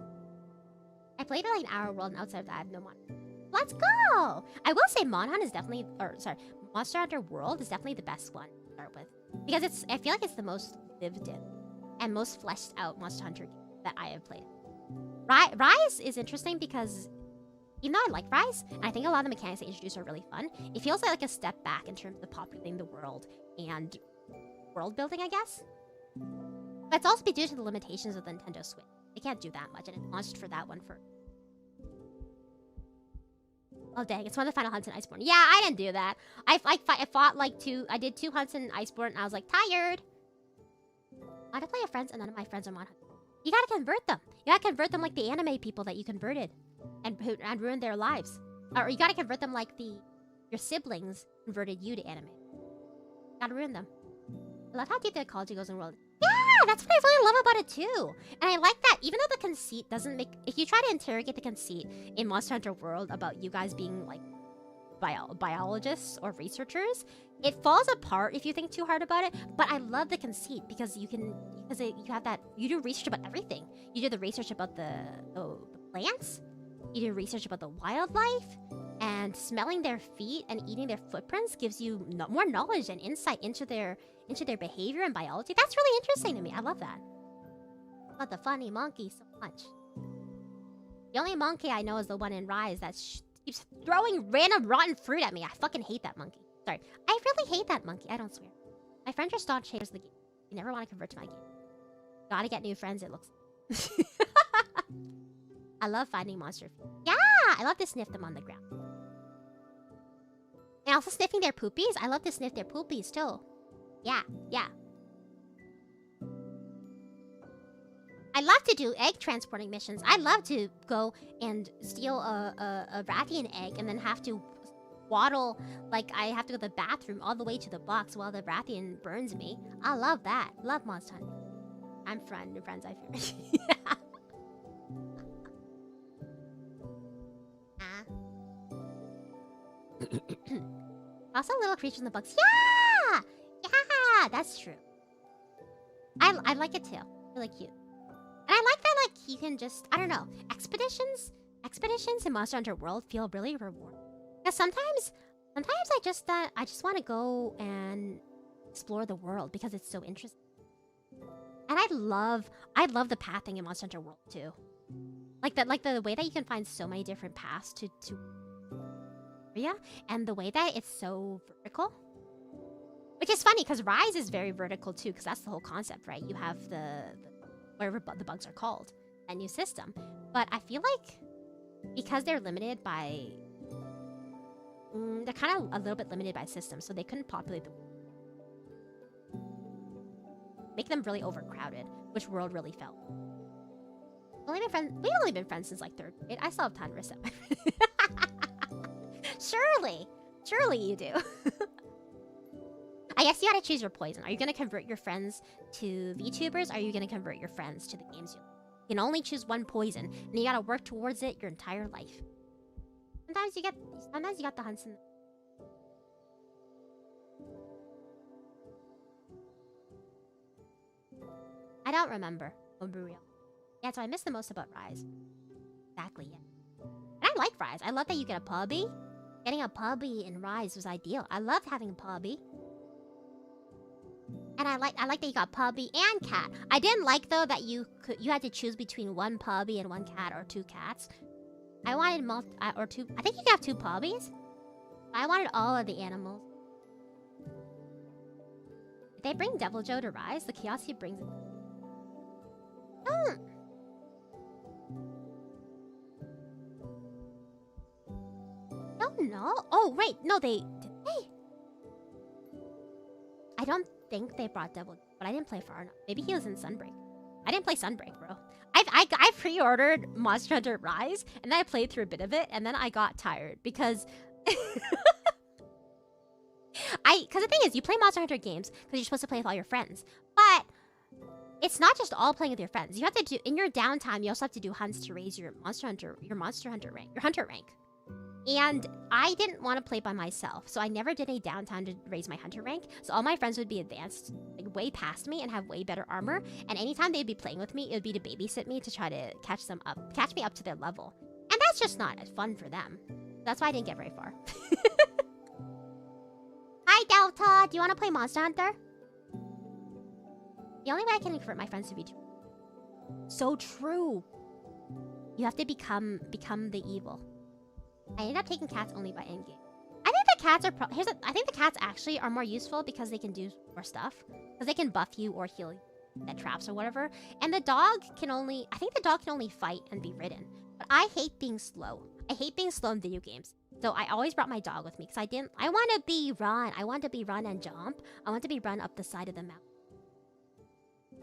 I played it like an hour world, and outside of that, I have no money. Let's go! I will say Monster Hunter World is definitely the best one to start with. Because I feel like it's the most lived in and most fleshed out Monster Hunter game that I have played. Rise is interesting because even though I like Rise, and I think a lot of the mechanics they introduce are really fun, it feels like a step back in terms of populating the world and world building, I guess. But it's also due to the limitations of the Nintendo Switch. They can't do that much, and it launched for that one for... Oh dang, it's one of the final hunts in Iceborne. Yeah, I didn't do that. I fought like 2... I did 2 hunts in Iceborne, and I was like, tired! I had to play with friends, and none of my friends are Mon Hunters. You gotta convert them. You gotta convert them like the anime people that you converted. And ruined their lives. Or you gotta convert them like your siblings converted you to anime. Gotta ruin them. I love how deep the ecology goes in the world. Yeah, that's what I really love about it too. And I like that even though the conceit doesn't make... If you try to interrogate the conceit in Monster Hunter World about you guys being like biologists or researchers, it falls apart if you think too hard about it. But I love the conceit because you have that... You do research about everything. You do the research about the plants. You do research about the wildlife. And smelling their feet and eating their footprints gives you more knowledge and insight into their behavior and biology. That's really interesting to me. I love that. I love the funny monkey so much. The only monkey I know is the one in Rise that keeps throwing random rotten fruit at me. I fucking hate that monkey. Sorry. I really hate that monkey. I don't swear. My friends are staunch haters of the game. You never want to convert to my game. Gotta get new friends, it looks like. I love finding monster feet. Yeah! I love to sniff them on the ground. And also sniffing their poopies. I love to sniff their poopies too. Yeah. I love to do egg transporting missions. I love to go and steal a Rathian egg and then have to waddle, like I have to go to the bathroom all the way to the box while the Rathian burns me. I love that. Love Monster Hunter. I'm friends, I fear. Yeah. Also, little creatures in the books. Yeah, that's true. I like it too. Really cute. And I like that, like, you can just, I don't know, expeditions in Monster Hunter World feel really rewarding. Because sometimes I just want to go and explore the world because it's so interesting. And I love the pathing in Monster Hunter World too. Like the way that you can find so many different paths to area, and the way that it's so vertical. Which is funny because Rise is very vertical too, because that's the whole concept, right? You have the whatever the bugs are called, that new system. But I feel like because they're limited by they're kind of a little bit limited by systems, so they couldn't populate the world. Make them really overcrowded, which world really felt. We've only been friends since like 3rd grade. I still have time to reset my Surely you do. I guess you gotta choose your poison. Are you gonna convert your friends to VTubers? Or are you gonna convert your friends to the games you can only choose one poison, and you gotta work towards it your entire life. Sometimes you got the hunts in. I don't remember. Oh, real. Yeah, so I miss the most about Rise. Exactly, yeah. And I like Rise. I love that you get a puppy. Getting a puppy in Rise was ideal. I loved having a puppy. And I like that you got puppy and cat. I didn't like though that you had to choose between one puppy and one cat or 2 cats. I wanted or 2. I think you can have 2 puppies. I wanted all of the animals. Did they bring Devil Joe to Rise? The chaos he brings. Oh. No. Oh wait, no, did they? I don't think they brought Devil, but I didn't play Fanart. Maybe he was in Sunbreak. I didn't play Sunbreak, bro. I pre-ordered Monster Hunter Rise, and then I played through a bit of it, and then I got tired because Because the thing is, you play Monster Hunter games because you're supposed to play with all your friends. But it's not just all playing with your friends. You have to do, in your downtime, you also have to do hunts to raise your hunter rank. And I didn't want to play by myself, so I never did any downtime to raise my hunter rank. So all my friends would be advanced, like way past me, and have way better armor. And anytime they'd be playing with me, it would be to babysit me to try to catch me up to their level. And that's just not fun for them. That's why I didn't get very far. Hi, Delta. Do you want to play Monster Hunter? The only way I can convert my friends to be so true. You have to become the evil. I ended up taking cats only by endgame. I think the cats are I think the cats actually are more useful because they can do more stuff. Because they can buff you or heal you, that traps or whatever. And the dog can only fight and be ridden. But I hate being slow. I hate being slow in video games. So I always brought my dog with me because I want to be run. I want to be run and jump. I want to be run up the side of the mountain.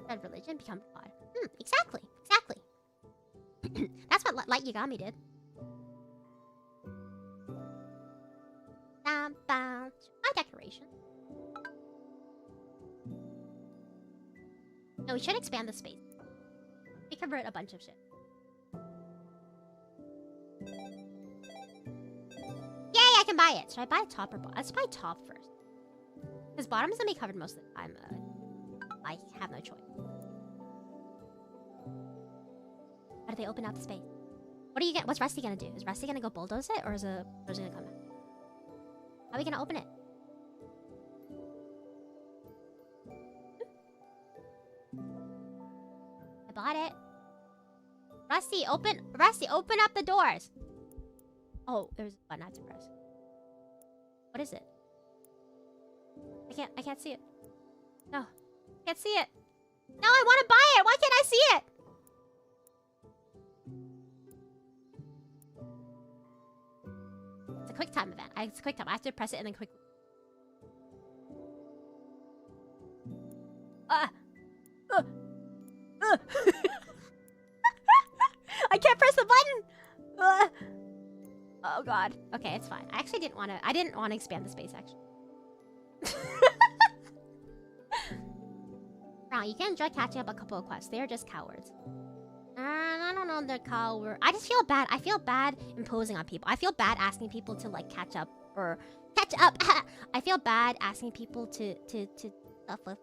Red religion become God. Exactly. That's what Light Yagami did. My decoration. No, we should expand the space. We convert a bunch of shit. Yay, I can buy it. Should I buy top or bottom? Let's buy top first. Because bottom is going to be covered most of the time. I have no choice. How do they open up the space? What's Rusty gonna do? Is Rusty gonna go bulldoze it, or is it gonna come out? How are we gonna open it? I bought it. Rusty, open up the doors. Oh, there's a button I have to press. What is it? I can't see it. No, I can't see it. No, I want to buy it. Why can't I see it? It's a quick time event. It's a quick time. I have to press it and then quick. I can't press the button. Oh god. Okay, it's fine. I actually didn't want to expand the space actually. Now, you can enjoy catching up a couple of quests. They are just cowards. I don't know, they're coward. I just feel bad. I feel bad imposing on people. I feel bad asking people to like catch up or catch up. I feel bad asking people to stuff with.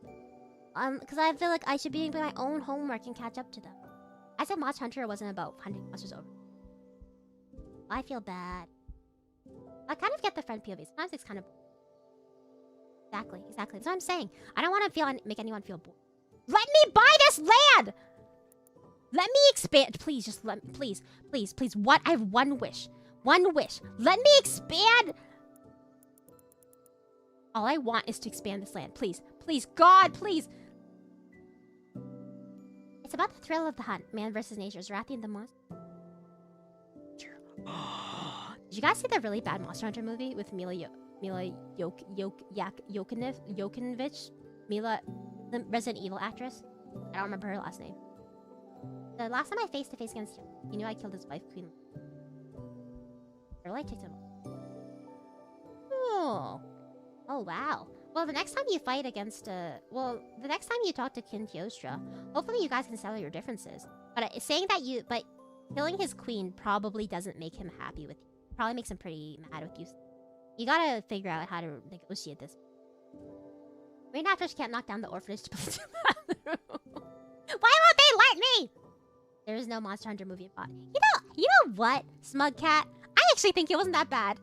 Because I feel like I should be doing my own homework and catch up to them. I said Monster Hunter wasn't about hunting monsters over. I feel bad. I kind of get the friend POV. Sometimes it's kind of. Exactly. That's what I'm saying. I don't want to make anyone feel bored. Let me buy this land! Let me expand. Please, just let me. Please. What? I have one wish. One wish. Let me expand. All I want is to expand this land. Please. God, please. It's about the thrill of the hunt. Man versus nature. Zarathi the monster. Did you guys see the really bad Monster Hunter movie with Mila Jovovich? Mila, the Resident Evil actress? I don't remember her last name. The last time I face-to-face against him, he knew I killed his wife, Queen. I really ticked him off. Oh, wow. Well, the next time you fight against, the next time you talk to Kin Kyostra, hopefully you guys can settle your differences. But but killing his queen probably doesn't make him happy with you. Probably makes him pretty mad with you. You gotta figure out how to negotiate this. Rina Astera can't knock down the orphanage to put it in the bathroom. Why won't they let me? There is no Monster Hunter movie bot. You know what, Smug Cat? I actually think it wasn't that bad.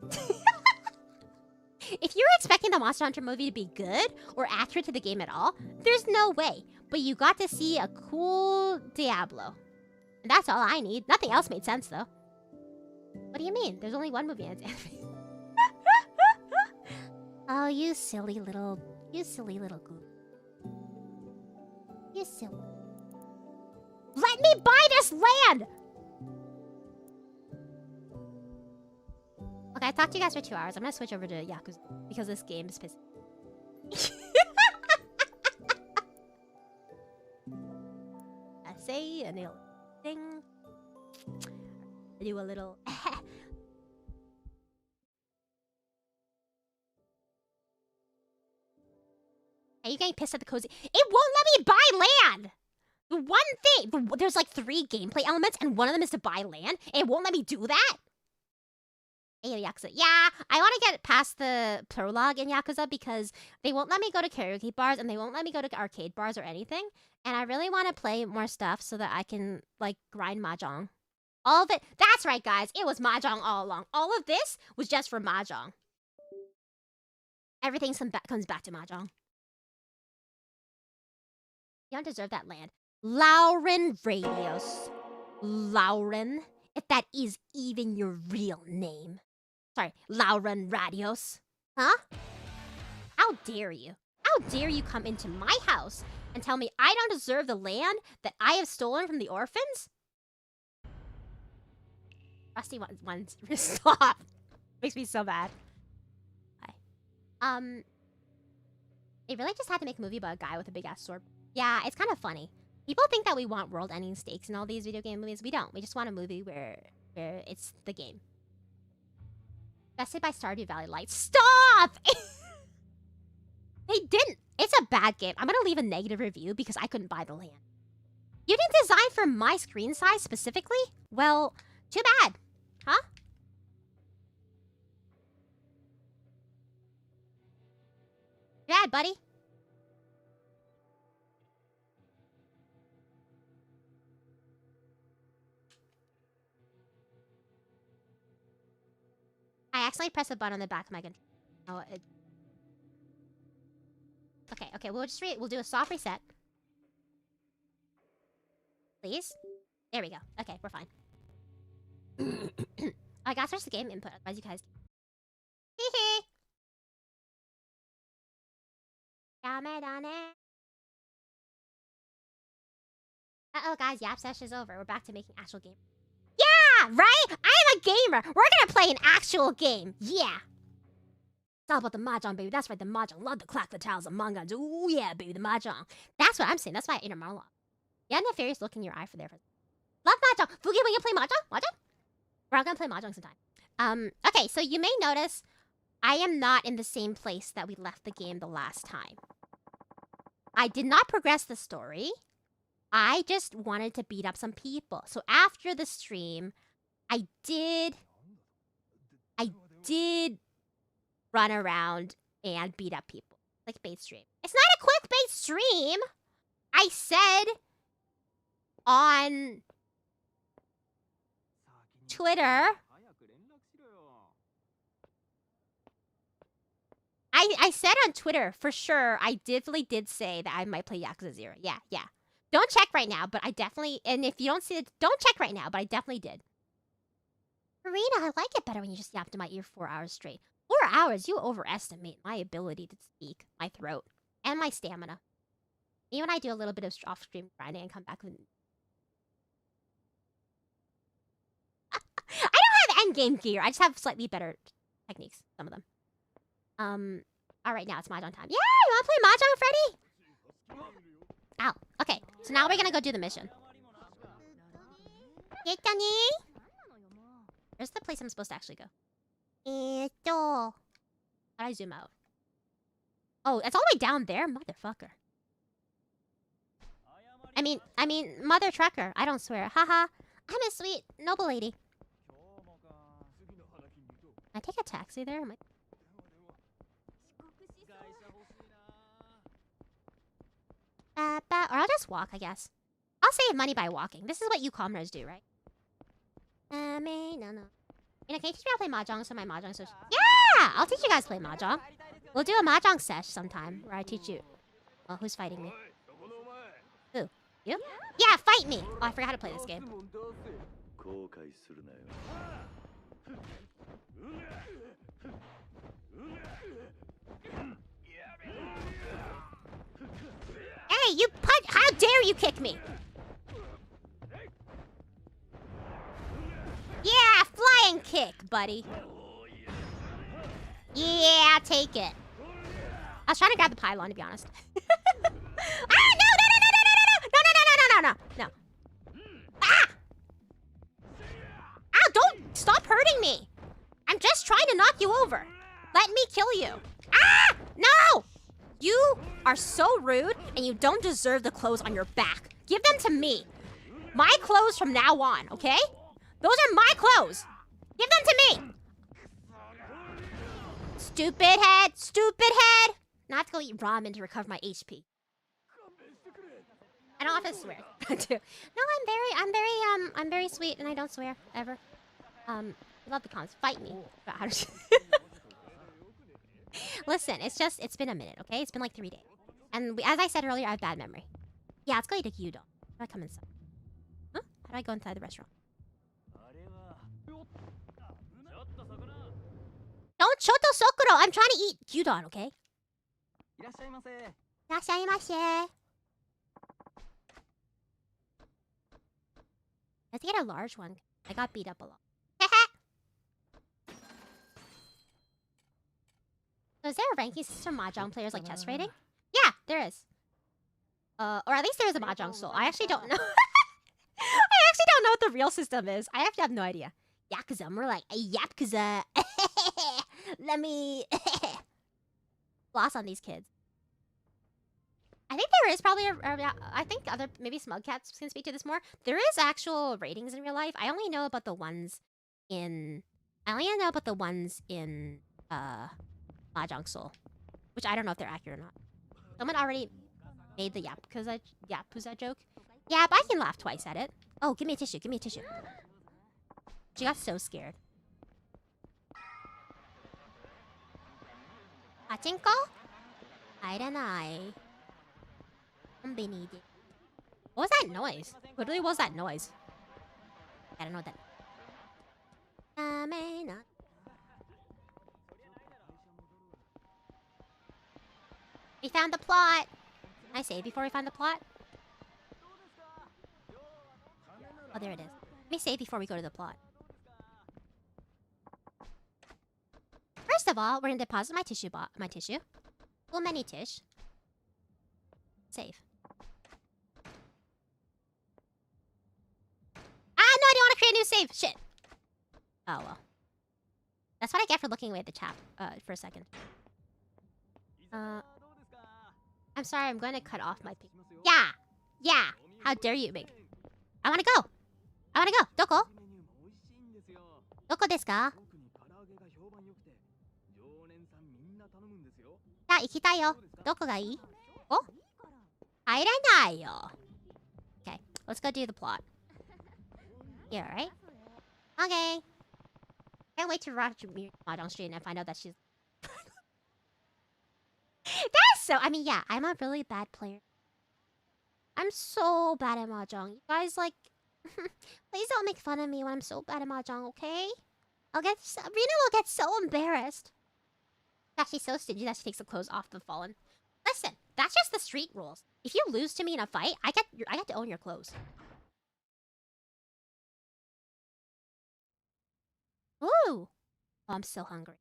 If you're expecting the Monster Hunter movie to be good or accurate to the game at all, there's no way. But you got to see a cool Diablo. And that's all I need. Nothing else made sense, though. What do you mean? There's only one movie and it's anime. Oh, you silly little goose. You silly. Let me buy this land! Okay, I talked to you guys for 2 hours. I'm gonna switch over to Yakuza because this game is pissing. I say a little thing. I do a little. Are you getting pissed at the cozy? It won't let me buy land! The one thing, there's like 3 gameplay elements and one of them is to buy land. It won't let me do that? Hey, Yakuza. Yeah, I want to get past the prologue in Yakuza because they won't let me go to karaoke bars and they won't let me go to arcade bars or anything. And I really want to play more stuff so that I can, like, grind mahjong. All of it. That's right, guys. It was mahjong all along. All of this was just for mahjong. Everything comes back to mahjong. You don't deserve that land. Lauren Radios. Lauren, if that is even your real name. Sorry, Lauren Radios. Huh? How dare you? How dare you come into my house and tell me I don't deserve the land that I have stolen from the orphans? Rusty wants stop. Makes me so bad. Hi. They really just had to make a movie about a guy with a big ass sword. Yeah, it's kind of funny. People think that we want world-ending stakes in all these video game movies. We don't. We just want a movie where it's the game. Bested by Stardew Valley Lights. Stop! They didn't. It's a bad game. I'm gonna leave a negative review because I couldn't buy the land. You didn't design for my screen size specifically? Well, too bad. Huh? Too bad, buddy. I accidentally pressed a button on the back of my controller. Oh, Okay, we'll do a soft reset. Please? There we go. Okay, we're fine. I gotta search the game input, otherwise you guys... Hee. Uh-oh, guys, Yap Sesh is over. We're back to making actual game. Yeah, right? I'm a gamer. We're gonna play an actual game. Yeah. It's all about the mahjong, baby. That's right, the mahjong. Love to clack the tiles of manga. Ooh, yeah, baby, the mahjong. That's what I'm saying. That's my inner monologue. Yeah, nefarious look in your eye for there. Love mahjong. Fugi, when you play mahjong? Mahjong? We're all gonna play mahjong sometime. Okay, so you may notice I am not in the same place that we left the game the last time. I did not progress the story. I just wanted to beat up some people. So after the stream, I did run around and beat up people. Like bait stream. It's not a clickbait stream. I said on Twitter. I said on Twitter for sure. I definitely did say that I might play Yakuza 0. Yeah. Don't check right now, but I definitely... And if you don't see it, don't check right now, but I definitely did. Rina, I like it better when you just yapped in my ear 4 hours straight. 4 hours? You overestimate my ability to speak, my throat, and my stamina. Even when I do a little bit of off-stream grinding and come back with... I don't have endgame gear. I just have slightly better techniques, some of them. Alright, now it's Mahjong time. Yeah, you wanna play Mahjong, Freddy? Ow. Okay, so now we're gonna go do the mission. Where's the place I'm supposed to actually go? How do I zoom out? Oh, it's all the way down there? Motherfucker. I mean, mother trucker. I don't swear. Haha. I'm a sweet, noble lady. Can I take a taxi there? Or I'll just walk, I guess. I'll save money by walking. This is what you commoners do, right? No. You know, can you teach me how to play Mahjong so my Mahjong sesh... Yeah! I'll teach you guys to play Mahjong. We'll do a Mahjong sesh sometime where I teach you. Well, who's fighting me? Who? You? Yeah, fight me! Oh, I forgot how to play this game. Hey, you punch! How dare you kick me? Yeah, flying kick, buddy. Yeah, take it. I was trying to grab the pylon, to be honest. Ah, no! Ah! Ow, don't stop hurting me. I'm just trying to knock you over. Let me kill you. Ah! No! You are so rude, and you don't deserve the clothes on your back. Give them to me. My clothes from now on, okay? Those are my clothes. Give them to me. Stupid head, stupid head. Now I have to go eat ramen to recover my HP. I don't have to swear. No, I'm very sweet, and I don't swear ever. I love the comments. Fight me. About how to Listen, it's been a minute, okay? It's been like 3 days. And as I said earlier, I have bad memory. Yeah, let's go eat a gyudon. How do I come inside? Huh? How do I go inside the restaurant? Don't Choto Sokuro! I'm trying to eat gyudon, okay? Irashaimase. I have to get a large one. I got beat up a lot. So is there a ranking system for mahjong players like chess rating? Yeah, there is. Or at least there is a mahjong soul. I actually don't know. I actually don't know what the real system is. I actually have no idea. Yakuza, more like a Yakuza. Let me floss on these kids. I think there is probably I think other, maybe Smug Cats can speak to this more. There is actual ratings in real life. I only know about the ones in Mahjong Soul, which I don't know if they're accurate or not. Someone already made the Yakuza joke. Yeah, but I can laugh twice at it. Oh, give me a tissue, give me a tissue. She got so scared. Pachinko? Airanai. What was that noise? What really was that noise? I don't know what that. We found the plot. Can I save before we find the plot? Oh, there it is. Let me save before we go to the plot. First of all, we're gonna deposit my tissue. Full many tish. Save. Ah, no, I don't want to create a new save. Shit. Oh, well. That's what I get for looking away at the chat for a second. I'm sorry, I'm going to cut off my... Yeah! Yeah! How dare you, Big? I want to go! I want to go! Doko? Doko desu ka? Yeah, ikitai yo. Doko ga ii? Oh? Airanai yo. Okay, let's go do the plot. Yeah, right? Okay. Can't wait to watch Mahjong stream and find out that she's... That's so... I mean, yeah, I'm a really bad player. I'm so bad at Mahjong. You guys, like... Please don't make fun of me when I'm so bad at Mahjong, okay? Rina will get so embarrassed. That she's so stingy that she takes the clothes off the fallen. Listen, that's just the street rules. If you lose to me in a fight, I get to own your clothes. Ooh! Oh, I'm so hungry.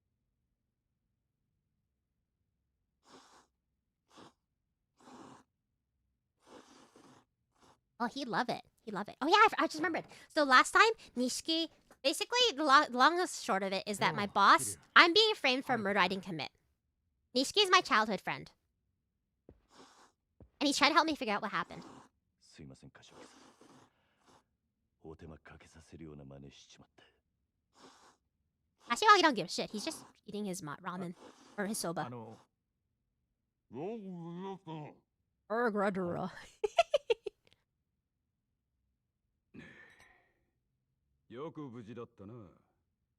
Oh, he'd love it. He'd love it. Oh, yeah, I just remembered. So last time, Nishiki... Basically, the long and short of it is that my boss... I'm being framed for a murder I didn't commit. Nishiki is my childhood friend. And he's trying to help me figure out what happened. Kashiwagi don't give a shit. He's just eating his ramen. Or his soba.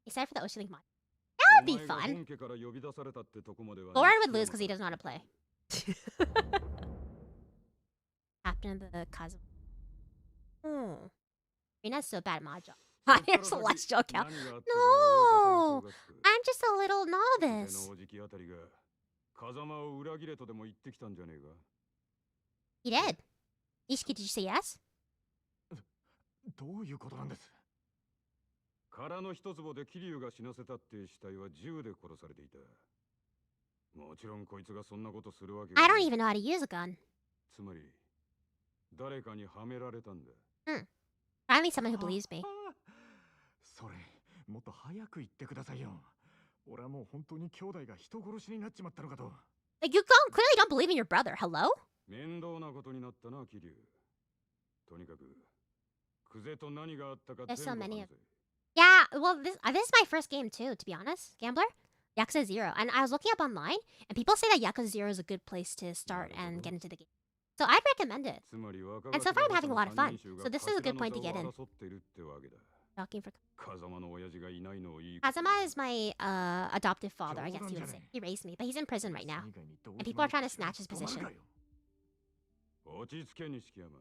Except for the OshiLink mod. That would be fun. Lauren would lose because he doesn't know how to play. Captain of the Kazu. Oh. Rina's so bad at Mahjong. Higher celestial count. No! I'm just a little novice. He did. Ishiki, did you say yes? どういうことなんです？殻の一坪で桐生が死なせたって死体は銃で殺されていた。もちろんこいつがそんなことするわけが。 I don't even know how to use a gun. つまり誰かにはめられたんだ。Finally someone who believes me. それもっと早く言ってくださいよ。俺はもう本当に兄弟が人殺しになっちまったのかと。Like, you clearly don't believe in your brother. Hello? 面倒なことになったな、桐生。とにかく、クゼと何があったか There's so 全部 many 話 of せ。 Yeah, well, this is my first game too, to be honest. Gambler? Yakuza 0. And I was looking up online, and people say that Yakuza 0 is a good place to start and get into the game. So I'd recommend it. つまり若 And so far I'm having a lot of 頭 fun. 三人衆が So this is a good 頭 point to の座 get を in. 争っているってわけだ。 Talking for 風間の親父がいないのをいいことに Kazama is my adoptive father, I guess you would say. He raised me, but he's in prison right now. And people are trying to snatch his position. 落ち着け錦山。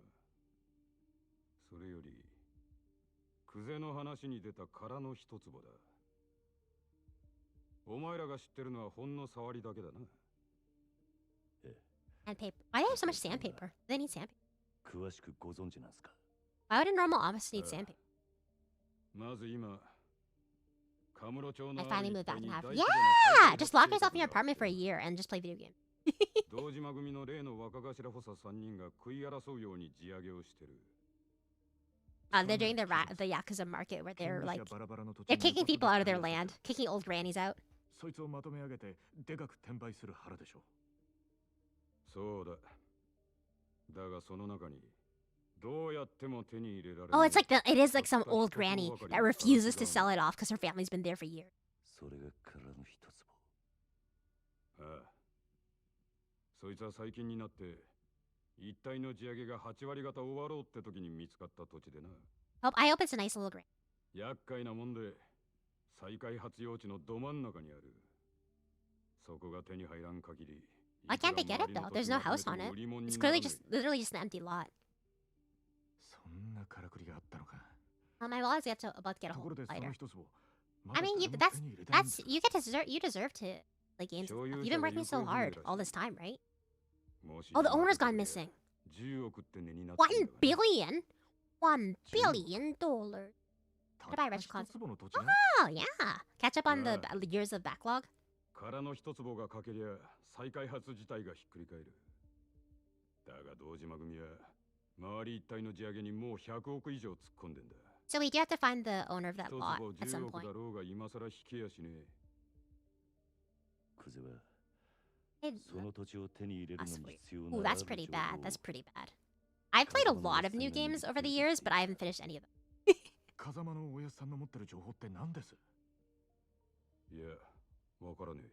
それよりクゼの話に出た殻の一坪だ。お前らが知ってるのはほんの触りだけだな。 Sandpaper. Why do they have so much sandpaper? They need sandpaper. 詳しくご存知なんすか？ Why would a normal office need sandpaper? まず今、カムロ町の I finally moved back and have. 大規模な Yeah! 再開 Just lock 発 yourself in 計 your 画が apartment for a year and just play video games. 堂島組の例の若頭補佐3人が食い争うように地上げをしてる。 They're doing the Yakuza market where they're like, they're kicking people out of their land, kicking old grannies out. そいつをまとめ上げてでかく転売する腹でしょ。そうだ。だがその中にどうやっても手に入れられ Oh, it's like it is like some old granny that refuses to sell it off because her family's been there for years. それが殻の一坪。ああ。そいつは最近になって一体の地上げが8割方終わろうって時に見つかった土地でな。 I hope it's a nice little granny. 厄介なもんで再開発用地のど真ん中にある。そこが手に入らん限り。 Why can't they get it though? There's no house on it. It's clearly literally just an empty lot. そんなからくりがあったのか。My wallet's about to get a とこ whole ろでその lighter. 一坪。 I mean, that's you deserve to play games. You've been working so hard all this time, right? Oh, the owner's gone missing. 10億って値になって $1 billion? $1 billion. Gotta buy restaurants. 一坪の土地ね。 Oh yeah, catch up on the years of backlog. 殻の一坪がかけりゃ再開発自体がひっくり返る。だが堂島組は周り一帯の地上げにもう100億以上突っ込んでんだ。 So we do have to find the owner of that 一 lot 坪 at some 10億 point. だろうが今更引けやしねえ。クゼは Hey, その土地を手に入れるのに必要な ooh, that's pretty bad. That's pretty bad. I've played a lot of new games over the years, but I haven't finished any of them. 風間のおやっさんの持ってる情報って何です？いや、わからねえ。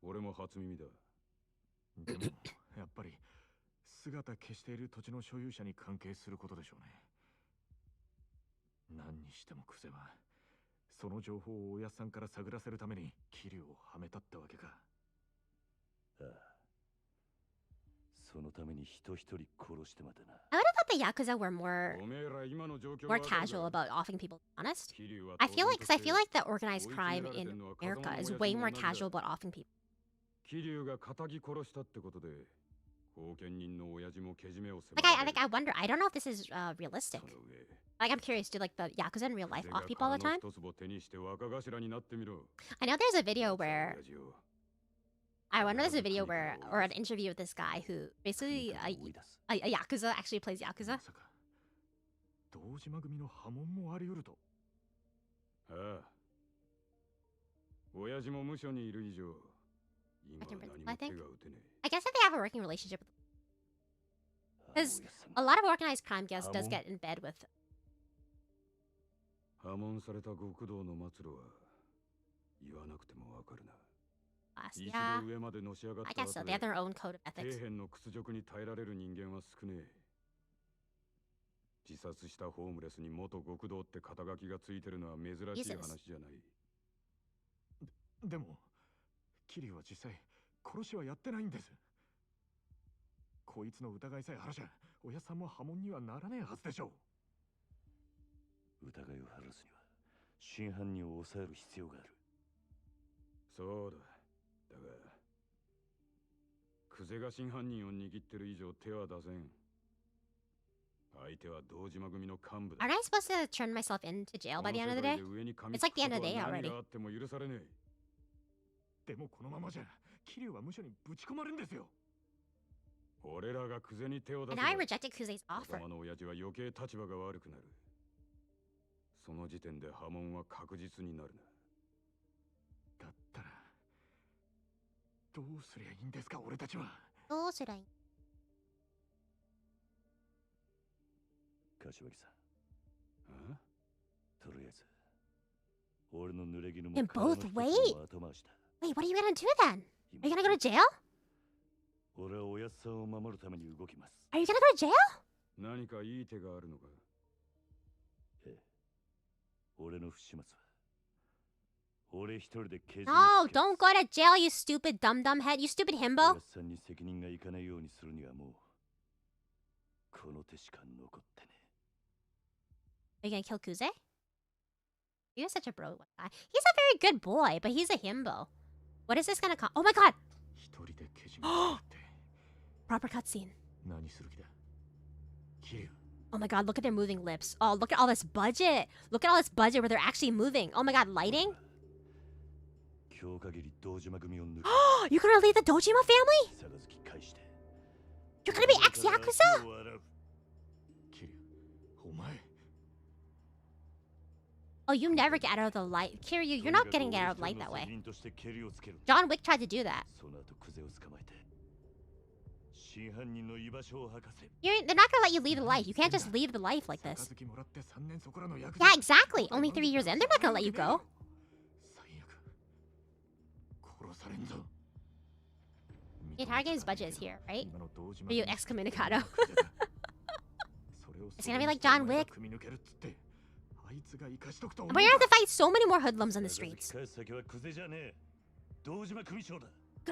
俺も初耳だ。でもやっぱり姿消している土地の所有者に関係することでしょうね。何にしてもクゼはその情報をおやっさんから探らせるために桐生をはめたってわけか。ああ。そのために人一人殺してまでな。 I would have thought the Yakuza were おめえら今の状況 more わかる casual か about offing people. Honest, 桐生は I feel like because I 当 feel 然 like the organized 追い crime 詰められて in んのは America 風 is 間の way 親 more 父も同じ casual だ。 about offing people. 桐生が仇殺したってことで後見人の親父もけじめを迫 Like られ I wonder. I don't know if this is realistic. その上 Like I'm curious. Do like the Yakuza in real life 風 off が people all the 殻 time? の一坪手にして若頭になってみろ。 I know there's a video where 親父を I wonder there's a video where or an interview with this guy who basically 追い出す。 a Yakuza actually plays Yakuza. まさか堂島組の波紋もあり得ると。ああ。親父も無所にいる以上今は何も I 手 think が打てね I guess that they have a working relationship with. Because a lot of organized crime does get in bed with. え。破門された極道の末路は言わなくてもわかるな。 Us. 一 Yeah, 度上までのし上がっ I た guess so. 後 They have で their own code of 底 ethics. 辺の屈辱に耐えられる人間は少ねえ。自殺したホームレスに元極道って肩書きがついてるのは珍しい話じゃない。でも桐生は実際殺しはやってないんです。こいつの疑いさえ晴らしゃおやさんも波紋にはならねえはずでしょう。疑いを晴らすには真犯人を抑える必要がある。そうだ。だがクゼが真犯人を握ってる以上手は出せん。相手は堂島組の幹部だ。 Aren't I supposed to turn myself into jail by the end of the day? It's like the end of the day already. 何があっても許されねえ。でもこのままじゃ桐生は無所にぶち込まれるんですよ。俺らがクゼに手を出 And せば I rejected Kuze's offer. 頭の親父は余計立場が悪くなる。その時点で波紋は確実になるな。だったらどうすりゃいいんですか、俺たちは。どうすりゃいい？柏木さん。とりあえず、俺の濡れ衣も In both 体の一つ ways? も後回しだ。 Wait, what are you gonna do then? Are you gonna go to jail? 俺はおやっさんを守るために動きます。 Are you gonna go to jail? 何かいい手があるのか。ええ。俺の不始末は。俺一人で刑事 No, don't go to jail, you stupid dum-dum head, you stupid お himbo. やっさんに責任がいかないようにするにはもう、この手しか残ってね。 Are you gonna kill Kuze? He was such a bro one guy. He's a very good boy, but he's a himbo. What is this gonna call? Oh my god! 一人でけじめをって。 Proper cutscene. 何する気だ。キリュウ。 Oh my god, look at their moving lips. Oh, look at all this budget. Look at all this budget where they're actually moving. Oh my god, lighting. 今日限り堂島組を抜く。 You're gonna leave the Dojima family? 杯返して。 You're gonna be ex-Yakuza? キリュウ、お前。 Oh, you never get out of the light. Kiryu, you're not getting out of light that way. John Wick tried to do that. They're not gonna let you leave the life. You can't just leave the life like this. Yeah, exactly. Only 3 years in, they're not gonna let you go. The entire game's budget is here, right? For you excommunicado. It's gonna be like John Wick. We're gonna have to fight so many more hoodlums on the streets. Gonna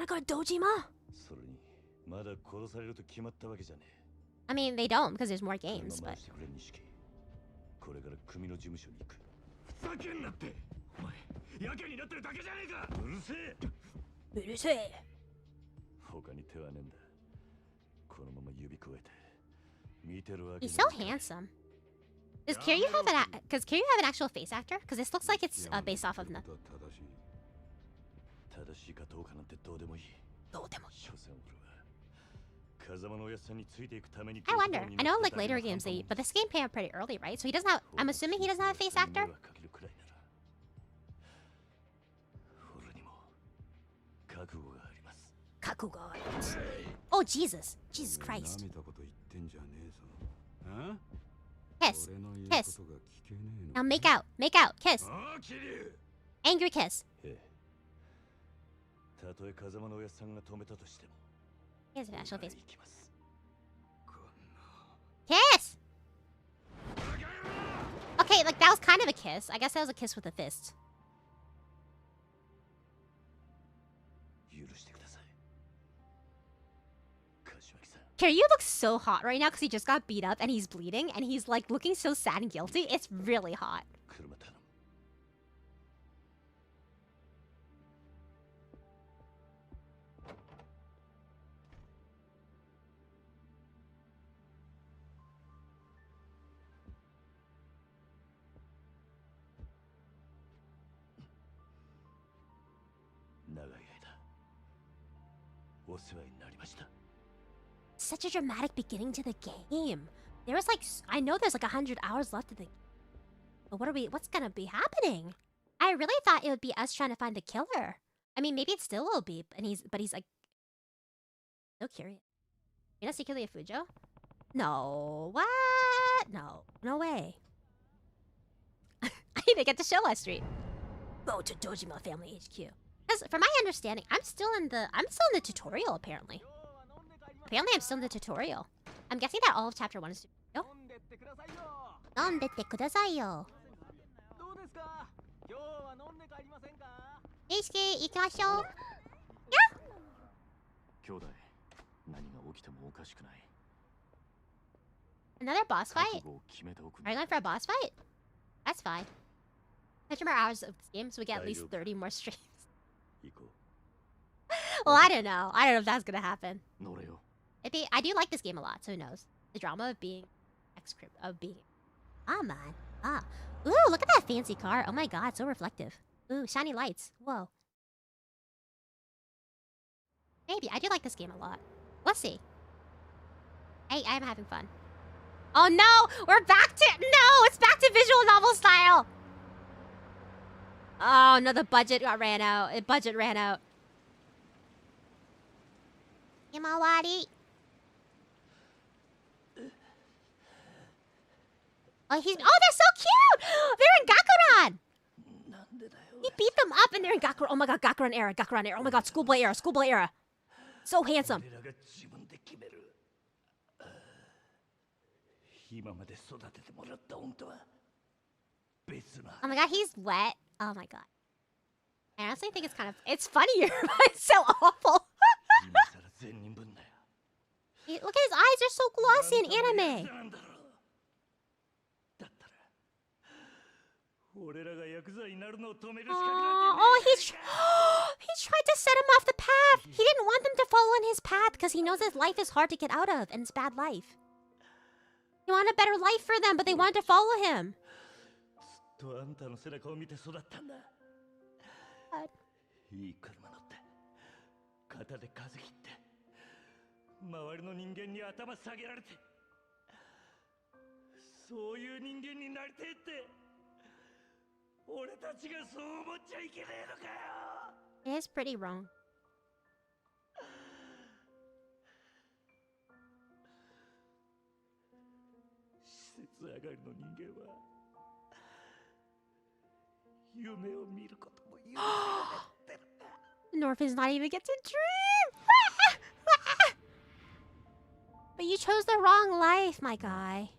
go to Dojima? I mean, they don't because there's more games, but... He's so handsome. Does Kiryu have an actual face actor? Because this looks like it's based off of nothing. I wonder. I know like later games but this game came out pretty early, right? So he doesn't have. I'm assuming he doesn't have a face actor. Oh Jesus! Jesus Christ! Kiss. Kiss. Now make out. Make out. Kiss. Angry kiss. He has an actual face. Kiss! Okay, like that was kind of a kiss. I guess that was a kiss with a fist. Kiryu looks so hot right now because he just got beat up and he's bleeding and he's like looking so sad and guilty. It's really hot. Such a dramatic beginning to the game. There was like, I know there's like 100 hours left of the game. But what's gonna be happening? I really thought it would be us trying to find the killer. I mean, maybe it still will be, but he's like, so curious. You're not secretly a Fujo? No, what? No way. I need to get to Showa Street. Go to Dojima Family HQ. Because from my understanding, I'm still in the tutorial apparently. Apparently, I'm still in the tutorial. I'm guessing that all of Chapter 1 is tutorial. Nondete kudasai yo. Ishiki, ikimashou. Yeah. Another boss fight? Are you going for a boss fight? That's fine. 100 more hours of this game, so we get at least 30 more streams. Well, I don't know. I don't know if that's gonna happen. I do like this game a lot, so who knows? The drama of being Ah, man. Ah. Ooh, look at that fancy car. Oh my god, so reflective. Ooh, shiny lights. Whoa. Maybe. I do like this game a lot. Let's see. Hey, I'm having fun. Oh no! We're back to... No! It's back to visual novel style! Oh no, the budget ran out. Budget ran out. Himawari. Oh, they're so cute! They're in Gakuran! He beat them up and they're in Gakuran. Oh my god, Gakuran era, Gakuran era. Oh my god, schoolboy era, schoolboy era. So handsome. Oh my god, he's wet. Oh my god. I honestly think it's funnier, but it's so awful. Look at his eyes, they're so glossy in anime. Oh, he's tried to set him off the path. He didn't want them to follow in his path because he knows his life is hard to get out of and it's bad life. He wanted a better life for them, but they wanted to follow him. It is pretty wrong. Norphin's not even get to dream. But you chose the wrong life, my guy.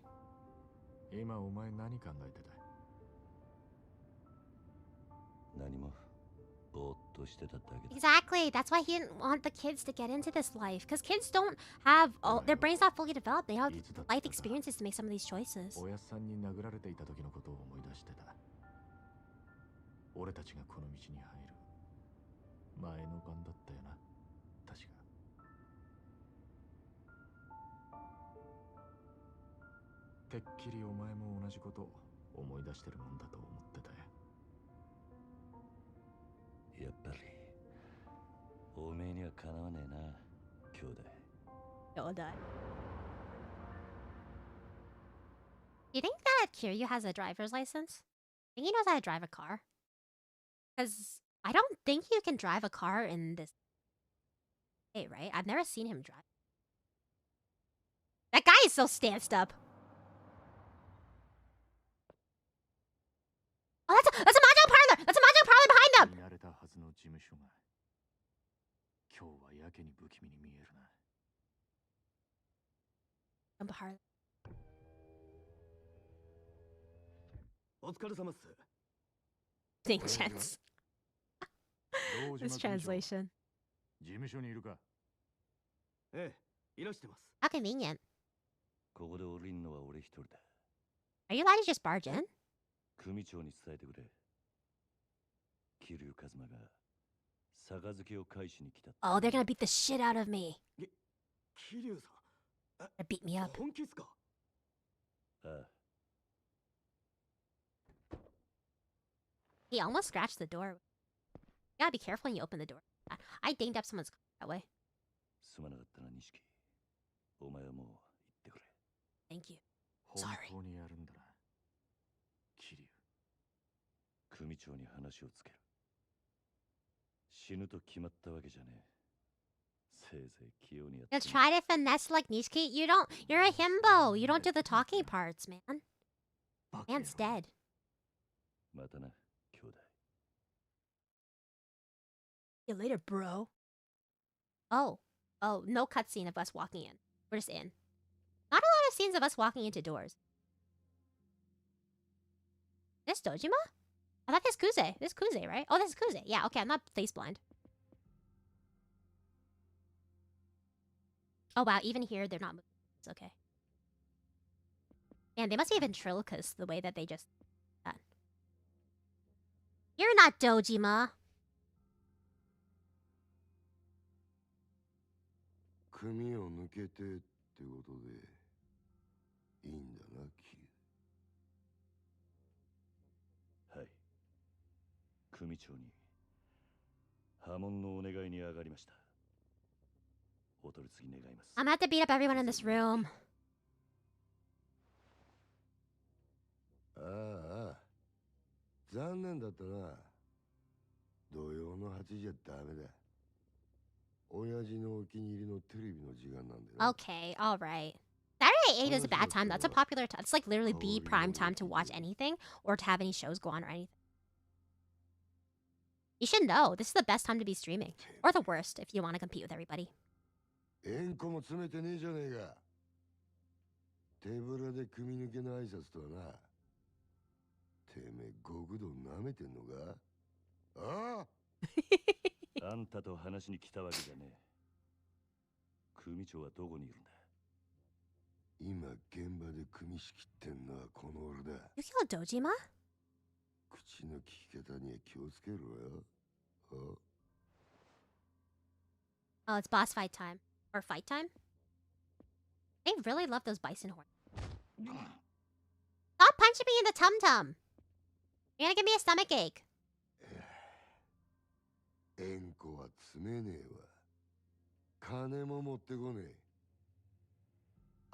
Exactly. That's why he didn't want the kids to get into this life. Because kids don't have... their brain's not fully developed. They have life experiences to make some of these choices. You think that Kiryu has a driver's license? I think he knows how to drive a car. Because I don't think you can drive a car in this... Hey, right? I've never seen him drive. That guy is so stanced up. Oh, that's a mahjong parlor! That's a mahjong parlor behind them! Think chance. This translation. How convenient. Are you allowed to just barge in? Oh, they're gonna beat the shit out of me. They're beat me up. He almost scratched the door. You gotta be careful when you open the door. I dinged up someone's car that way. Thank you. Sorry. Let's try to finesse like Nishiki. You're a himbo. You don't do the talking parts, man. Man's dead. See you later, bro. Oh, no cutscene of us walking in. We're just in. Not a lot of scenes of us walking into doors. This Dojima? I thought this Kuze. This Kuze, right? Oh, this is Kuze. Yeah, okay, I'm not face blind. Oh, wow, even here, they're not moving. It's okay. Man, they must be ventriloquists the way that they just... You're not Dojima. I'm gonna have to beat up everyone in this room. 父のお気に入りのテレビの時間なんでな。 Okay, alright. Saturday 8 is a bad time. That's a popular time. It's like literally the prime time to watch anything or to have any shows go on or anything. You should know. This is the best time to be streaming. Or the worst if you want to compete with everybody. 円弧も詰めてねえじゃねえか。手ぶらで組み抜けの挨拶とはな。てめえ極道舐めてんのか。あああんたと話しに来たわけじゃねえ。組長はどこにいるんだ。今現場で組み仕切ってんのはこの俺だ。Yukio Dojima? 口の利き方には気をつけろよ。Oh, it's boss fight time. Or fight time? They really love those bison horns. Stop punching me in the tum-tum! You're gonna give me a stomach ache. 円弧は詰めねえわ。金も持ってこねえ。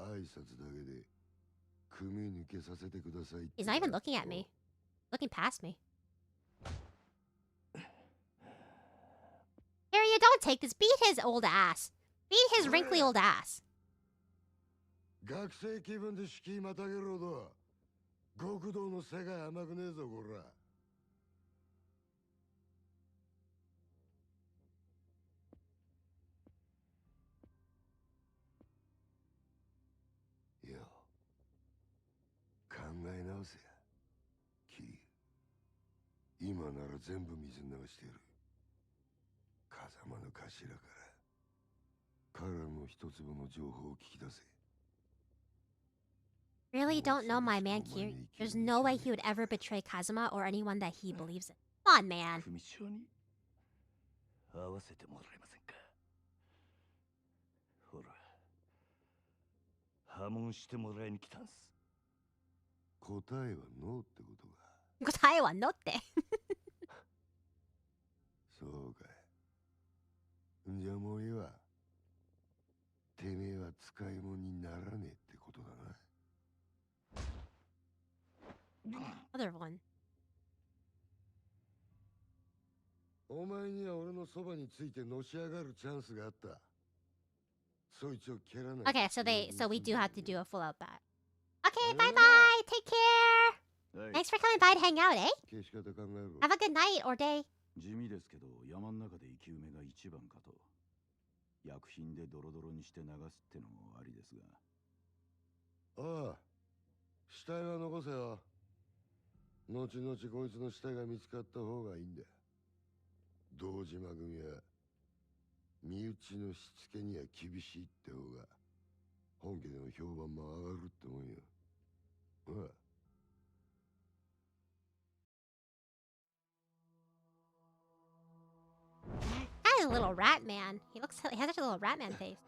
挨拶だけで組み抜けさせてください。 He's not even looking at me. Looking past me. Harry, you don't take this. Beat his old ass. Beat his wrinkly old ass. 学生気分で敷居またげるほど極道の世界甘くねえぞこら。よ考え直せやキリ。今なら全部水流してやる。風間の頭から彼らの一粒の情報を聞き出せ。 Really don't know my man Kiryu. There's no way he would ever betray Kazuma or anyone that he believes in. Come on, man. 組長に合わせてもらえませんか。ほら、破門してもらいに来たんす。答えはノーってことか。答えはnoって。そうかい。じゃあもういいわ。てめえは使い物にならねえってことだな。Other one. お前には俺のそばについてのし上がるチャンスがあった。そいつを蹴らない。 Okay, so we do have to do a full out bat. Okay, bye bye. Take care. Thanks for coming by to hang out, eh? 消し方考えろ。 Have a good night or day. 地味ですけど山の中で生き埋めが一番かと。薬品でドロドロにして流すってのもありですが。ああ、死体は残せよ。後々こいつの死体が見つかった方がいいんだ。堂島組は身内のしつけには厳しいって方が本家での評判も上がるってもんよ。ああ。 That is a little rat man. He has such a little rat man face.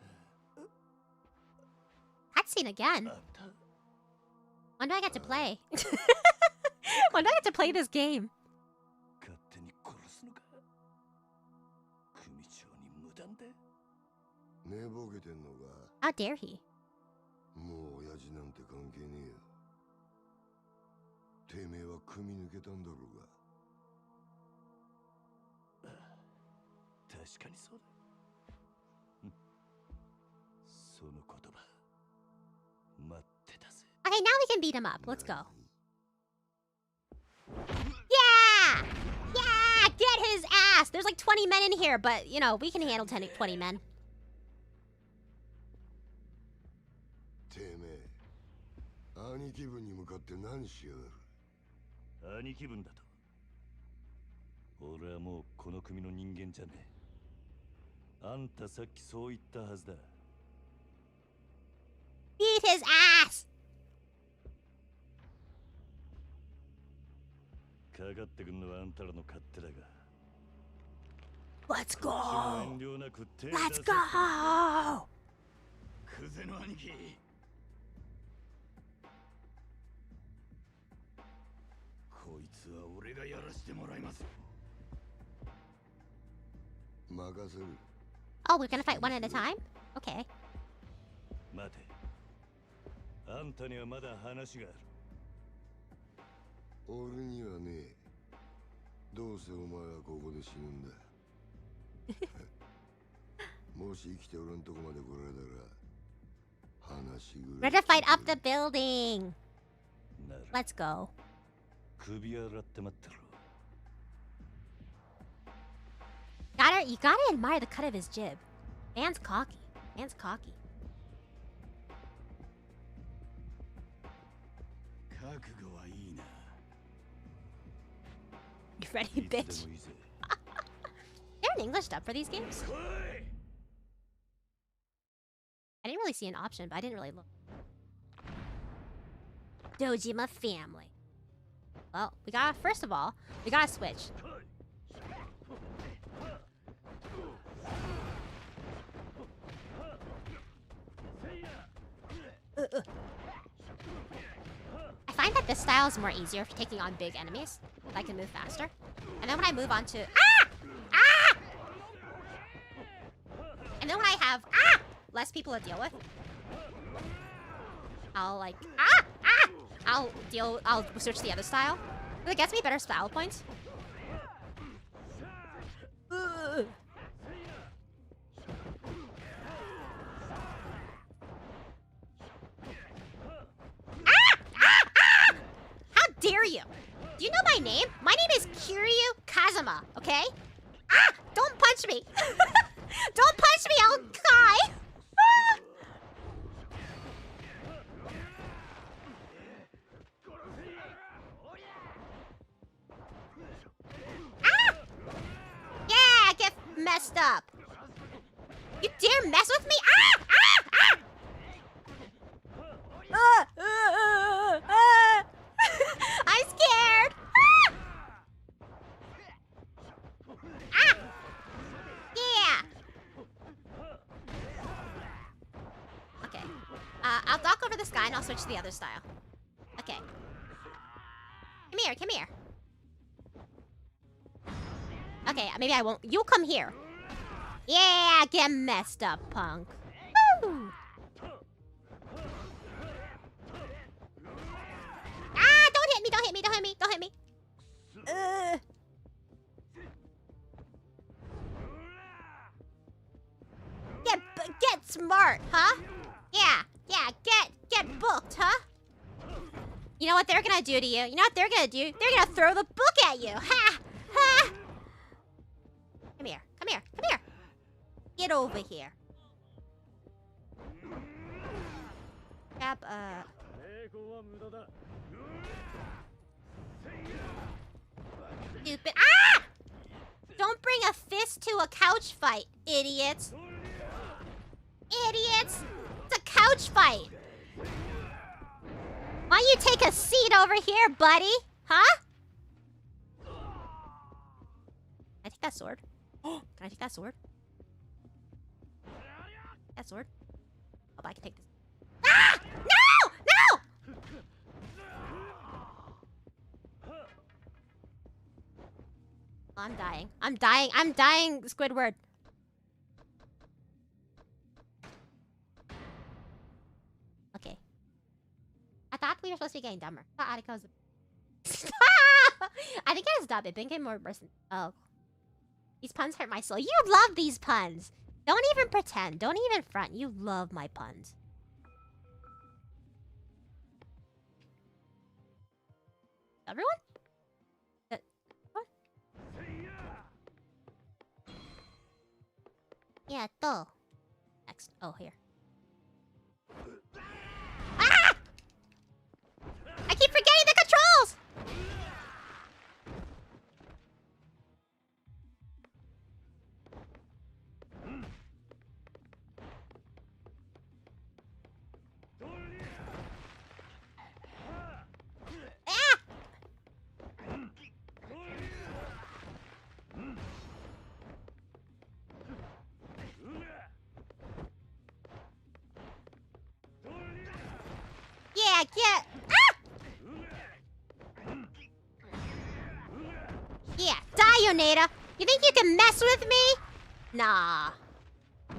Cutscene again. When do I get to play? When do I get to play this game? 勝手に殺すのか。組長に無断で。寝ぼけてんのか。 How dare he? もう親父なんて関係ねえよ。てめえは組み抜けたんだろうが。 確かにそうだ。その言葉待ってたぜ。 Okay, now we can beat him up. Let's go. Yeah! Yeah! Get his ass! There's like 20 men in here, but, you know, we can handle 20 men. てめえ、兄貴分に向かって何しやがる。兄貴分だと。俺はもうこの組の人間じゃねえ。あんたさっきそう言ったはずだ。 Beat his ass! かかってくんのはあんたらの勝手だが。 Let's こっちも遠 go! 慮なく手出 Let's せ。 go! クゼの兄貴。こいつは俺がやらしてもらいますよ。任せる。 Oh, we're gonna fight one at a time? Okay. 待て。あんたにはまだ話がある。俺にはねえ。どうせお前はここで死ぬんだ。ももし生きておるんとこまで来られたら話ぐ We're らい to fight up the building. なら Let's go. 首洗って待ってろ。 You gotta admire the cut of his jib. Man's cocky. Man's cocky. 覚悟はいいな。 You ready, いつで bitch? もいいぜ。 Is there an English dub for these games? I didn't really see an option, but I didn't really look. Dojima family. Well, first of all, we gotta switch. I find that this style is more easier for taking on big enemies. I can move faster. And then when I move on to... Ah! Ah! And then when I have... Ah! Less people to deal with, I'll like... Ah! Ah! I'll switch to the other style. It gets me better style points. Ugh. How dare you? Do you know my name? My name is Kiryu Kazuma, okay? Ah! Don't punch me! Don't punch me, I'll cry! Ah! Ah! Yeah, get messed up. You dare mess with me? Ah! Ah! Ah! I'm scared. Ah! Ah! Yeah. Okay. I'll dock over this guy and I'll switch to the other style. Okay. Come here, come here. Okay, maybe I won't. You come here. Yeah, get messed up, punk. Woo! Ah, don't hit me, don't hit me, don't hit me, don't hit me. Get smart, huh? Yeah, get booked, huh? You know what they're gonna do to you? You know what they're gonna do? They're gonna throw the book at you. Ha! Ha! Come here, come here, come here. Get over here. Grab, Stupid. Ah! Don't bring a fist to a couch fight, idiots. Idiots! It's a couch fight. Why don't you take a seat over here, buddy? Huh? Can I take that sword? Can I take that sword? That sword? Oh, but I can take this. Ah! No! No! Oh, I'm dying. I'm dying. I'm dying, Squidward. Okay. I thought we were supposed to be getting dumber. I thought Attica was... I think it's dumb. It became more person. Oh. These puns hurt my soul. You love these puns. Don't even pretend. Don't even front. You love my puns. Everyone? What? Yeah, though. Next. Oh, here. Ah! I keep forgetting the controls! Yeah, get... Ah! Yeah, die, Yoneda. You think you can mess with me? Nah. Is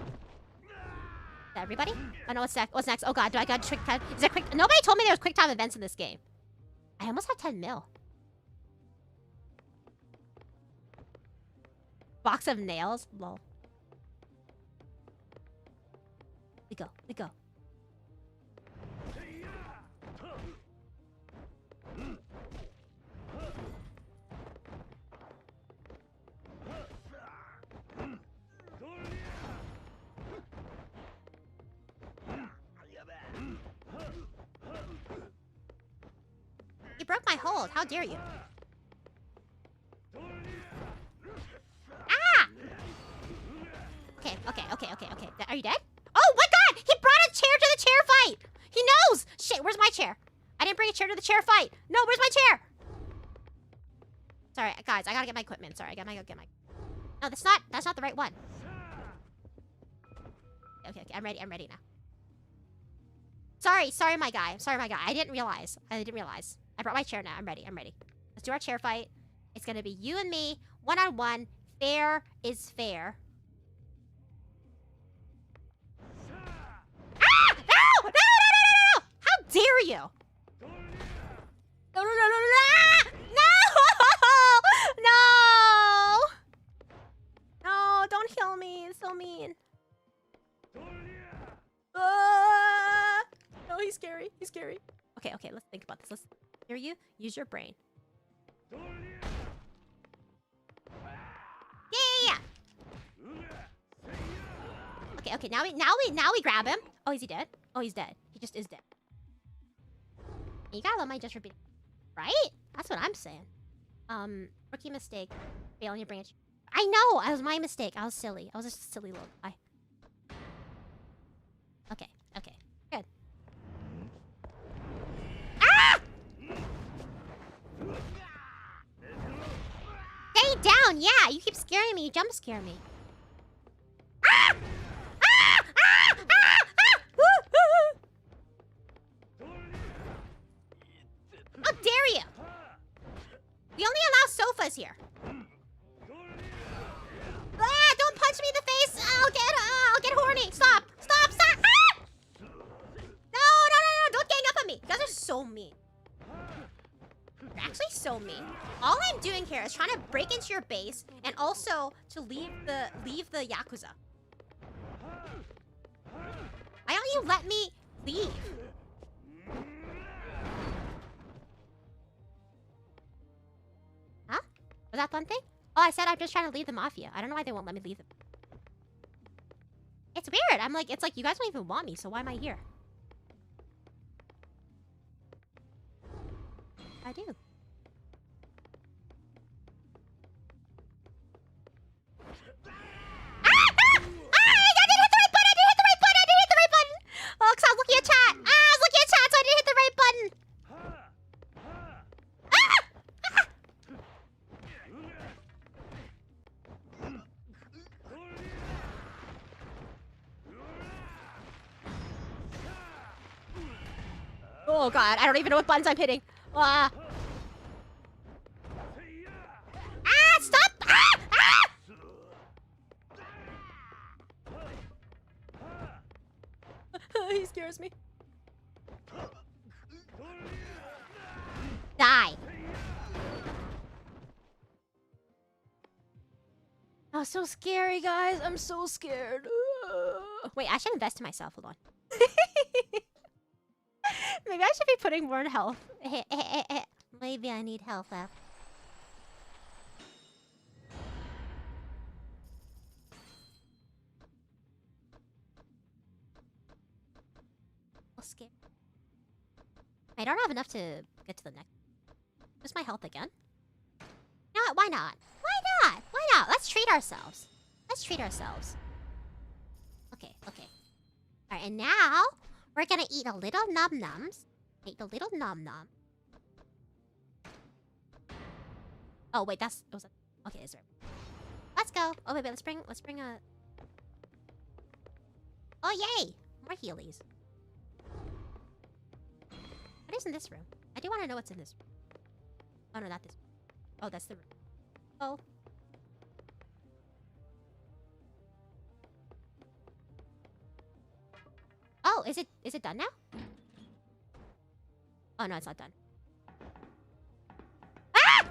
that everybody? Oh no, what's next? What's next? Oh god, do I got quick time? Is there quick... Nobody told me there was quick time events in this game. I almost have 10 mil. Box of nails? Lol. We go. We go. You broke my hold. How dare you? Ah! Okay. Are you dead? Oh my god! He brought a chair to the chair fight! He knows! Shit, where's my chair? I didn't bring a chair to the chair fight. No, where's my chair? Sorry, guys, I gotta get my equipment. Sorry, I gotta get my... No, that's not the right one. Okay, I'm ready now. Sorry, my guy. I didn't realize. I brought my chair now. I'm ready. Let's do our chair fight. It's gonna be you and me, one-on-one. Fair is fair. Ah! No! How dare you? No! No, don't kill me. It's so mean. No, he's scary. Okay, let's think about this. Let's hear you. Use your brain. Yeah. Okay, now we grab him. Oh, is he dead? Oh, he's dead. He just is dead. You gotta let me just repeat. Right? That's what I'm saying. Rookie mistake. Failing your brain. I know! It was my mistake. I was silly. I was just a silly little guy. Okay. Good. Ah! Stay down! Yeah! You keep scaring me. You jump scare me. Ah! How dare you! We only allow sofas here. Ah! Don't punch me in the face! I'll get horny. Stop! Ah! No! Don't gang up on me. You guys are so mean. You're actually so mean. All I'm doing here is trying to break into your base and also to leave the Yakuza. Why don't you let me leave? Huh? Was that fun thing? Oh, I said I'm just trying to leave the Mafia. I don't know why they won't let me leave them. It's weird. It's like you guys don't even want me, so why am I here? I do. I didn't hit the right button! Oh, because I was looking at chat. I was looking at chat, so I didn't hit the right button. Oh god, I don't even know what buttons I'm hitting. Stop! He scares me. Die. Oh, so scary, guys. I'm so scared. Wait, I should invest in myself. Hold on. Maybe I should be putting more in health. Maybe I need health now. Skip. I don't have enough to get to the next. Where's my health again? You know what? Why not? Let's treat ourselves. Okay. Alright, and now we're gonna eat a little num-nums. Oh wait, okay, that's right. Let's go. Oh wait, let's bring a... Oh yay! More healies. What is in this room? I do want to know what's in this room. Oh no, not this room. Oh, that's the room. Oh. Oh, is it done now? Oh no, it's not done. Ah!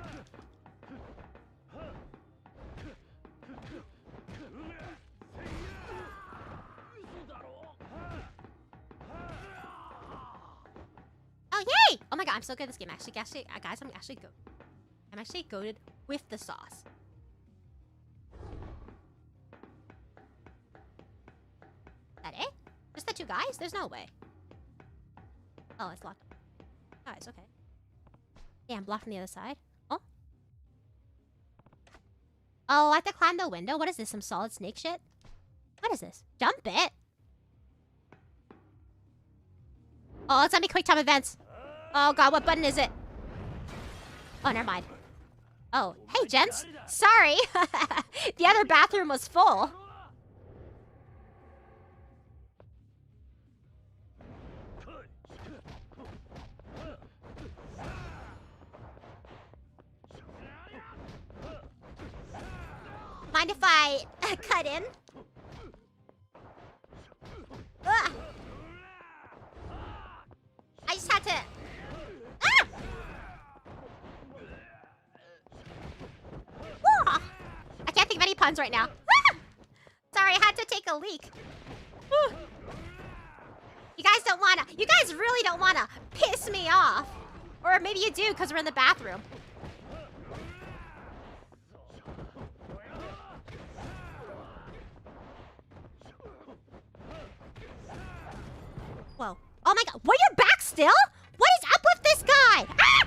Hey! Oh my god, I'm so good at this game. Actually, guys, I'm actually good. I'm actually goated with the sauce. That it? Just the two guys? There's no way. Oh, it's locked up. Guys, okay. Yeah, I'm blocked from the other side. Oh. Oh, I have to climb the window? What is this? Some solid snake shit? What is this? Jump it? Oh, it's gonna be quick time events. Oh god, what button is it? Oh, never mind. Oh, hey, gents. Sorry. The other bathroom was full. Mind if I cut in? Ugh. I just had to... Ah! Whoa. I can't think of any puns right now. Ah! Sorry, I had to take a leak. Whew. You guys don't wanna... You guys really don't wanna piss me off. Or maybe you do because we're in the bathroom. Whoa. Oh my god. Were you back still? What is up with this guy? Ah!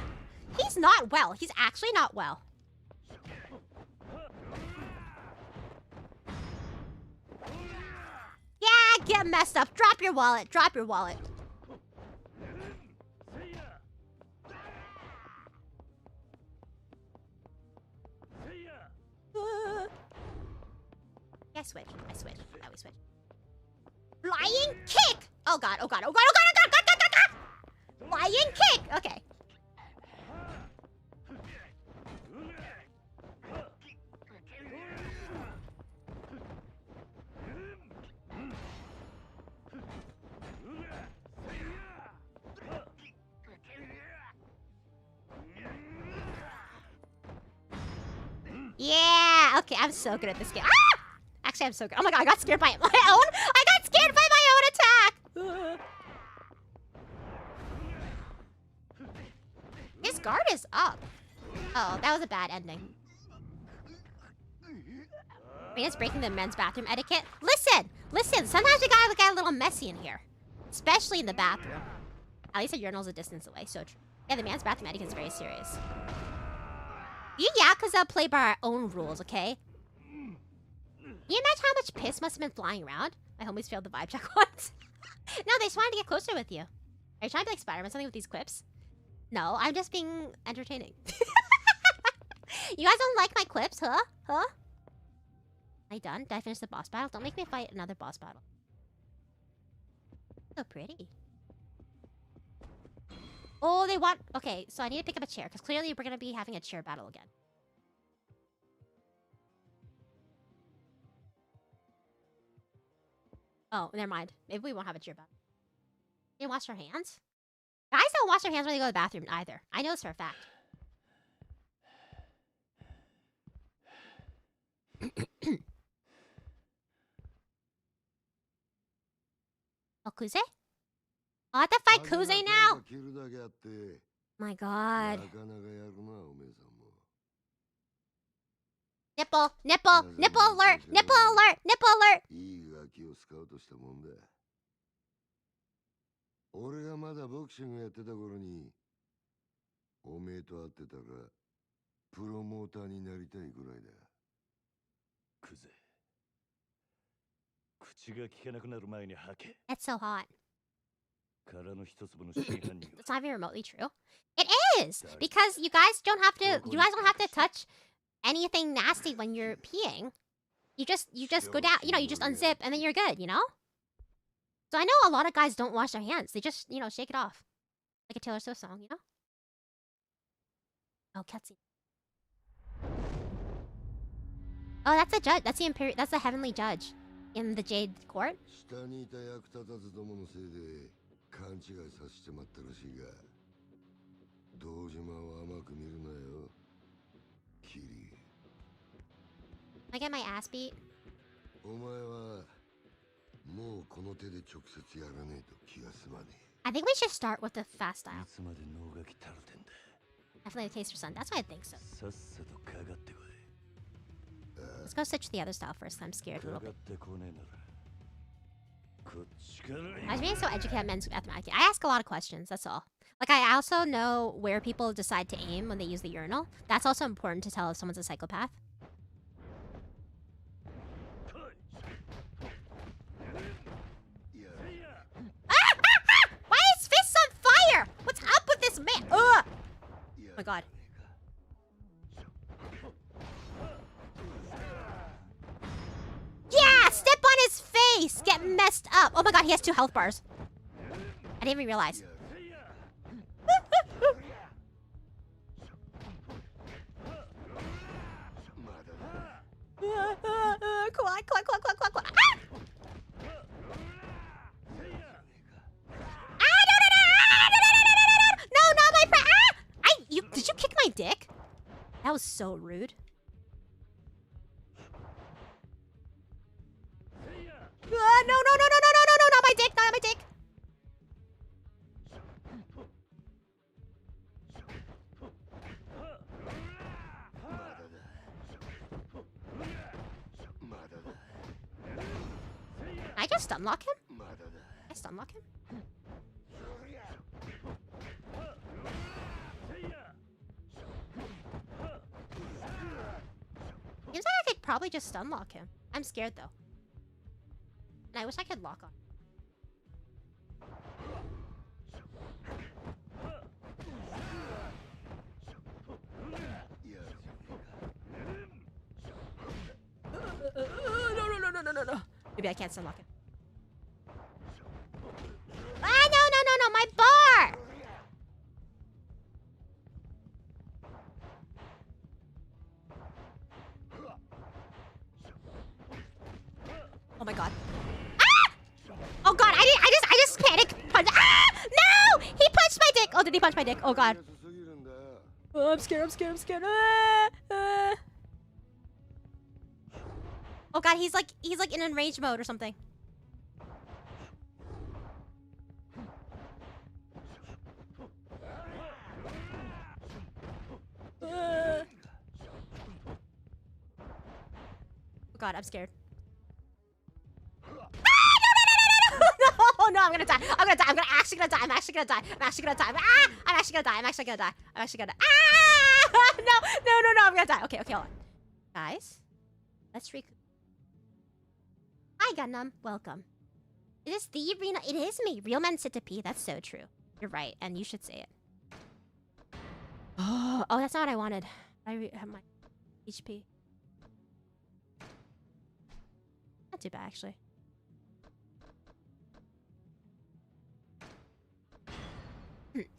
He's not well. He's actually not well. Yeah, get messed up. Drop your wallet. Drop your wallet. Yeah, I switch. I switch. Now we switch. Flying kick! Oh god, oh god, oh god, oh god, oh god, god, god, god, god! Flying kick! Okay. Yeah! Okay, I'm so good at this game. Ah! Actually, I'm so good. Oh my god, I got scared by my own. I got scared by my own attack! His guard is up. Oh, that was a bad ending. Rina's breaking the men's bathroom etiquette. Listen! Listen! Sometimes you gotta get a little messy in here. Especially in the bathroom. At least a urinal's a distance away, so true. Yeah, the man's bathroom etiquette is very serious. You Yakuza play by our own rules, okay? Can you imagine how much piss must have been flying around? My homies failed the vibe check once. No, they just wanted to get closer with you. Are you trying to be like Spider-Man something with these clips? No, I'm just being entertaining. You guys don't like my clips, huh? Huh? Am I done? Did I finish the boss battle? Don't make me fight another boss battle. So pretty. Oh, they want... Okay, so I need to pick up a chair, because clearly we're going to be having a chair battle again. Oh, never mind. Maybe we won't have a chair battle. They wash their hands? Guys don't wash their hands when they go to the bathroom either. I know this for a fact. Oh, Kuze? Oh, I have to fight Kuze now? My god. Nipple, nipple, nipple alert, nipple alert, nipple alert. 俺がまだボクシングやってた頃におめえと会ってたからプロモーターになりたいぐらいだ。クゼ。口が聞けなくなる前に吐け。 That's so hot. 殻の一粒の真犯人。 It's not even remotely true. It is! Because you guys don't have to touch anything nasty when you're peeing. You just go down, you just unzip and then you're good, you know? So I know a lot of guys don't wash their hands. They just, shake it off. Like a Taylor Swift song, you know? Oh, cutscene. Oh, that's the judge. That's the heavenly judge in the Jade Court. 下にいた役立たずどものせいで勘違いさせてまったらしいが、堂島を甘く見るなよ、キリ。I get my ass beat. お前はもうこの手で直接やらねえと気が済まねえ。I think we should start with the fast い style. つまで脳がきたるてんだ。 Definitely a taste for sun. That's why I think so. さっさとかかってこい。 Let's go switch to the other style first. I'm scared a か little か bit. ってこねえなら。こっちから I was being so educated at men's bathroom. I ask a lot of questions. That's all. Like I also know where people decide to aim when they use the urinal. That's also important to tell if someone's a psychopath. Why is his fist on fire? What's up with this man? Ugh! Oh my god. Yeah! Step on his face! Get messed up! Oh my god, he has 2 health bars. I didn't even realize. Come on. No, not my friend. Did you kick my dick? That was so rude. No, not my dick, not my dick. I just stunlock him? I stunlock him? Seems like I could probably just stunlock him. I'm scared though. And I wish I could lock on. No. Maybe I can't stunlock him. Ah, no, my bar! Oh my god. Ah! Oh god, I just panic punched. Ah! No! He punched my dick! Oh, did he punch my dick? Oh god. Oh, I'm scared. Oh god, he's like in enraged mode or something. Oh god, I'm scared. No, I'm gonna die. I'm actually gonna die. I'm actually gonna die. Ah! No, I'm gonna die. Okay, hold on. Guys, let's recoup. Hi, Gundam. Welcome. It is the Rina. It is me. Real men sit to pee. That's so true. You're right, and you should say it. Oh, that's not what I wanted. I have my HP. Not too bad, actually.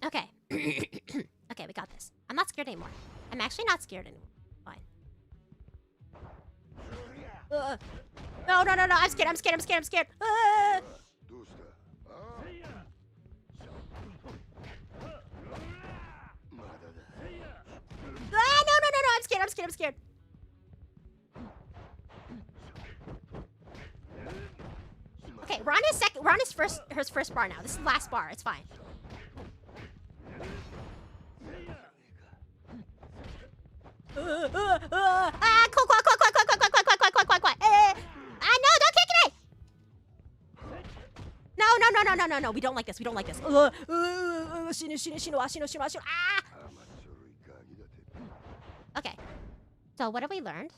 Okay. Okay, we got this. I'm not scared anymore. I'm actually not scared anymore. Fine. No. I'm scared. No, I'm scared. Okay, Ron is her first bar now. This is the last bar. It's fine. Quick. No, don't kick me! No. We don't like this. Ah! Okay. So what have we learned?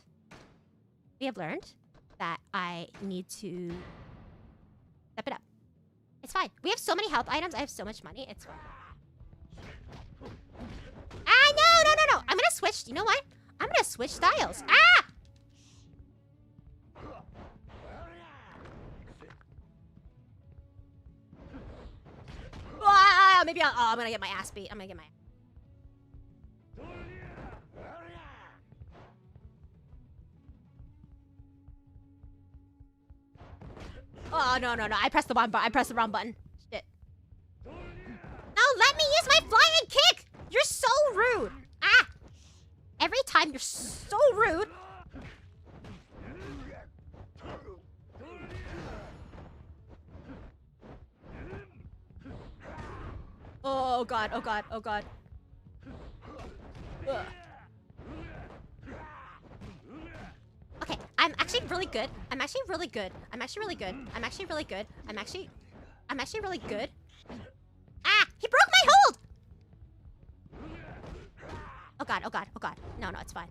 We have learned that I need to step it up. It's fine. We have so many health items. I have so much money. It's fine. Ah, no. I'm gonna switch. You know what? I'm gonna switch styles. Ah! Maybe I'm gonna get my ass beat. Oh, no. I pressed the wrong button. Shit. No, let me use my flying kick! You're so rude! Ah! Every time you're so rude! Oh god, oh god, oh god. Ugh. Okay, I'm actually really good. I'm actually really good. I'm actually really good. I'm actually really good. I'm actually really good. Ah! He broke my hold! Oh god, oh god, oh god. No, no, it's fine.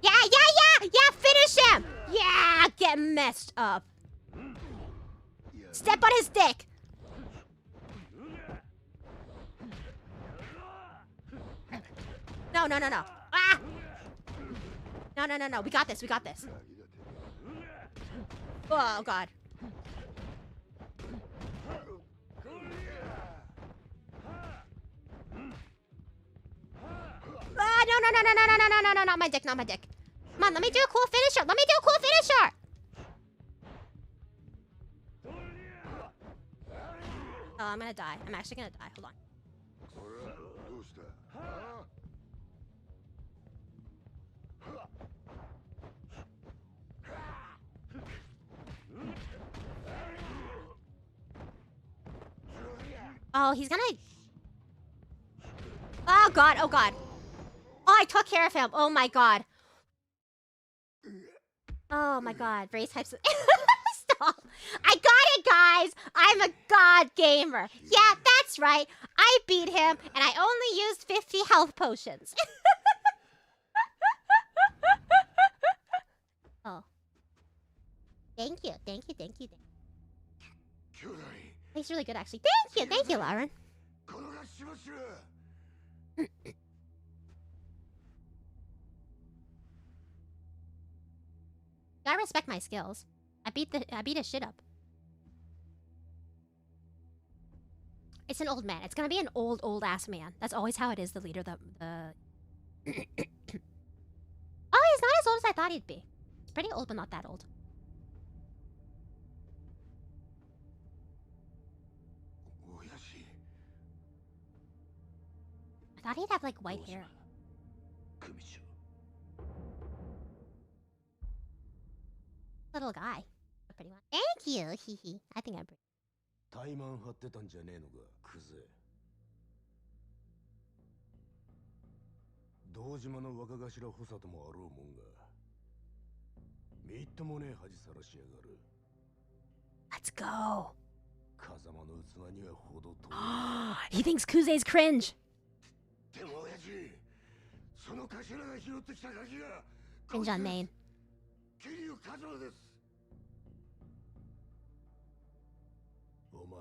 Yeah, yeah, yeah! Yeah, finish him! Yeah, get messed up. Step on his dick! No, no, no, no. Ah! No, no, no, no. We got this, we got this. Oh, god. Ah, no, no, no, no, no, no, no, no, no, no, not my dick, not my dick. Come on, let me do a cool finisher. Let me do a cool finisher. Oh, I'm gonna die. I'm actually gonna die. Hold on. Oh, he's gonna... Oh, God. Oh, God. Oh, I took care of him. Oh, my God. Oh, my God. Race types of... Stop. I got it, guys. I'm a god gamer. Yeah, that's right. I beat him, and I only used 50 health potions. Oh. Thank you. Thank you. Thank you. He's really good, actually. Thank you, Lauren. Gotta respect my skills. I beat his shit up. It's an old man. It's gonna be an old ass man. That's always how it is. The leader, the. Oh, he's not as old as I thought he'd be. He's pretty old, but not that old. I thought he'd have like white hair. Little guy. Pretty much. Thank you. Hehe. I think I'm pretty. 怠慢張ってたんじゃねえのか、クズ。堂島の若頭補佐ともあろうもんが、みっともねえ恥さらしやがる。Let's go. 風間の器には程遠い。He thinks Kuze's cringe. でも親父、その頭が拾ってきた鍵が。Cringe on main. 桐生一馬です。お前、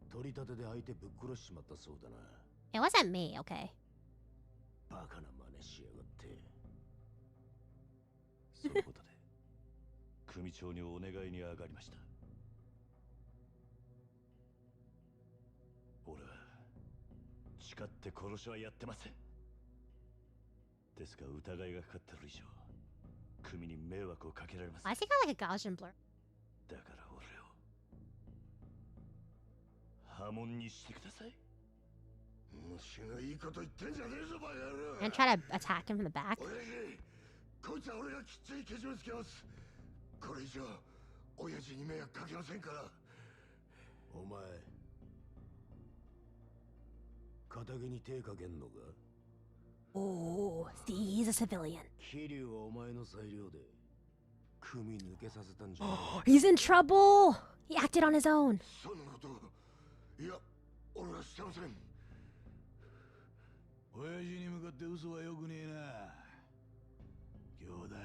取り立てで相手ぶっ殺しちまったそうだな。It wasn't me, okay? バカな真似しやがって。そのことで、組長にお願いに上がりました。俺は誓って殺しはやってません。ですが疑いがかかってる以上、組に迷惑をかけられます。Why has he got like a Gaussian blur? だから俺を破門にしてください。虫がいいこと言ってんじゃねえぞ、バカ野郎。 And try to attack him from the back. 親父、こいつは俺がきっちりけじめつけます。これ以上、親父に迷惑かけませんから。お前、肩毛に手かけんのか？ Oh, see, he's a civilian. 桐生はお前の裁量で組抜けさせたんじゃない。 He's in trouble. He acted on his own. そんなこと、いや、俺はしてません。親父に向かって嘘はよくねえな。兄弟。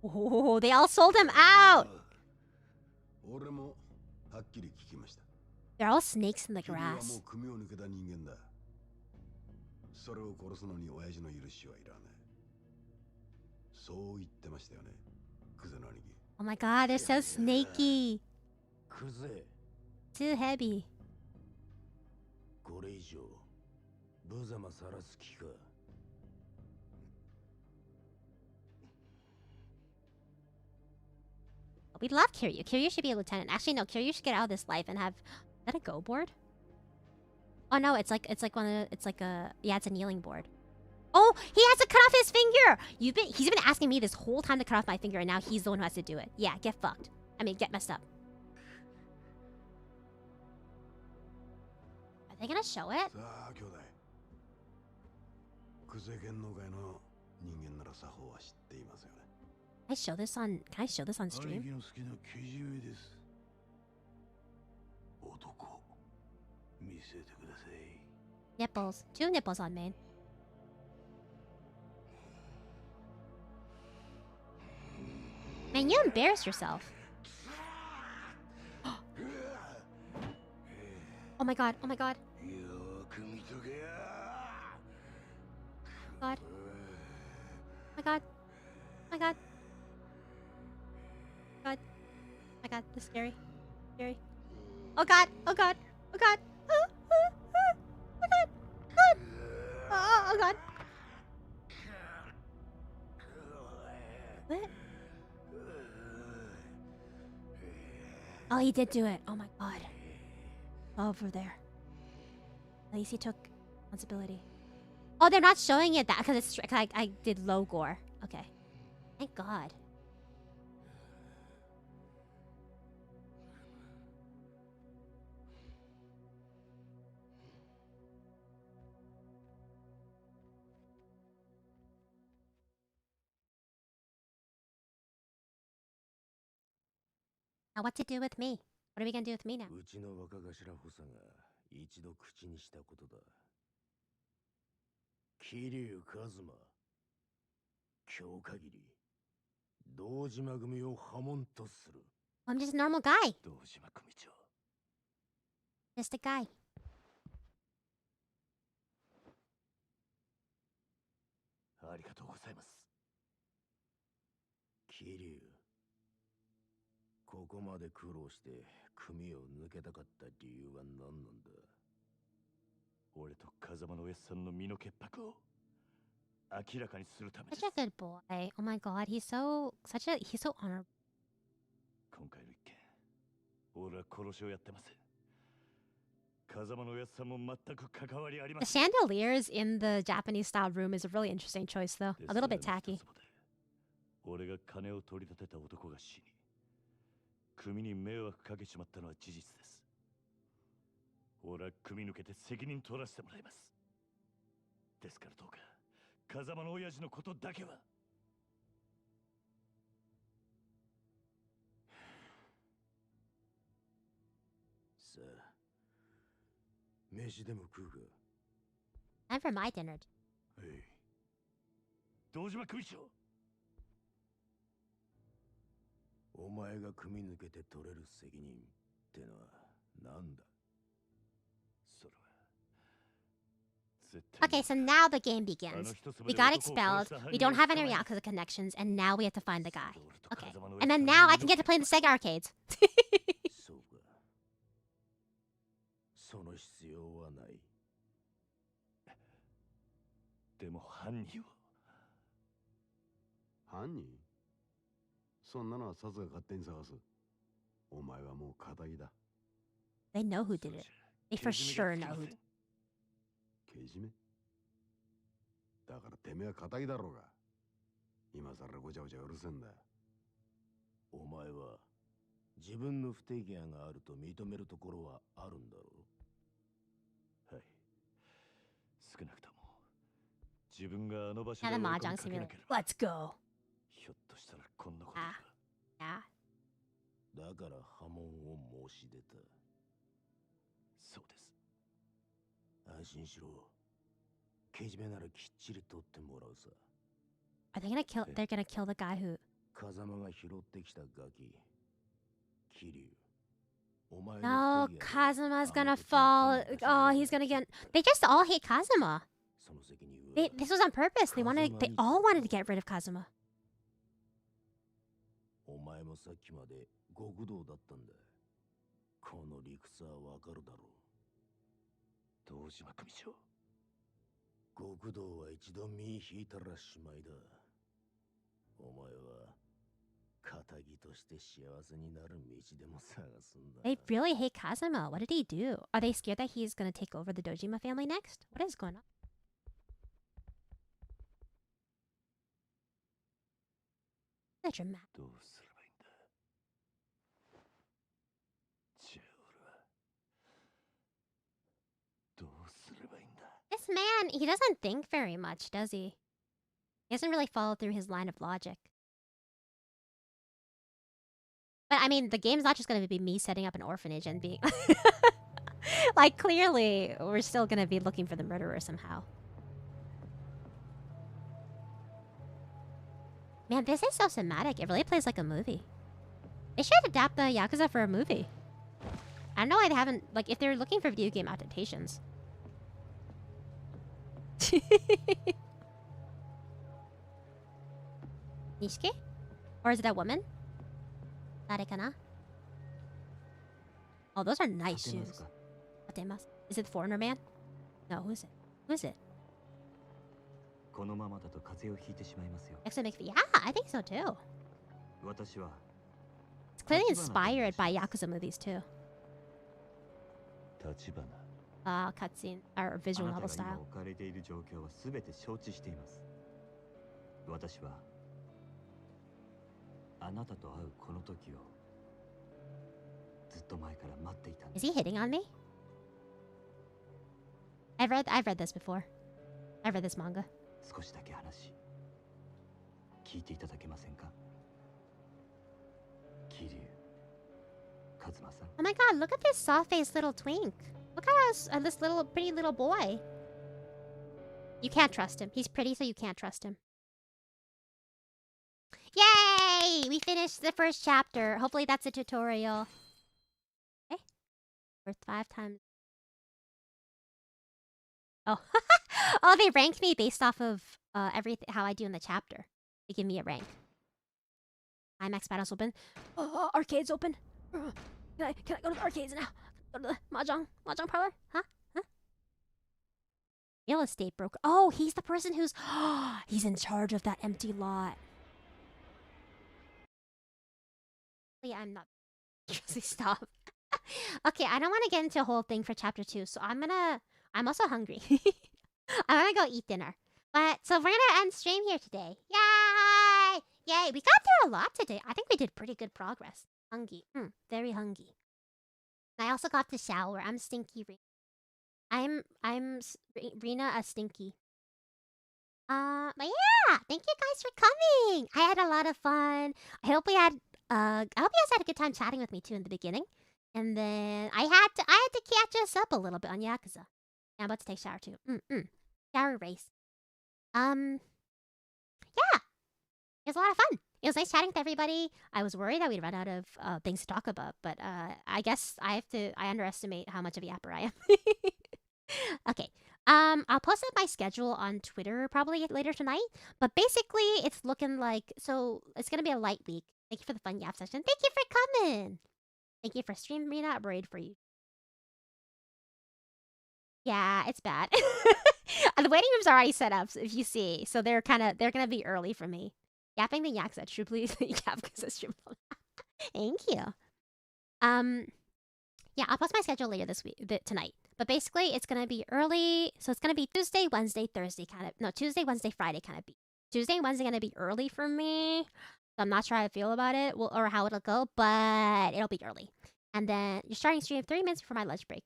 Oh, they all sold him out. 俺もはっきり聞きました。 They're all snakes in the 桐生はも grass. う組を抜けた人間だ。それを殺すのに親父の許しはいらない。そう言ってましたよね、クゼの兄貴。 Oh my god, they're so snaky. クゼ、 Too heavy. これ以上無様さらす気か。 We love Kiryu. Kiryu should be a lieutenant. Actually, no. Kiryu should get out of this life and have. Is that a go board? Oh no, it's like one of the, it's like a, yeah, it's a kneeling board. Oh, he has to cut off his finger! He's been asking me this whole time to cut off my finger, and now he's the one who has to do it. Yeah, get fucked. I mean, get messed up. Are they gonna show it? さあ、兄弟。クゼ剣の会の人間なら作法は知っていますよね。Can I show this on 兄 stream? 貴の好きな生地植えです。男、見せてください。 Nipples. 2 nipples on main. Man, you embarrassed yourself. Oh my god, oh my god. よく見とけや。God. Oh my god. Oh my god. God. Oh my god, this is scary. Scary. Oh god, oh god, oh god. Oh god. God. Oh god. What? Oh, he did do it. Oh my god. Over there. At least he took responsibility. Oh, they're not showing it that because it's I did low gore. Okay. Thank God. Now what to do with me? What are we gonna do with me now? うちの若頭補佐が一度口にしたことだ。桐生一馬、今日限り、堂島組を破門とする。I'm just a normal guy. 堂島組長。Just a guy. ありがとうございます。桐生、ここまで苦労して組を抜けたかった理由は何なんだ。俺と風間のおやっさんの身の潔白を明らかにするためです。 Such a good boy. Oh my god, he's so honorable. 今回の一件、俺は殺しをやってません。風間のおやっさんも全く関わりありま The せん。 chandeliers in the Japanese style room is a really interesting choice though. A little bit tacky. 俺が金を取り立てた男が死に、組に迷惑かけちまったのは事実です。俺は組抜けて責任取らせてもらいます。ですからどうか、風間の親父のことだけは。さあ、飯でも食うか。 Time for my dinner. はい。堂島組長。お前が組抜けて取れる責任ってのは何だ。それは絶対 Okay, so now the game begins. We got expelled. We don't have any Yakuza connections, and now we have to find the guy. Okay, and then now I can get to play in the Sega arcades. そうか。その必要はない。でも犯人は。犯人？そんなのはサツが勝手に探す。お前はもう仇だ。 They know who did it. They for sure know who. けじめ？だからてめえは仇だろうが。今さらごちゃごちゃうるせえんだ。お前は自分の不手際があると認めるところはあるんだろう。はい。少なくとも自分があの場所 Now で the 追い込み mahjong かけな simulator. ければ、 Let's go. ひょっとしたらこんなことが。 Yeah. だから破門を申し出た。そうです。安心しろ。けじめならきっちり取ってもらうさ。 Are they gonna kill? They're gonna kill the guy who. 風間が拾ってきたガキ。桐生。お前 No, の不手際で Kazuma's あ gonna の時 fall. の Oh, he's gonna get. They just all hate Kazuma. その責任は This was on purpose. They all wanted to get rid of Kazuma. お前もさっきまで極道だったんだ。この理屈はわかるだろう。堂島組長。極道は一度身引いたらしまいだ。お前は仇として幸せになる道でも探すんだ。 They really hate Kazuma. What did he do? Are they scared that he's gonna take over the Dojima family next? What is going on? So dramatic. どうすればいいんだ。じゃあ俺はどうすればいいんだ。 This man, he doesn't think very much, does he? He doesn't really follow through his line of logic. But I mean, the game's not just gonna be me setting up an orphanage and being... like, clearly, we're still gonna be looking for the murderer somehow. Man, this is so cinematic. It really plays like a movie. They should adapt the Yakuza for a movie. I don't know why they haven't... Like, if they're looking for video game adaptations. Nishiki? Or is it a woman? Narekana? Oh, those are nice shoes. Tatemasu. Is it the foreigner man? No, who is it? Who is it? Actually makes me... Yeah, I think so too. It's clearly inspired by Yakuza movies too. Cutscene or visual novel style. あなたと会うこの時をずっと前から待っていたんで Is す。 he hitting on me? I've read this before. I've read this manga. 少しだけ話聞いていただけませんか。桐生一馬さん。 Oh my god, look at this soft-faced little twink. Look at this little pretty little boy. You can't trust him. He's pretty, so you can't trust him. Yay! We finished the first chapter. Hopefully that's a tutorial. Okay. Worth 5 times. Oh. Oh, they rank me based off of everything, how I do in the chapter. They give me a rank. IMAX battles open. Arcades open. Can I go to the arcades now? Go to the mahjong parlor? Huh? Real estate broker. Oh, he's the person who's... he's in charge of that empty lot. Yeah, I'm not... Stop. Okay, I don't want to get into a whole thing for chapter 2, so I'm also hungry. I'm gonna go eat dinner. But, so we're gonna end stream here today. Yay! Yay! We got through a lot today. I think we did pretty good progress. Hungry. Very hungry. I also got to shower. I'm stinky. I'm Rina a stinky. But yeah, thank you guys for coming. I had a lot of fun. I hope you guys had a good time chatting with me too in the beginning. And then I had to catch us up a little bit on Yakuza. I'm about to take a shower too. Shower race. Yeah. It was a lot of fun. It was nice chatting with everybody. I was worried that we'd run out of things to talk about, but I guess I underestimate how much of a yapper I am. Okay. I'll post up my schedule on Twitter probably later tonight. But basically, it's looking like... So, it's going to be a light week. Thank you for the fun yap session. Thank you for coming! Thank you for streaming, Rina. I'm worried for you. Yeah, it's bad. The waiting room's already set up, if you see. So they're gonna be early for me. Yapping the yaks at true, please. Yap because it's true. Thank you. Yeah, I'll post my schedule later tonight. But basically, it's gonna be early. So it's gonna be Tuesday, Wednesday, Thursday kind of. No, Tuesday, Wednesday, Friday kind of be. Tuesday and Wednesday gonna be early for me. So I'm not sure how I feel about it or how it'll go, but it'll be early. And then you're starting stream 30 minutes before my lunch break.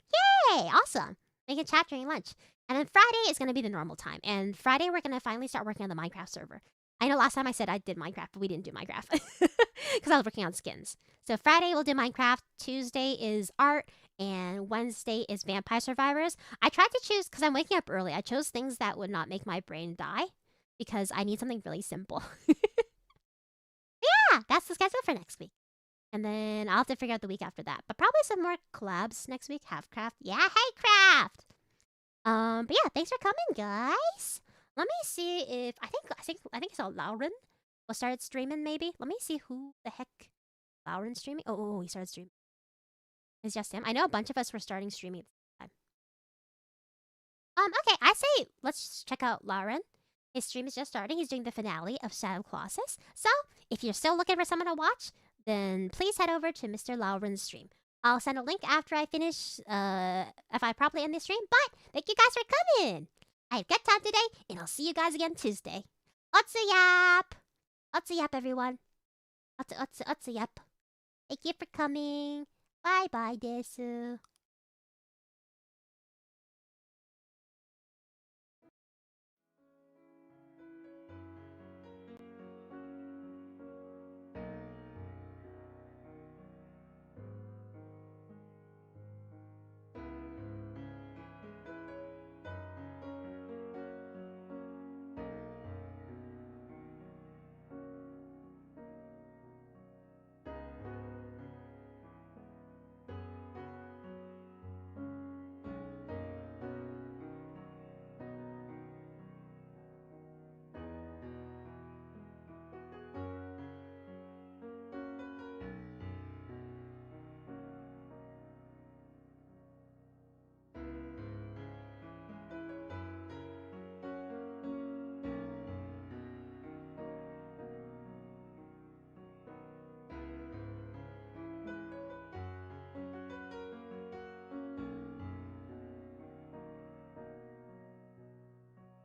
Yay! Awesome. We can chat during lunch. And then Friday is gonna be the normal time. And Friday we're gonna finally start working on the Minecraft server. I know last time I said I did Minecraft, but we didn't do Minecraft because I was working on skins. So Friday we'll do Minecraft. Tuesday is art. And Wednesday is Vampire Survivors. I tried to choose, because I'm waking up early, I chose things that would not make my brain die. Because I need something really simple. Yeah, that's the schedule for next week. And then I'll have to figure out the week after that. But probably some more collabs next week. Have Craft. Yeah, hey Craft! But yeah, thanks for coming, guys. Let me see if... I think I saw Lauren will start streaming, maybe. Let me see who the heck Lauren's streaming. Oh, he started streaming. It's just him. I know a bunch of us were starting streaming at the same time. Okay, I say let's check out Lauren. His stream is just starting. He's doing the finale of Shadow Colossus. So, if you're still looking for someone to watch, then please head over to Mr. Lauren's stream. I'll send a link after I finish, if I properly end the stream. But, thank you guys for coming! I had a good time today, and I'll see you guys again Tuesday. Otsu yap! Otsu yap, everyone. Yep. Thank you for coming. Bye bye desu.